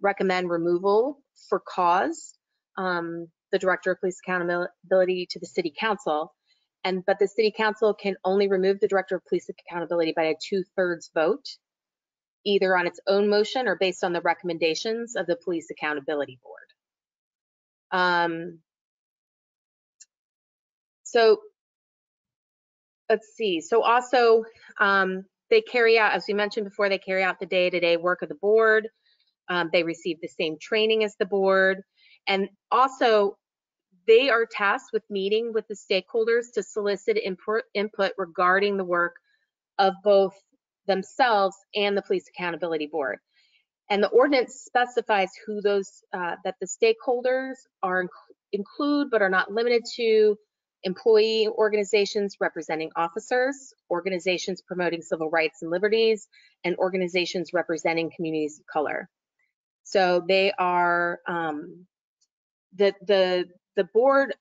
recommend removal for cause, the Director of Police Accountability to the City Council, but the City Council can only remove the Director of Police Accountability by a 2/3 vote, either on its own motion or based on the recommendations of the Police Accountability Board. So let's see. So also, they carry out, as we mentioned before, they carry out the day-to-day work of the board. They receive the same training as the board. And also, they are tasked with meeting with the stakeholders to solicit input regarding the work of both themselves and the Police Accountability Board. And the ordinance specifies who those, that the stakeholders are include but are not limited to employee organizations representing officers, organizations promoting civil rights and liberties, and organizations representing communities of color. So they are, the board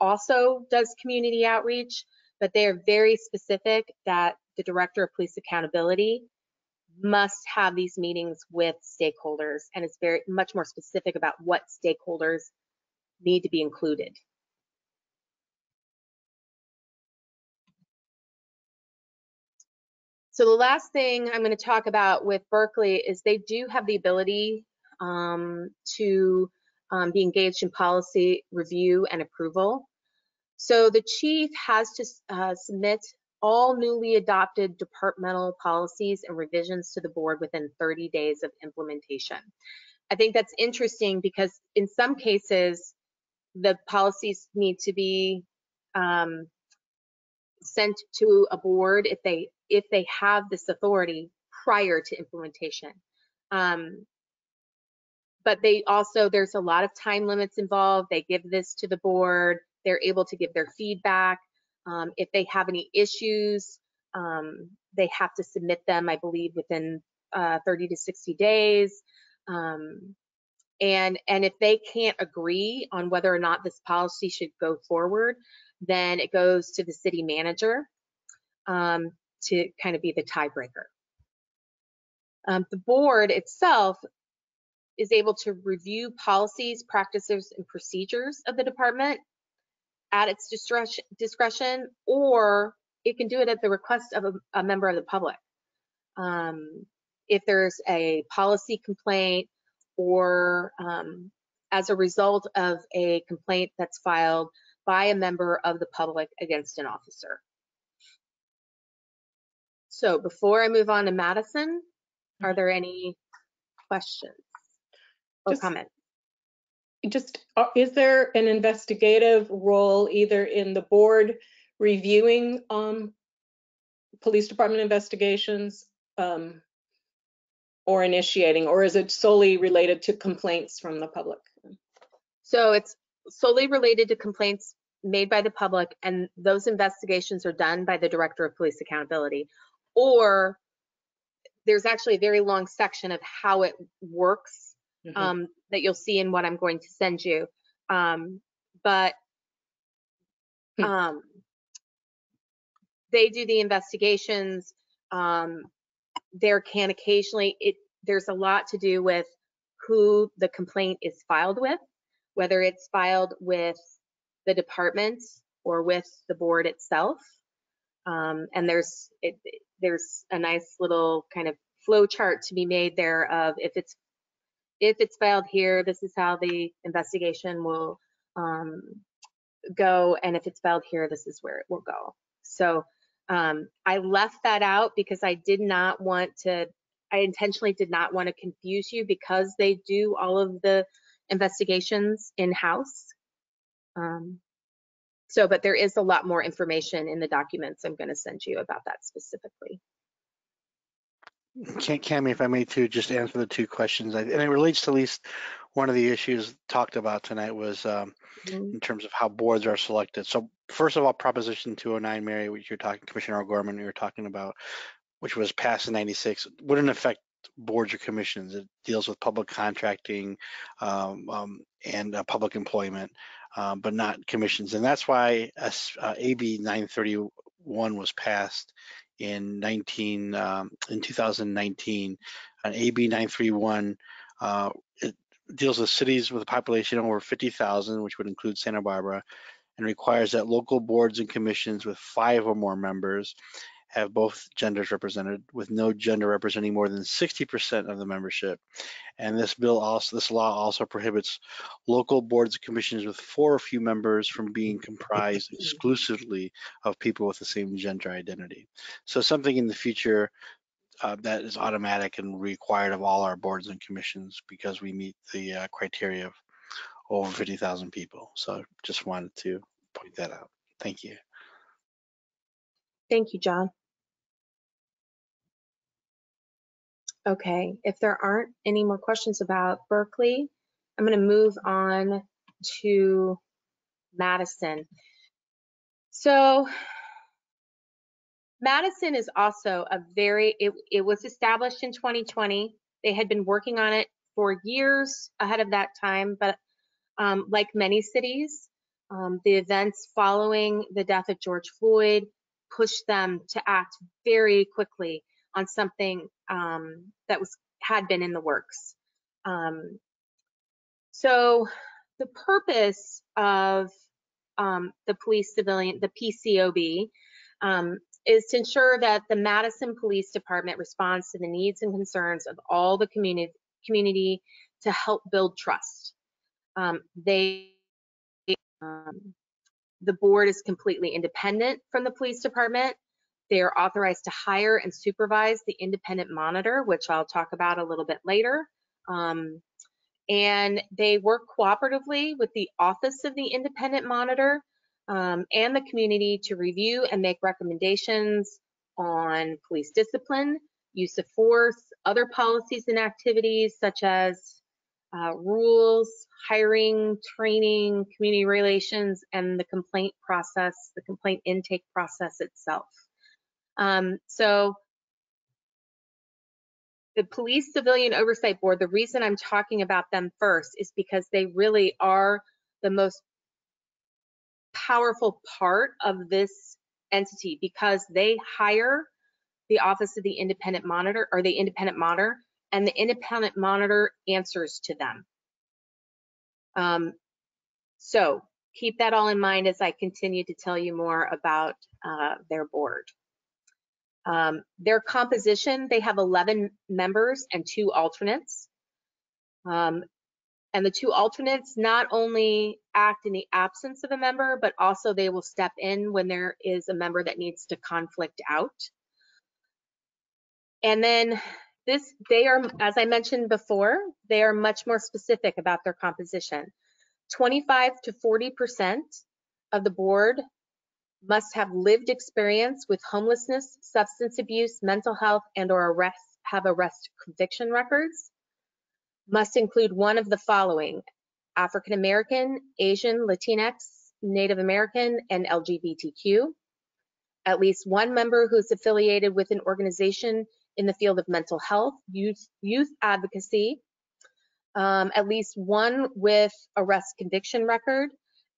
also does community outreach, but they are very specific that the Director of Police Accountability must have these meetings with stakeholders, and it's very much more specific about what stakeholders need to be included. So the last thing I'm going to talk about with Berkeley is they do have the ability to be engaged in policy review and approval. So the chief has to submit all newly adopted departmental policies and revisions to the board within 30 days of implementation. I think that's interesting because in some cases, the policies need to be sent to a board if they have this authority prior to implementation. But they also, there's a lot of time limits involved. They give this to the board. They're able to give their feedback. If they have any issues, they have to submit them, I believe, within 30 to 60 days. And if they can't agree on whether or not this policy should go forward, then it goes to the city manager to kind of be the tiebreaker. The board itself is able to review policies, practices, and procedures of the department at its discretion, or it can do it at the request of a member of the public. If there's a policy complaint or as a result of a complaint that's filed by a member of the public against an officer. So before I move on to Madison, are there any questions or comments? Is there an investigative role either in the board reviewing police department investigations or initiating, or is it solely related to complaints from the public? So it's solely related to complaints made by the public, and those investigations are done by the Director of Police Accountability. Or there's actually a very long section of how it works that you'll see in what I'm going to send you. But they do the investigations. There can occasionally, there's a lot to do with who the complaint is filed with, whether it's filed with the department or with the board itself. And there's a nice little kind of flow chart to be made there of if it's filed here, this is how the investigation will go, and if it's filed here, this is where it will go. So I left that out because I intentionally did not want to confuse you because they do all of the investigations in-house. But there is a lot more information in the documents I'm going to send you about that specifically. Cami, if I may too, just answer the 2 questions. And it relates to at least one of the issues talked about tonight was in terms of how boards are selected. So first of all, Proposition 209, Mary, which you're talking, Commissioner O'Gorman, you were talking about, which was passed in '96, wouldn't affect boards or commissions. It deals with public contracting and public employment, but not commissions. And that's why AB 931 was passed in 2019. AB 931 it deals with cities with a population over 50,000, which would include Santa Barbara, and requires that local boards and commissions with 5 or more members have both genders represented, with no gender representing more than 60% of the membership. And this law also prohibits local boards and commissions with 4 or few members from being comprised exclusively of people with the same gender identity. So something in the future that is automatic and required of all our boards and commissions because we meet the criteria of over 50,000 people. So just wanted to point that out. Thank you. Thank you, John. Okay, if there aren't any more questions about Berkeley, I'm going to move on to Madison. So Madison is also it was established in 2020. They had been working on it for years ahead of that time, but like many cities, the events following the death of George Floyd pushed them to act very quickly on something that had been in the works. So the purpose of the PCOB, is to ensure that the Madison Police Department responds to the needs and concerns of all the community to help build trust. The board is completely independent from the police department. They are authorized to hire and supervise the independent monitor, which I'll talk about a little bit later. And they work cooperatively with the Office of the Independent Monitor and the community to review and make recommendations on police discipline, use of force, other policies and activities such as rules, hiring, training, community relations, and the complaint process, the complaint intake process itself. So the Police Civilian Oversight Board, the reason I'm talking about them first is because they really are the most powerful part of this entity, because they hire the Office of the Independent Monitor, or the Independent Monitor, and the Independent Monitor answers to them. So keep that all in mind as I continue to tell you more about their board. Their composition, they have 11 members and 2 alternates. And the 2 alternates not only act in the absence of a member, but also they will step in when there is a member that needs to conflict out. And then they are, as I mentioned before, they are much more specific about their composition. 25 to 40% of the board must have lived experience with homelessness, substance abuse, mental health, and/or have arrest conviction records. Must include one of the following: African American, Asian, Latinx, Native American, and LGBTQ. At least one member who is affiliated with an organization in the field of mental health, youth advocacy. At least one with arrest conviction record,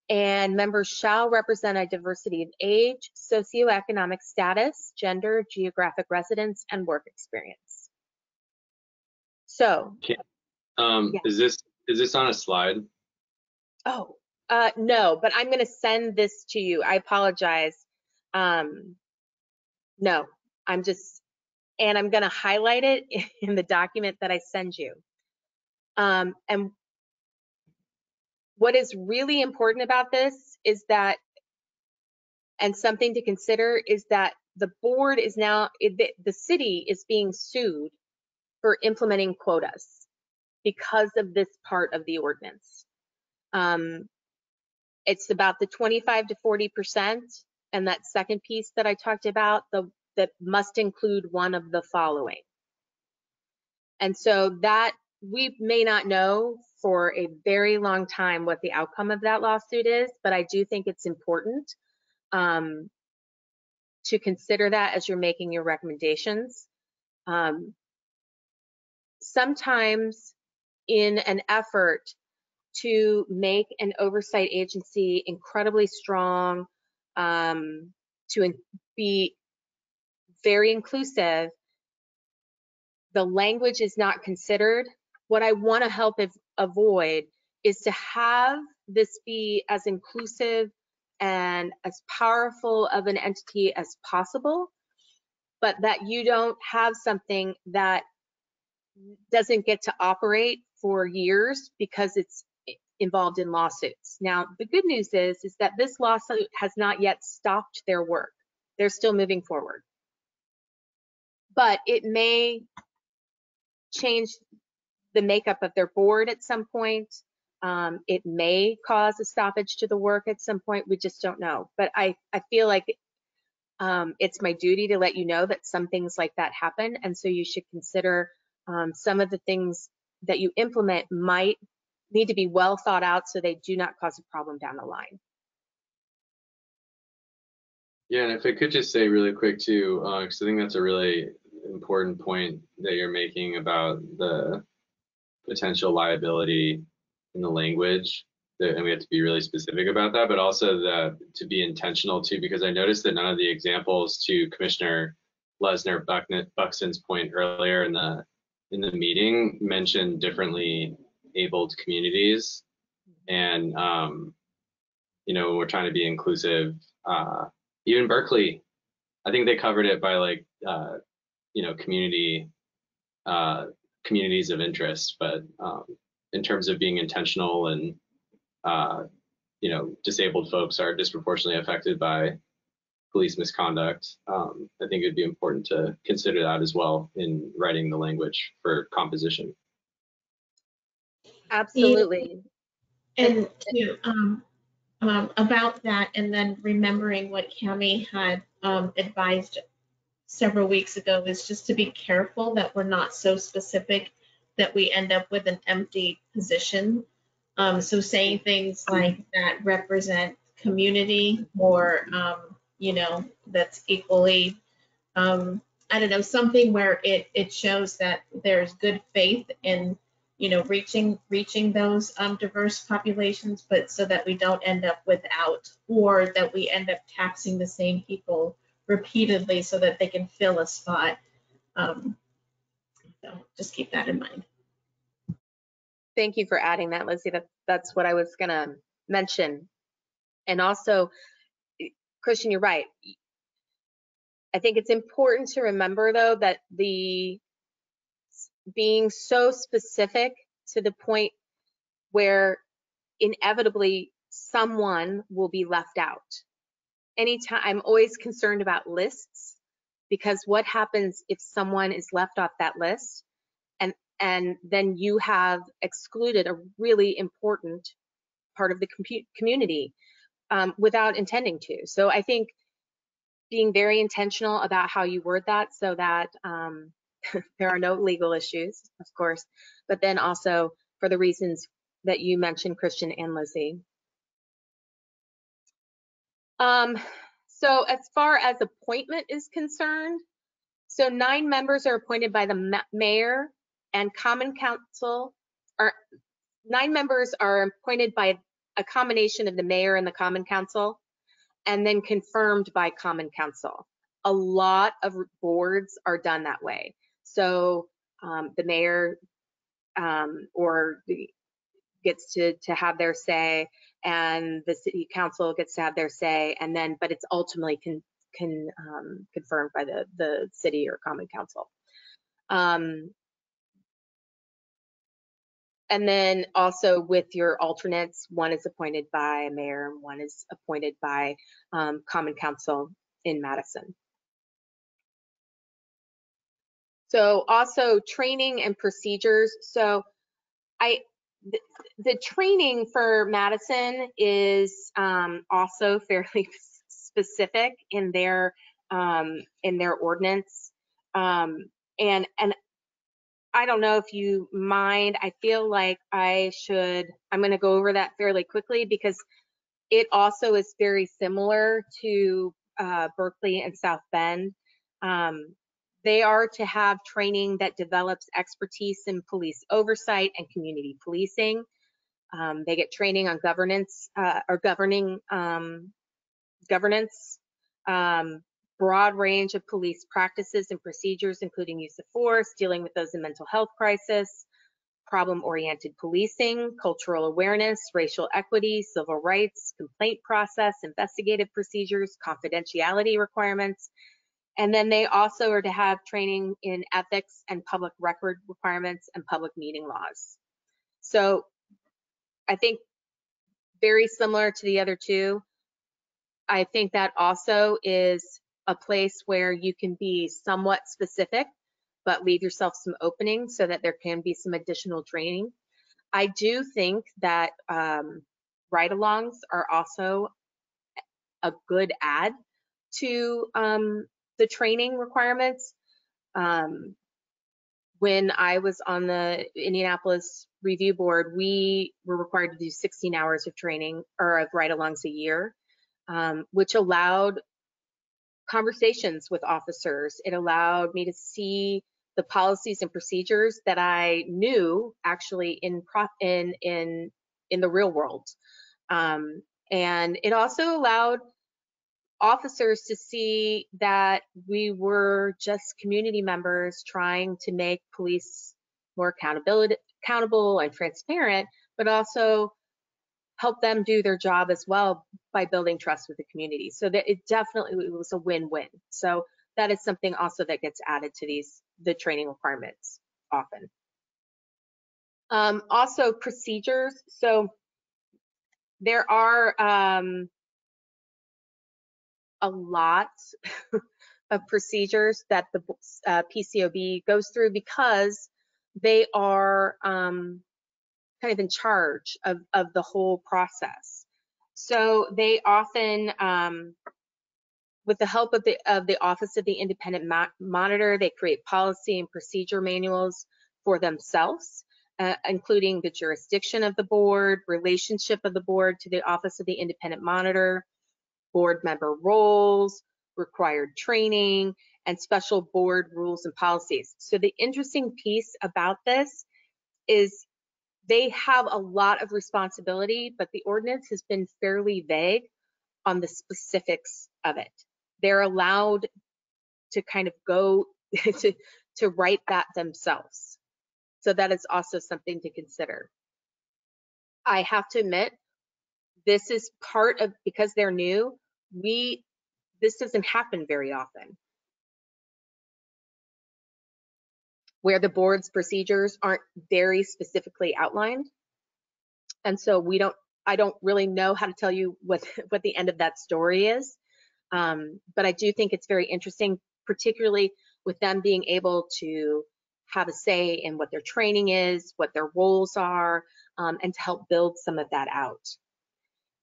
and members shall represent a diversity of age, socioeconomic status, gender, geographic residence, and work experience. So, yeah. Is this on a slide? Oh, no, but I'm going to send this to you. I apologize. No, I'm going to highlight it in the document that I send you. And what is really important about this is that, and something to consider, is that the board is now, the city is being sued for implementing quotas because of this part of the ordinance. It's about the 25 to 40%, and that second piece that I talked about, that must include one of the following. And so that we may not know for a very long time what the outcome of that lawsuit is, but I do think it's important to consider that as you're making your recommendations. sometimes in an effort to make an oversight agency incredibly strong, to be very inclusive, the language is not considered. What I want to help avoid is to have this be as inclusive and as powerful of an entity as possible, but that you don't have something that doesn't get to operate for years because it's involved in lawsuits. Now, the good news is that this lawsuit has not yet stopped their work. They're still moving forward. But it may change the makeup of their board at some point. It may cause a stoppage to the work at some point. We just don't know. But I feel like it's my duty to let you know that some things like that happen. And so you should consider some of the things that you implement might need to be well thought out so they do not cause a problem down the line. Yeah, and if I could just say really quick too, because I think that's a really important point that you're making about the potential liability in the language, and we have to be really specific about that, but also to be intentional too, because I noticed that none of the examples, to Commissioner Lesnar Buxton's point earlier in the meeting, mentioned differently abled communities, and when we're trying to be inclusive, even Berkeley, I think they covered it by like communities of interest, but in terms of being intentional and disabled folks are disproportionately affected by police misconduct, I think it'd be important to consider that as well in writing the language for composition. Absolutely. And about that, and then remembering what Cami had advised several weeks ago, is just to be careful that we're not so specific that we end up with an empty position. So saying things like that represent community, or that's equally, I don't know, something where it shows that there's good faith in reaching those diverse populations, but so that we don't end up without, or that we end up taxing the same people repeatedly so that they can fill a spot. So just keep that in mind. Thank you for adding that, Lizzie. That's what I was going to mention. And also, Christian, you're right. I think it's important to remember, though, that the being so specific to the point where inevitably someone will be left out. Anytime, I'm always concerned about lists, because what happens if someone is left off that list, and then you have excluded a really important part of the community without intending to. So I think being very intentional about how you word that, so that there are no legal issues, of course, but then also for the reasons that you mentioned, Christian and Lizzie. So as far as appointment is concerned, so 9 members are appointed by the mayor, and common council, 9 members are appointed by a combination of the mayor and the common council, and then confirmed by common council. A lot of boards are done that way. So the mayor gets to have their say, and the city council gets to have their say, and then, but it's ultimately confirmed by the city or common council. And then also with your alternates, one is appointed by mayor and one is appointed by common council in Madison. So also training and procedures. So the training for Madison is also fairly specific in their ordinance. And I don't know if you mind, I feel like I'm going to go over that fairly quickly, because it also is very similar to Berkeley and South Bend. They are to have training that develops expertise in police oversight and community policing. They get training on governance or governing governance, broad range of police practices and procedures, including use of force, dealing with those in mental health crisis, problem-oriented policing, cultural awareness, racial equity, civil rights, complaint process, investigative procedures, confidentiality requirements. And then they also are to have training in ethics and public record requirements and public meeting laws. So I think very similar to the other two. I think that also is a place where you can be somewhat specific, but leave yourself some openings so that there can be some additional training. I do think that ride-alongs are also a good add to the training requirements. When I was on the Indianapolis Review Board, we were required to do 16 hours of training or of ride-alongs a year, which allowed conversations with officers. It allowed me to see the policies and procedures that I knew actually in the real world. And it also allowed officers to see that we were just community members trying to make police more accountable and transparent, but also help them do their job as well by building trust with the community. So that it definitely was a win-win. So that is something also that gets added to the training requirements often. Also procedures. So there are a lot of procedures that the PCOB goes through because they are kind of in charge of the whole process. So they often, with the help of the Office of the Independent Monitor, they create policy and procedure manuals for themselves, including the jurisdiction of the board, relationship of the board to the Office of the Independent Monitor, board member roles, required training, and special board rules and policies. So the interesting piece about this is they have a lot of responsibility, but the ordinance has been fairly vague on the specifics of it. They're allowed to kind of go to write that themselves. So that is also something to consider. I have to admit, this is part of, because they're new, this doesn't happen very often, where the board's procedures aren't very specifically outlined. And so I don't really know how to tell you what the end of that story is. But I do think it's very interesting, particularly with them being able to have a say in what their training is, what their roles are, and to help build some of that out.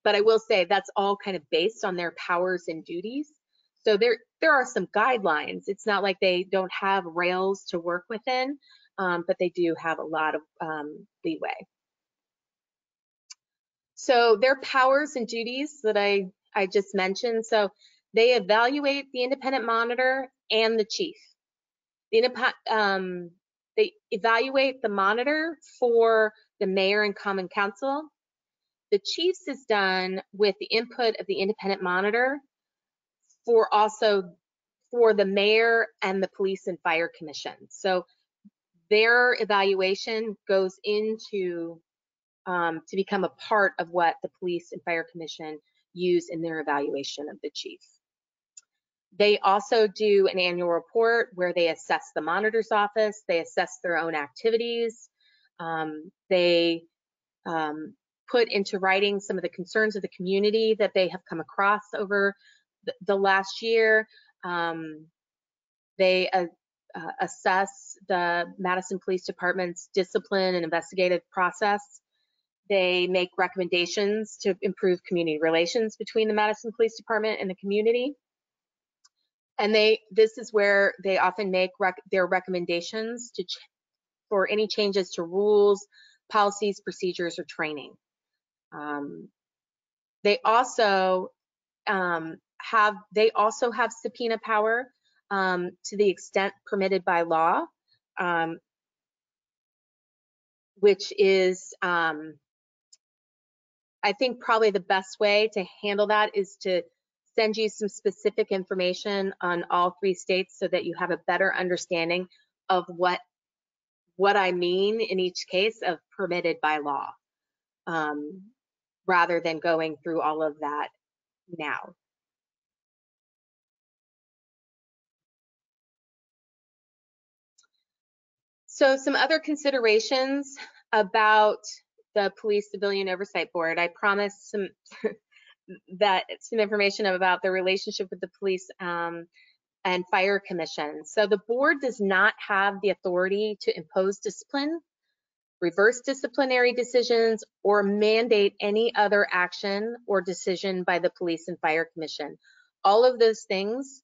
But I will say that's all kind of based on their powers and duties. So there are some guidelines. It's not like they don't have rails to work within, but they do have a lot of leeway. So their powers and duties that I just mentioned. So they evaluate the independent monitor and the chief. They evaluate the monitor for the mayor and common council. The chief's is done with the input of the independent monitor for the mayor and the police and fire commission. So their evaluation goes into to become a part of what the police and fire commission use in their evaluation of the chief. They also do an annual report where they assess the monitor's office, they assess their own activities, they put into writing some of the concerns of the community that they have come across over the last year. They assess the Madison Police Department's discipline and investigative process. They make recommendations to improve community relations between the Madison Police Department and the community. And this is where they often make their recommendations for any changes to rules, policies, procedures, or training. They also have subpoena power to the extent permitted by law, which is, I think probably the best way to handle that is to send you some specific information on all 3 states so that you have a better understanding of what I mean in each case of permitted by law, rather than going through all of that now. So some other considerations about the Police Civilian Oversight Board. I promised some information about the relationship with the police and fire commission. So the board does not have the authority to impose discipline, reverse disciplinary decisions, or mandate any other action or decision by the police and fire commission. All of those things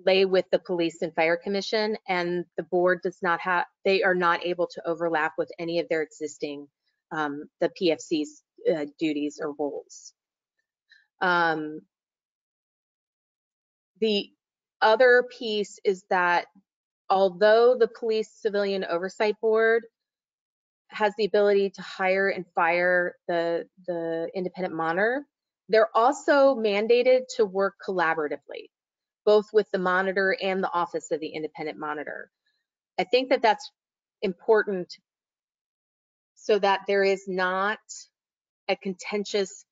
lay with the police and fire commission, and the board does not have, they are not able to overlap with any of their existing, the PFC's duties or roles. The other piece is that although the Police Civilian Oversight Board has the ability to hire and fire the independent monitor, they're also mandated to work collaboratively, both with the monitor and the office of the independent monitor. I think that that's important so that there is not a contentious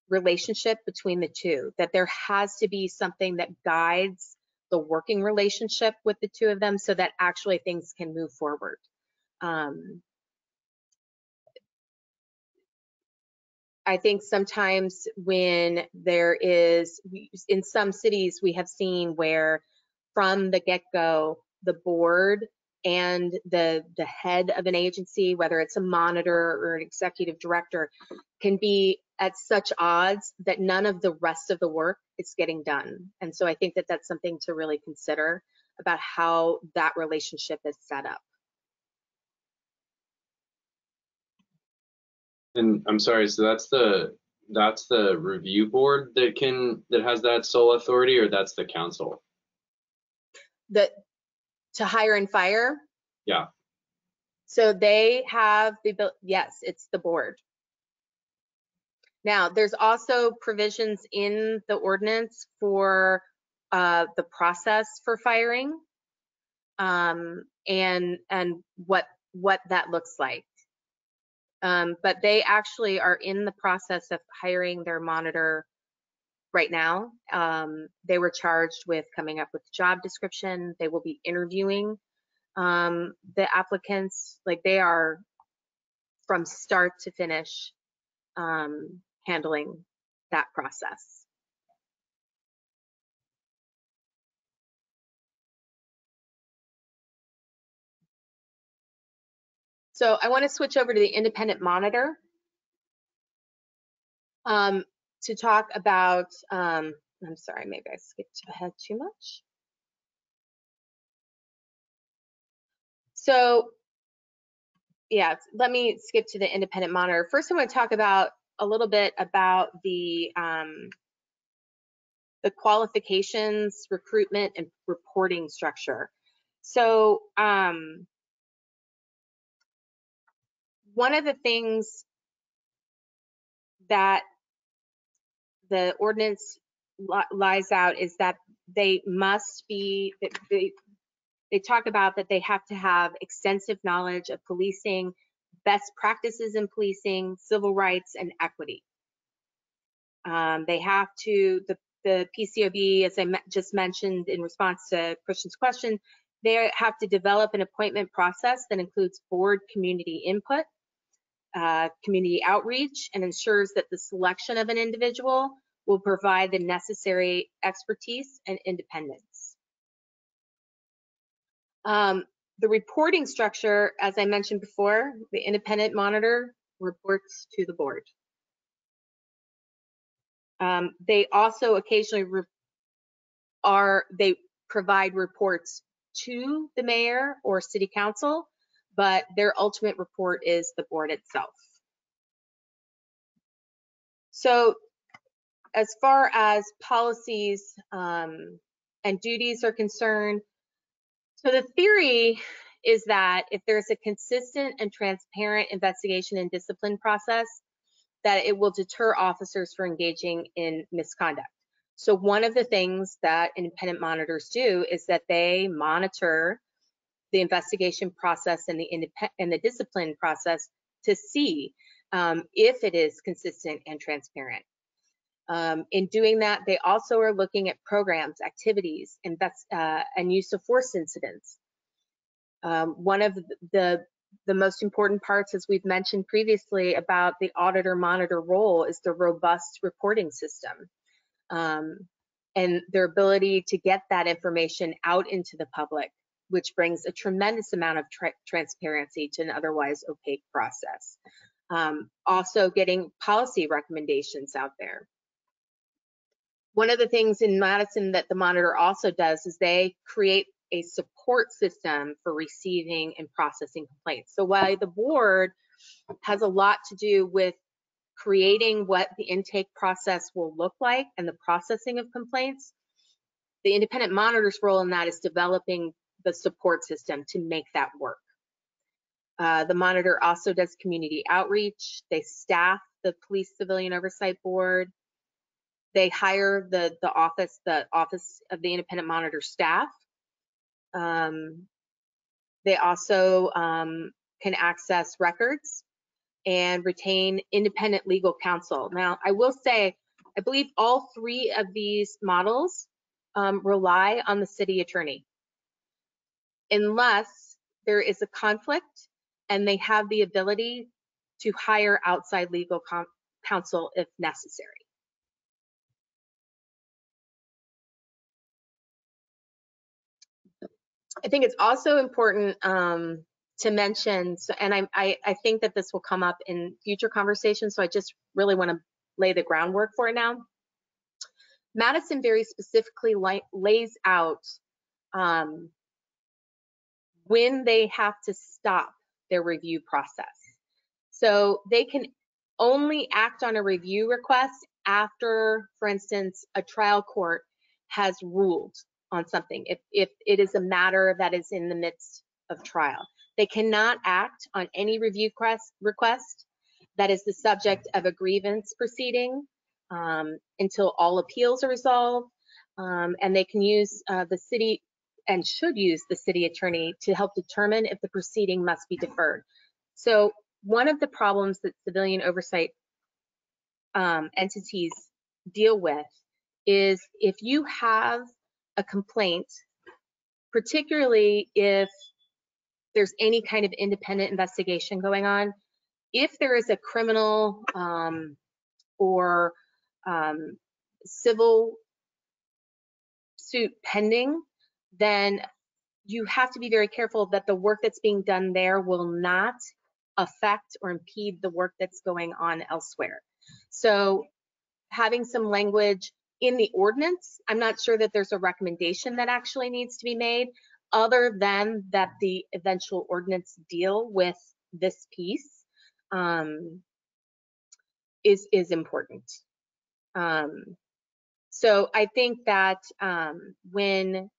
relationship between the two, that there has to be something that guides the working relationship with the two of them so that actually things can move forward. I think sometimes when there is, in some cities we have seen where from the get-go, the board and the head of an agency, whether it's a monitor or an executive director, can be at such odds that none of the rest of the work is getting done. And so I think that that's something to really consider about how that relationship is set up. And I'm sorry, so that's the review board that has that sole authority, or that's the council? To hire and fire? Yeah. So they have the, yes, it's the board. Now, there's also provisions in the ordinance for the process for firing, and what that looks like. But they actually are in the process of hiring their monitor right now. They were charged with coming up with the job description. They will be interviewing the applicants. Like, they are from start to finish handling that process. So I want to switch over to the independent monitor to talk about, I'm sorry, maybe I skipped ahead too much. So yeah, let me skip to the independent monitor. First, I want to talk about a little bit about the qualifications, recruitment, and reporting structure. So one of the things that the ordinance lies out is that they must be, they talk about that they have to have extensive knowledge of policing, best practices in policing, civil rights, and equity. They have to, the PCOB, as I just mentioned in response to Christian's question, they have to develop an appointment process that includes board community input, community outreach, and ensures that the selection of an individual will provide the necessary expertise and independence. The reporting structure, as I mentioned before, the independent monitor reports to the board. They also occasionally they provide reports to the mayor or city council, but their ultimate report is the board itself. So as far as policies and duties are concerned. So the theory is that if there's a consistent and transparent investigation and discipline process, that it will deter officers from engaging in misconduct. So one of the things that independent monitors do is that they monitor the investigation process and the discipline process to see if it is consistent and transparent. In doing that, they also are looking at programs, activities, and use of force incidents. One of the most important parts, as we've mentioned previously about the auditor monitor role, is the robust reporting system and their ability to get that information out into the public, which brings a tremendous amount of transparency to an otherwise opaque process. Also getting policy recommendations out there. One of the things in Madison that the monitor also does is they create a support system for receiving and processing complaints. So while the board has a lot to do with creating what the intake process will look like and the processing of complaints, the independent monitor's role in that is developing the support system to make that work. The monitor also does community outreach. They staff the Police Civilian Oversight Board. They hire the office of the independent monitor staff. They also can access records and retain independent legal counsel. Now, I will say, I believe all three of these models rely on the city attorney, unless there is a conflict and they have the ability to hire outside legal counsel if necessary. I think it's also important to mention, and I think that this will come up in future conversations, so I just really want to lay the groundwork for it now. Madison very specifically lays out when they have to stop their review process. So they can only act on a review request after, for instance, a trial court has ruled on something, if it is a matter that is in the midst of trial. They cannot act on any review request that is the subject of a grievance proceeding until all appeals are resolved, and they can use the city and should use the city attorney to help determine if the proceeding must be deferred. So one of the problems that civilian oversight entities deal with is if you have a complaint, particularly if there's any kind of independent investigation going on, if there is a criminal or civil suit pending, then you have to be very careful that the work that's being done there will not affect or impede the work that's going on elsewhere. So having some language in the ordinance, I'm not sure that there's a recommendation that actually needs to be made, other than that the eventual ordinance deal with this piece is important. So I think that when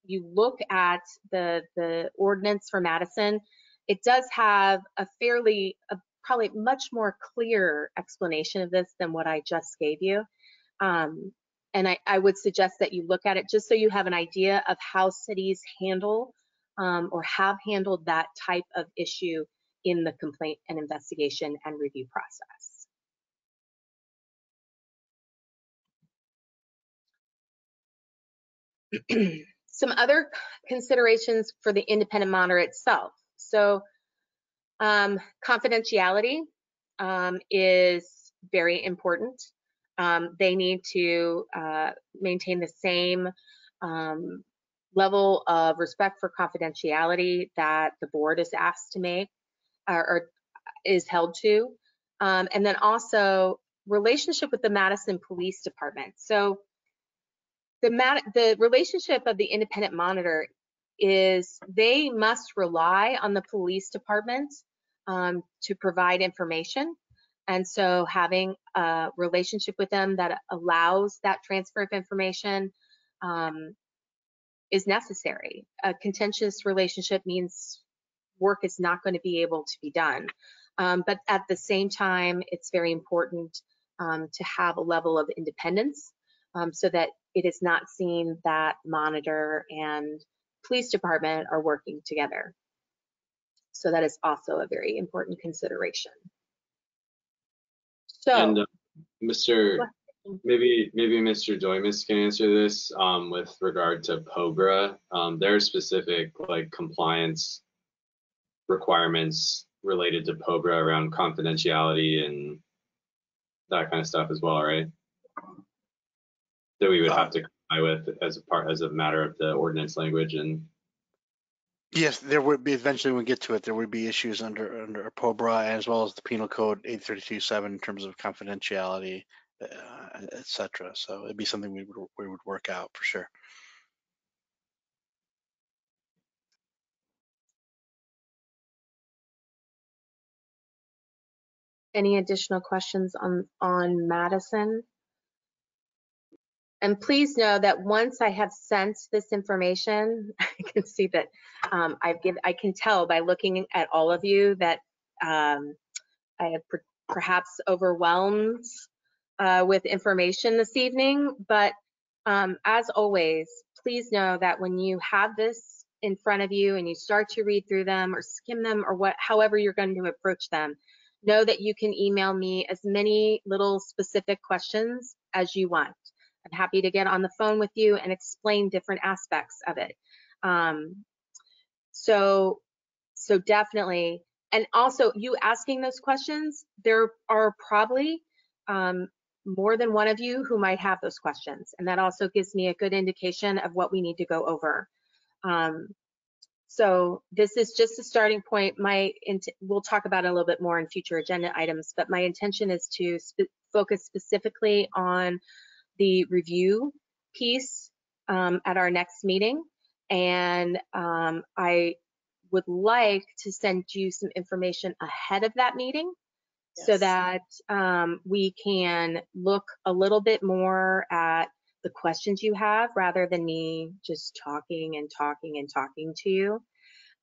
you look at the ordinance for Madison, it does have a probably much more clear explanation of this than what I just gave you. And I would suggest that you look at it just so you have an idea of how cities handle or have handled that type of issue in the complaint and investigation and review process. Some other considerations for the independent monitor itself. So confidentiality is very important. They need to maintain the same level of respect for confidentiality that the board is asked to make or is held to. And then also relationship with the Madison Police Department. So the relationship of the independent monitor is they must rely on the police department to provide information. And so having a relationship with them that allows that transfer of information is necessary. A contentious relationship means work is not going to be able to be done. But at the same time, it's very important to have a level of independence so that it is not seen that monitor and police department are working together. So that is also a very important consideration. So, and maybe Mr. Doimus can answer this with regard to POBRA. There are specific like compliance requirements related to POBRA around confidentiality and that kind of stuff as well, right? That we would have to comply with as a matter of the ordinance language. And yes, there would be, eventually when we get to it, there would be issues under POBRA as well as the Penal Code 832.7 in terms of confidentiality, et cetera. So it'd be something we would work out for sure. any additional questions on Madison? And please know that once I have sent this information, I can see that I can tell by looking at all of you that I have perhaps overwhelmed with information this evening. But as always, please know that when you have this in front of you and you start to read through them or skim them or however you're going to approach them, know that you can email me as many little specific questions as you want. I'm happy to get on the phone with you and explain different aspects of it. So definitely, and also you asking those questions, there are probably more than one of you who might have those questions, and that also gives me a good indication of what we need to go over. So this is just a starting point. We'll talk about it a little bit more in future agenda items, but my intention is to focus specifically on the review piece at our next meeting. And I would like to send you some information ahead of that meeting. Yes. So that we can look a little bit more at the questions you have rather than me just talking and talking and talking to you.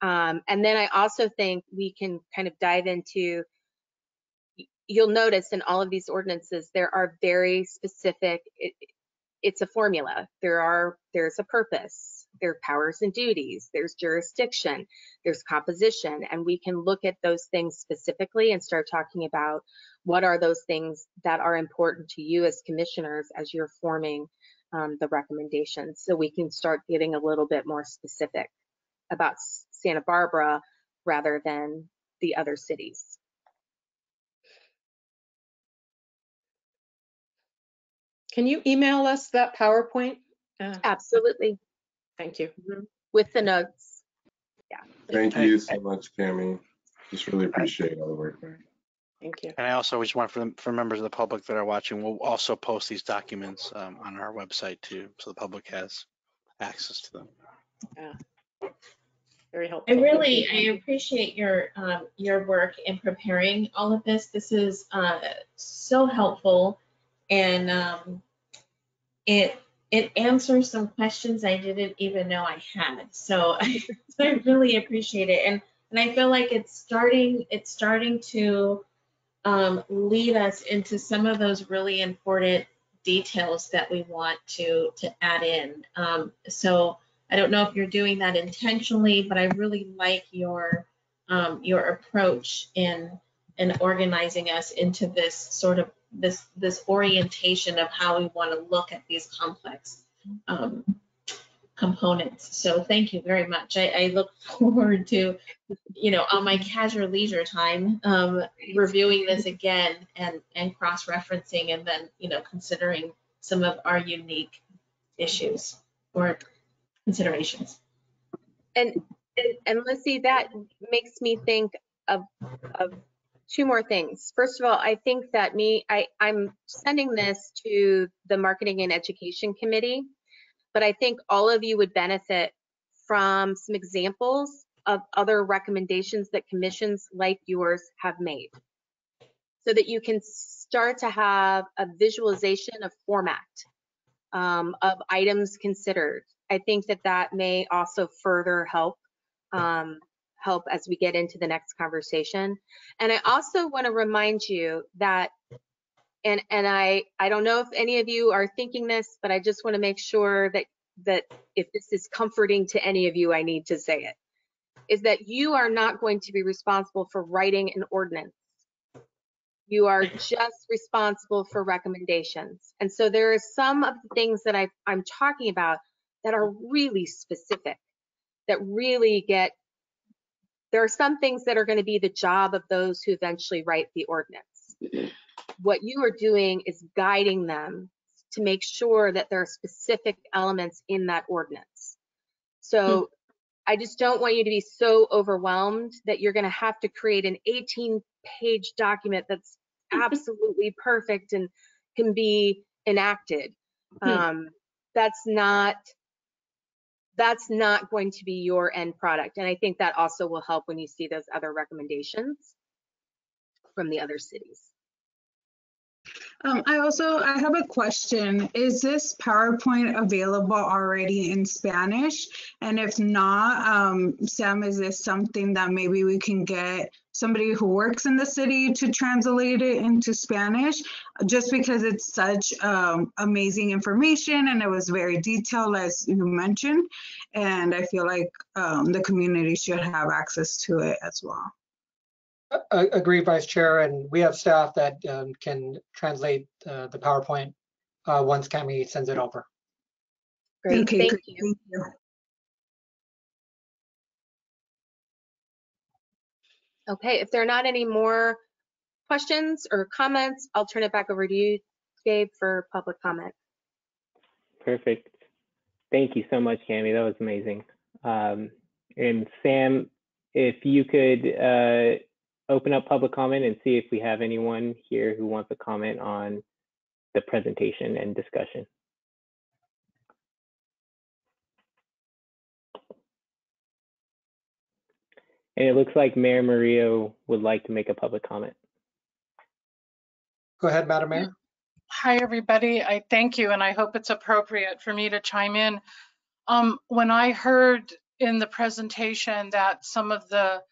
And then I also think we can kind of dive into, you'll notice in all of these ordinances, there are very specific, it's a formula. There's a purpose, there are powers and duties, there's jurisdiction, there's composition, and we can look at those things specifically and start talking about what are those things that are important to you as commissioners as you're forming the recommendations. So we can start getting a little bit more specific about Santa Barbara rather than the other cities. Can you email us that PowerPoint? Absolutely. Thank you. With the notes. Yeah. Thank you so much, Cammie. Just really appreciate all the work there. Thank you. And I also just want for members of the public that are watching, we'll also post these documents on our website too, so the public has access to them. Yeah. Very helpful. I appreciate your work in preparing all of this. This is so helpful, and it answers some questions I didn't even know I had. So I really appreciate it, and I feel like it's starting to lead us into some of those really important details that we want to add in. So I don't know if you're doing that intentionally, but I really like your approach in organizing us into this sort of this orientation of how we want to look at these complex components. So thank you very much. I look forward to, on my casual leisure time, reviewing this again and cross-referencing, and then, considering some of our unique issues or considerations. And Lizzie, that makes me think of two more things. First of all, I think that I'm sending this to the Marketing and Education Committee, but I think all of you would benefit from some examples of other recommendations that commissions like yours have made, so that you can start to have a visualization of format of items considered, I think that that may also further help help as we get into the next conversation. And I also want to remind you that, and I don't know if any of you are thinking this, but I just want to make sure that if this is comforting to any of you, I need to say it, is that you are not going to be responsible for writing an ordinance. You are just responsible for recommendations. And so there are some of the things that I'm talking about that are really specific, that really get, there are some things that are going to be the job of those who eventually write the ordinance. What you are doing is guiding them to make sure that there are specific elements in that ordinance. So I just don't want you to be so overwhelmed that you're going to have to create an 18-page document that's absolutely perfect and can be enacted. That's not going to be your end product. And I think that also will help when you see those other recommendations from the other cities. I have a question. Is this PowerPoint available already in Spanish? And if not, Sam, is this something that maybe we can get somebody who works in the city to translate it into Spanish? Just because it's such amazing information and it was very detailed, as you mentioned. And I feel like the community should have access to it as well. Agree, Vice Chair, and we have staff that can translate the PowerPoint once Cami sends it over. Great, okay, thank great. you. Thank you. Okay, if there are not any more questions or comments, I'll turn it back over to you, Gabe, for public comment. Perfect. Thank you so much, Cami. That was amazing. And Sam, if you could open up public comment and see if we have anyone here who wants to comment on the presentation and discussion. And it looks like Mayor Murillo would like to make a public comment. Go ahead, Madam Mayor. Hi, everybody. I thank you, and I hope it's appropriate for me to chime in. When I heard in the presentation that some of the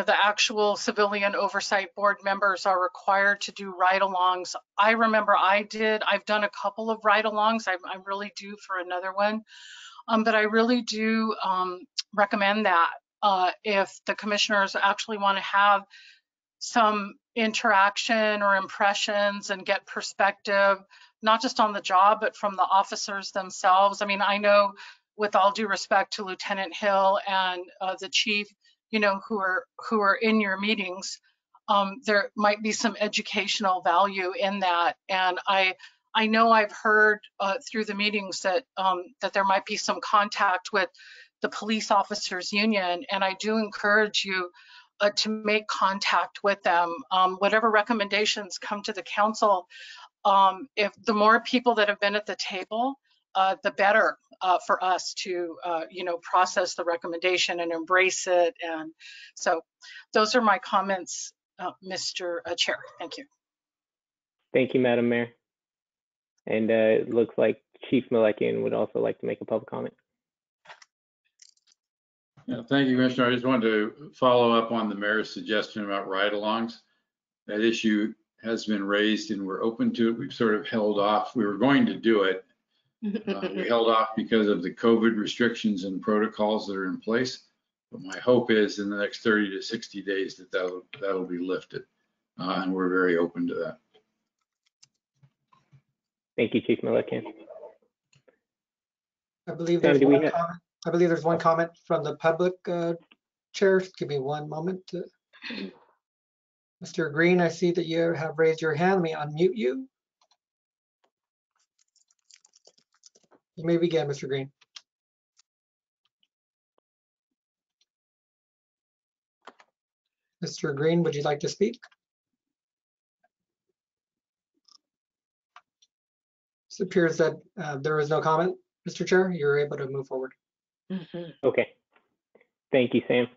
the actual civilian oversight board members are required to do ride-alongs. I remember I've done a couple of ride-alongs. I'm really due for another one. But I really do recommend that if the commissioners actually want to have some interaction or impressions and get perspective, not just on the job, but from the officers themselves. I mean, I know, with all due respect to Lieutenant Hill and the chief, who are in your meetings, there might be some educational value in that. And I know I've heard through the meetings that that there might be some contact with the police officers union, and I do encourage you to make contact with them. Whatever recommendations come to the council, if the more people that have been at the table, the better for us to process the recommendation and embrace it. And so those are my comments, Mr. Chair. Thank you. Thank you, Madam Mayor. And it looks like Chief Melekian would also like to make a public comment. Yeah, thank you, Commissioner. I just wanted to follow up on the mayor's suggestion about ride-alongs. That issue has been raised and we're open to it. We've sort of held off. We were going to do it. We held off because of the COVID restrictions and protocols that are in place. But my hope is in the next 30 to 60 days that that'll be lifted. And we're very open to that. Thank you, Chief Melekian. I believe there's one comment. I believe there's one comment from the public, Chair. Give me one moment. Mr. Green, I see that you have raised your hand. Let me unmute you. You may begin, Mr. Green. Mr. Green, would you like to speak? It appears that there is no comment, Mr. Chair. You're able to move forward. Okay. Thank you, Sam.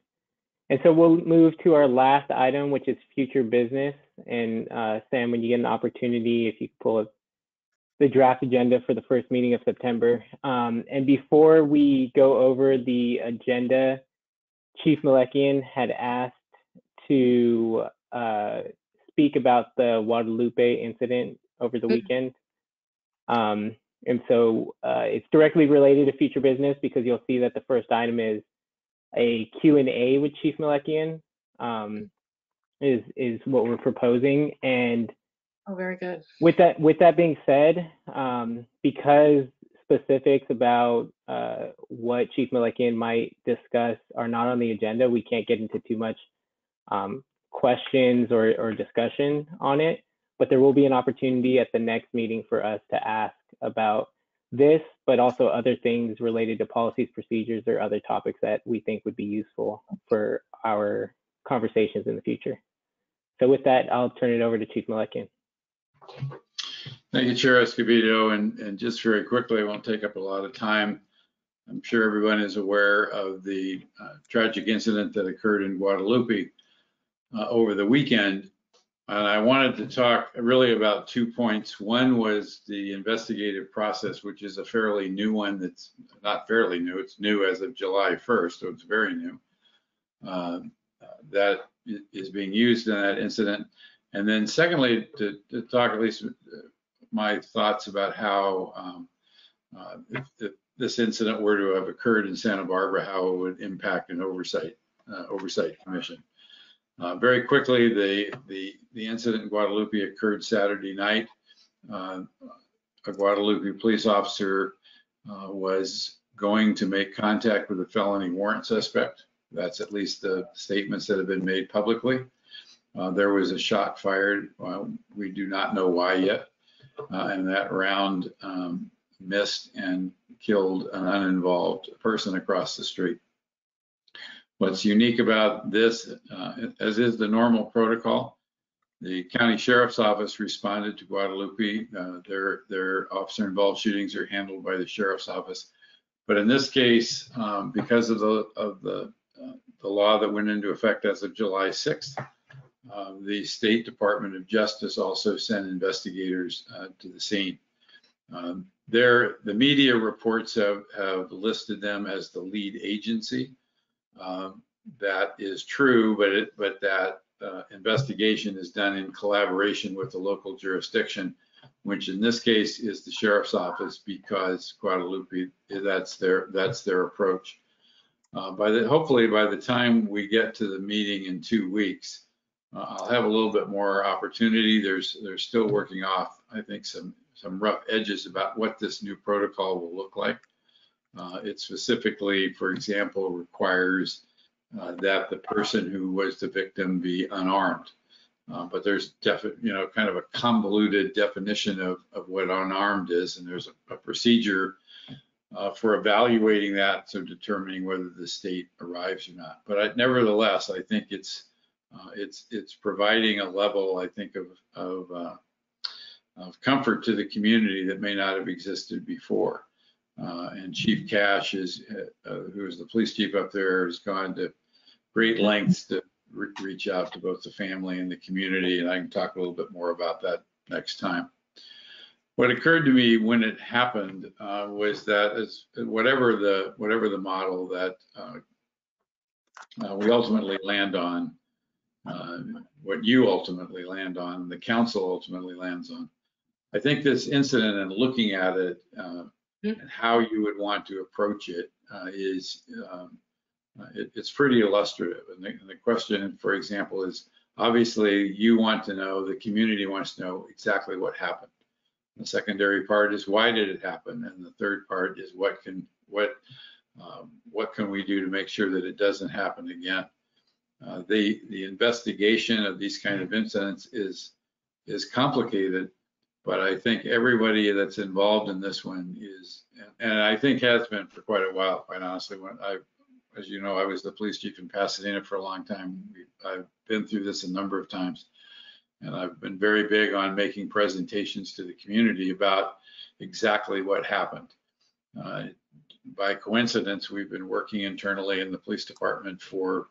And so we'll move to our last item, which is future business. And Sam, when you get an opportunity, if you could pull up the draft agenda for the first meeting of September. And before we go over the agenda, Chief Melekian had asked to speak about the Guadalupe incident over the weekend. And so it's directly related to future business because you'll see that the first item is a Q&A with Chief Melekian, is what we're proposing. And Oh, very good. with that being said, because specifics about what Chief Melekian might discuss are not on the agenda, we can't get into too much questions or discussion on it, but there will be an opportunity at the next meeting for us to ask about this, but also other things related to policies, procedures, or other topics that we think would be useful for our conversations in the future. So with that, I'll turn it over to Chief Melekian. Thank you, Chair Escobedo. And just very quickly, I won't take up a lot of time. I'm sure everyone is aware of the tragic incident that occurred in Guadalupe over the weekend. And I wanted to talk really about 2 points. One was the investigative process, which is a fairly new one. That's not fairly new, it's new as of July 1st, so it's very new. That is being used in that incident. And then secondly, to talk at least my thoughts about how if this incident were to have occurred in Santa Barbara, how it would impact an oversight commission. Very quickly, the incident in Guadalupe occurred Saturday night. A Guadalupe police officer was going to make contact with a felony warrant suspect. That's at least the statements that have been made publicly. There was a shot fired. We do not know why yet. And that round missed and killed an uninvolved person across the street. What's unique about this, as is the normal protocol, the county sheriff's office responded to Guadalupe. Their officer-involved shootings are handled by the sheriff's office. But in this case, because of the law that went into effect as of July 6th, the State Department of Justice also sent investigators to the scene. The media reports have listed them as the lead agency. That is true, but that investigation is done in collaboration with the local jurisdiction, which in this case is the sheriff's office, because Guadalupe, that's their approach. Hopefully by the time we get to the meeting in 2 weeks, I'll have a little bit more opportunity. They're still working off, I think, some rough edges about what this new protocol will look like. It specifically, for example, requires that the person who was the victim be unarmed. But there's kind of a convoluted definition of what unarmed is, and there's a procedure for evaluating that, so determining whether the state arrives or not. But nevertheless, I think it's providing a level, I think, of comfort to the community that may not have existed before. And Chief Cash, who is the police chief up there, has gone to great lengths to reach out to both the family and the community, and I can talk a little bit more about that next time. What occurred to me when it happened was that whatever the model that we ultimately land on, what you ultimately land on, the council ultimately lands on, I think this incident and looking at it and how you would want to approach it it's pretty illustrative. And the question, for example, is obviously you want to know, the community wants to know exactly what happened. The secondary part is why did it happen, and the third part is what can we do to make sure that it doesn't happen again. The investigation of these kind of incidents is complicated, but I think everybody that's involved in this one is, and I think has been for quite a while, quite honestly. As you know, I was the police chief in Pasadena for a long time. I've been through this a number of times, and I've been very big on making presentations to the community about exactly what happened. By coincidence, we've been working internally in the police department for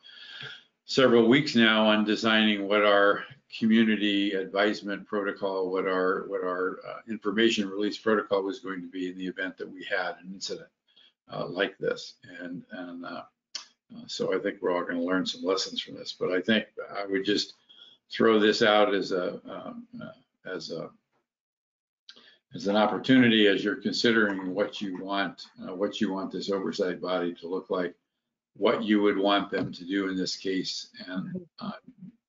several weeks now on designing what our community advisement protocol, what our information release protocol was going to be in the event that we had an incident like this. And so I think we're all going to learn some lessons from this. But I think I would just throw this out as an opportunity as you're considering what you want this oversight body to look like, what you would want them to do in this case. And I'm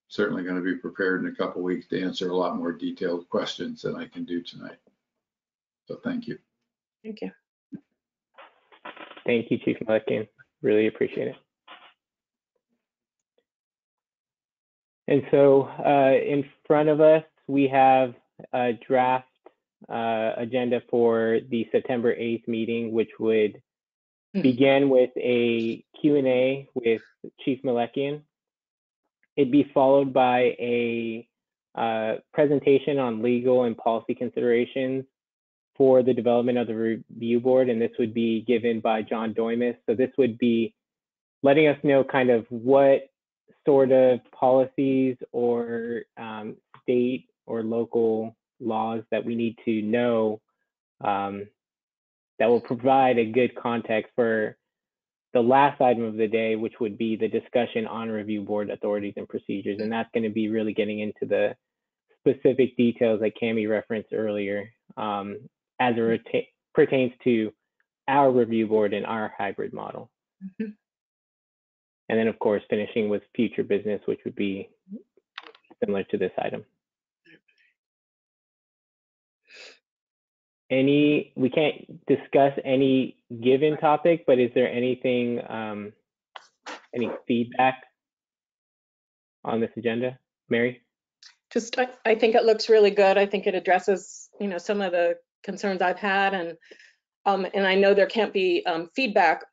certainly going to be prepared in a couple of weeks to answer a lot more detailed questions than I can do tonight. So thank you. Thank you. Thank you, Chief Melekian. Really appreciate it. And so in front of us, we have a draft agenda for the September 8th meeting, which would begin with a Q&A with Chief Melekian. It'd be followed by a presentation on legal and policy considerations for the development of the review board, and this would be given by John Doimus. So this would be letting us know kind of what sort of policies or state or local laws that we need to know that will provide a good context for the last item of the day, which would be the discussion on review board authorities and procedures. And that's going to be really getting into the specific details that Cammie referenced earlier as it pertains to our review board and our hybrid model. And then, of course, finishing with future business, which would be similar to this item. We can't discuss any given topic, but is there anything, any feedback on this agenda? Mary? Just, I think it looks really good. I think it addresses, some of the concerns I've had, and I know there can't be feedback.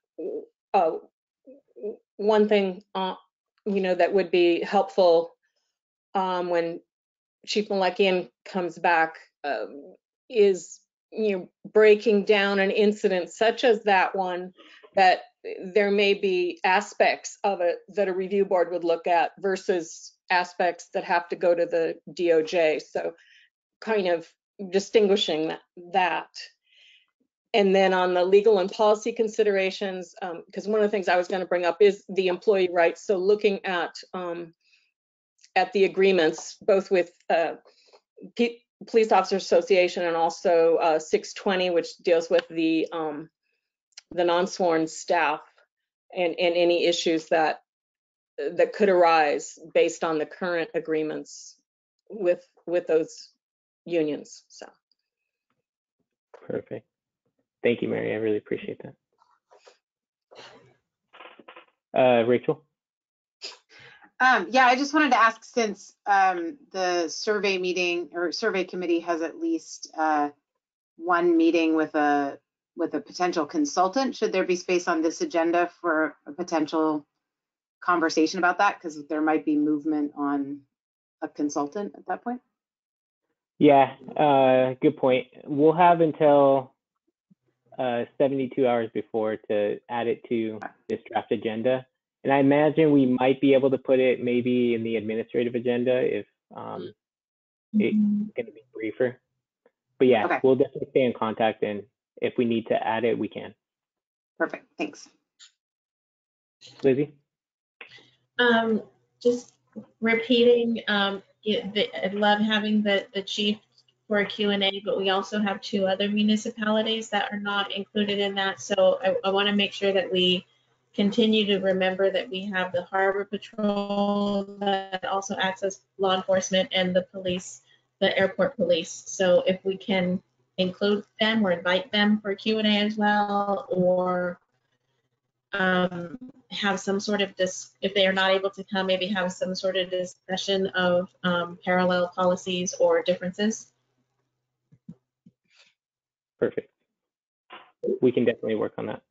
One thing, that would be helpful when Chief Melekian comes back is, breaking down an incident such as that one, that there may be aspects of it that a review board would look at versus aspects that have to go to the DOJ. So kind of distinguishing that. And then on the legal and policy considerations, because one of the things I was going to bring up is the employee rights. So looking at the agreements, both with Police Officer Association and also 620, which deals with the non-sworn staff and any issues that could arise based on the current agreements with those unions. So perfect. Thank you, Mary. I really appreciate that. Rachel? Yeah, I just wanted to ask, since the survey meeting or survey committee has at least one meeting with a potential consultant, should there be space on this agenda for a potential conversation about that? Because there might be movement on a consultant at that point. Yeah, good point. We'll have until 72 hours before to add it to this draft agenda. And I imagine we might be able to put it maybe in the administrative agenda if it's going to be briefer. But yeah, okay. We'll definitely stay in contact, and if we need to add it, we can. Perfect, thanks. Lizzie? Just repeating, I love having the chief for a Q&A, but we also have 2 other municipalities that are not included in that. So I want to make sure that we continue to remember that we have the Harbor Patrol that also acts as law enforcement, and the police, the airport police. So if we can include them or invite them for Q&A as well, or have some sort of if they are not able to come, maybe have some sort of discussion of parallel policies or differences. Perfect. We can definitely work on that.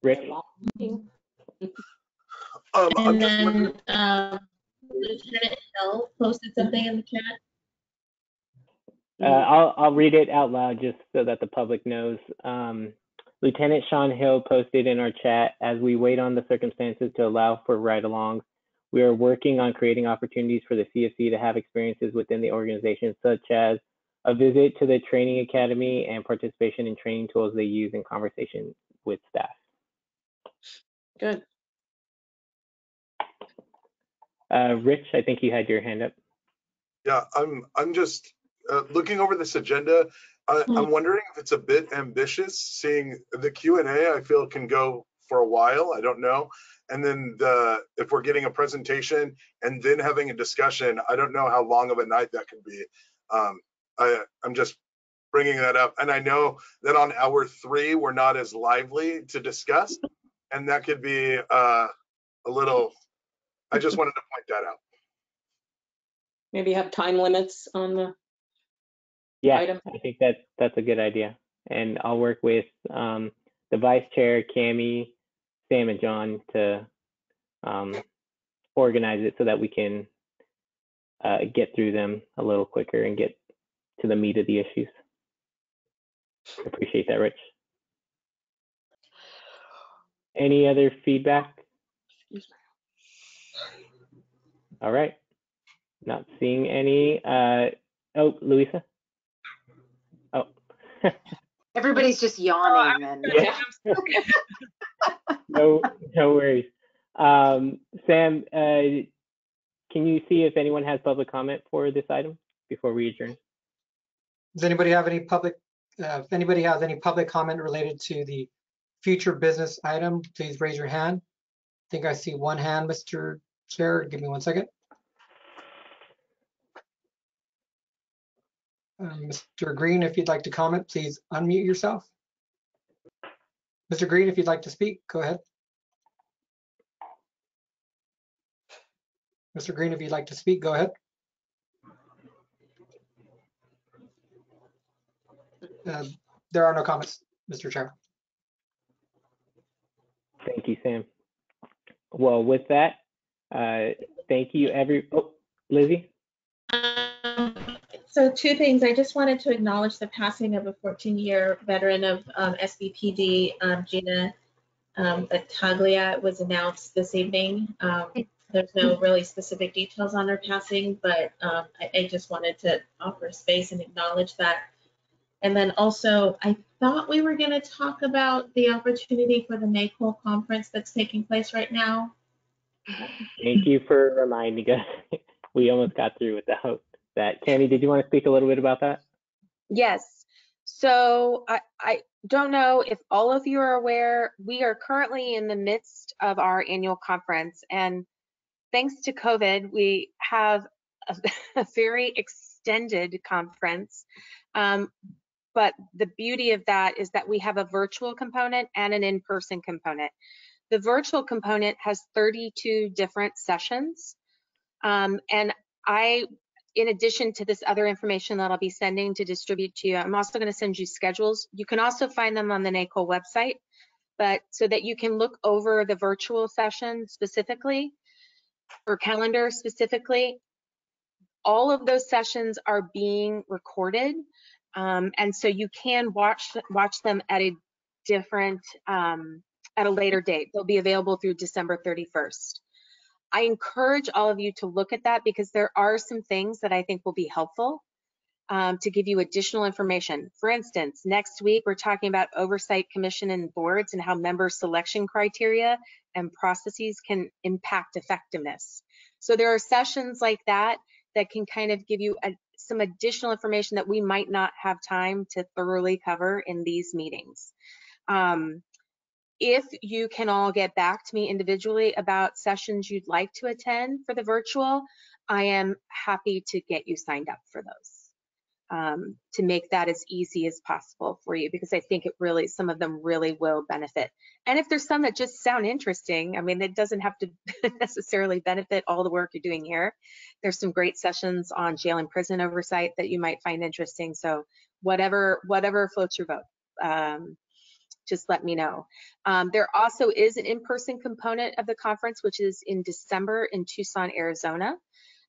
Rick? And then Lieutenant Hill posted something in the chat. I'll read it out loud just so that the public knows. Lieutenant Sean Hill posted in our chat, as we wait on the circumstances to allow for ride-alongs, we are working on creating opportunities for the CFC to have experiences within the organization, such as a visit to the training academy and participation in training tools they use in conversation with staff. Good. Rich, I think you had your hand up. Yeah, I'm just looking over this agenda. I'm wondering if it's a bit ambitious, seeing the Q&A I feel can go for a while, I don't know. And then if we're getting a presentation and then having a discussion, I don't know how long of a night that can be. I'm just bringing that up. And I know that on hour 3, we're not as lively to discuss, and that could be a little, I just wanted to point that out. Maybe have time limits on the Yeah, item. I think that's a good idea. And I'll work with the vice chair, Cammie, Sam, and John to organize it so that we can get through them a little quicker and get to the meat of the issues. Appreciate that, Rich. Any other feedback? All right. Not seeing any. Oh, Louisa? Oh. Everybody's just yawning. Yeah. No worries. Sam, can you see if anyone has public comment for this item before we adjourn? Does anybody have any public, if anybody has any public comment related to the future business item, please raise your hand. I think I see one hand, Mr. Chair. Give me 1 second. Mr. Green, if you'd like to comment, please unmute yourself. Mr. Green, if you'd like to speak, go ahead. Mr. Green, if you'd like to speak, go ahead. There are no comments, Mr. Chair. Thank you, Sam. Well, with that, thank you, oh, Lizzie? So 2 things. I just wanted to acknowledge the passing of a 14-year veteran of SBPD, Gina Battaglia, was announced this evening. There's no really specific details on her passing, but I just wanted to offer space and acknowledge that. And then also, I thought we were going to talk about the opportunity for the NACOL conference that's taking place right now. Thank you for reminding us. We almost got through without that. Cammie, did you want to speak a little bit about that? Yes. So I don't know if all of you are aware, we are currently in the midst of our annual conference, and thanks to COVID, we have a very extended conference. But the beauty of that is that we have a virtual component and an in-person component. The virtual component has 32 different sessions. And in addition to this other information that I'll be sending to distribute to you, I'm also going to send you schedules. You can also find them on the NACOL website, but so that you can look over the virtual session specifically, or calendar specifically. All of those sessions are being recorded, and so you can watch them at a different, at a later date. They'll be available through December 31st. I encourage all of you to look at that because there are some things that I think will be helpful to give you additional information. For instance, next week we're talking about oversight commission and boards and how member selection criteria and processes can impact effectiveness. So there are sessions like that that can kind of give you some additional information that we might not have time to thoroughly cover in these meetings. If you can all get back to me individually about sessions you'd like to attend for the virtual, I am happy to get you signed up for those, to make that as easy as possible for you, because I think some of them really will benefit. And if there's some that just sound interesting, I mean, it doesn't have to necessarily benefit all the work you're doing here. There's some great sessions on jail and prison oversight that you might find interesting. So whatever floats your boat. Just let me know. There also is an in-person component of the conference, which is in December in Tucson, Arizona.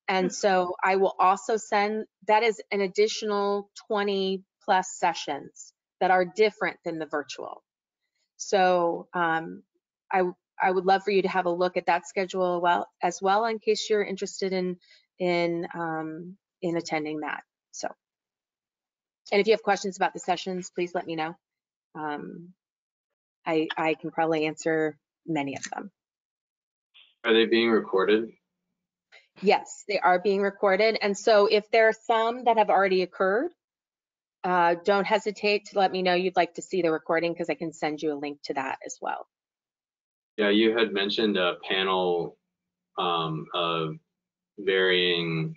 And so I will also send, that is an additional 20 plus sessions that are different than the virtual. So I would love for you to have a look at that schedule as well in case you're interested in attending that. So, and if you have questions about the sessions, please let me know. I can probably answer many of them. Are they being recorded? Yes, they are being recorded. And so if there are some that have already occurred, don't hesitate to let me know you'd like to see the recording, because I can send you a link to that as well. Yeah, you had mentioned a panel of varying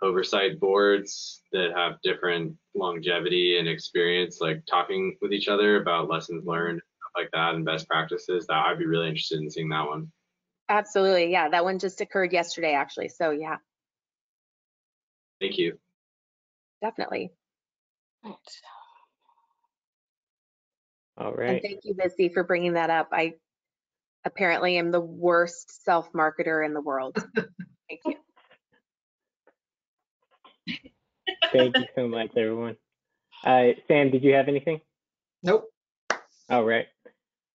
oversight boards that have different longevity and experience, like talking with each other about lessons learned, stuff like that, and best practices. That I'd be really interested in seeing that one. Absolutely. Yeah, that one just occurred yesterday, actually. So yeah. Thank you. Definitely. All right. And thank you, Missy, for bringing that up. I apparently am the worst self-marketer in the world. Thank you. Thank you so much, everyone. Sam, did you have anything? Nope. All right.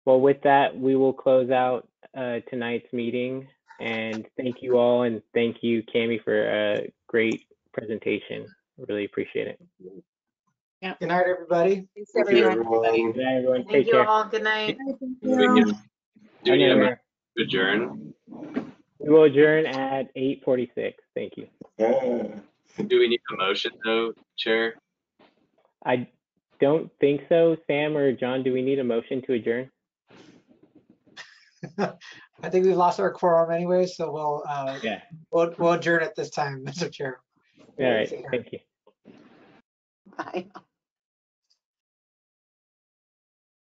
Well, with that, we will close out tonight's meeting. And thank you all, and thank you, Cammie, for a great presentation. Really appreciate it. Yeah. Good night, everybody. Thanks, Thank you, everyone. everyone. Good night, everyone. Thank Take you care. all. Good night. Do we need a motion to adjourn? We will adjourn at 8:46. Thank you. Do we need a motion though, Chair? I don't think so. Sam or John, do we need a motion to adjourn? I think we've lost our quorum anyway, so Yeah. we'll adjourn at this time, Mr. Chair. All right. Thank you. Bye.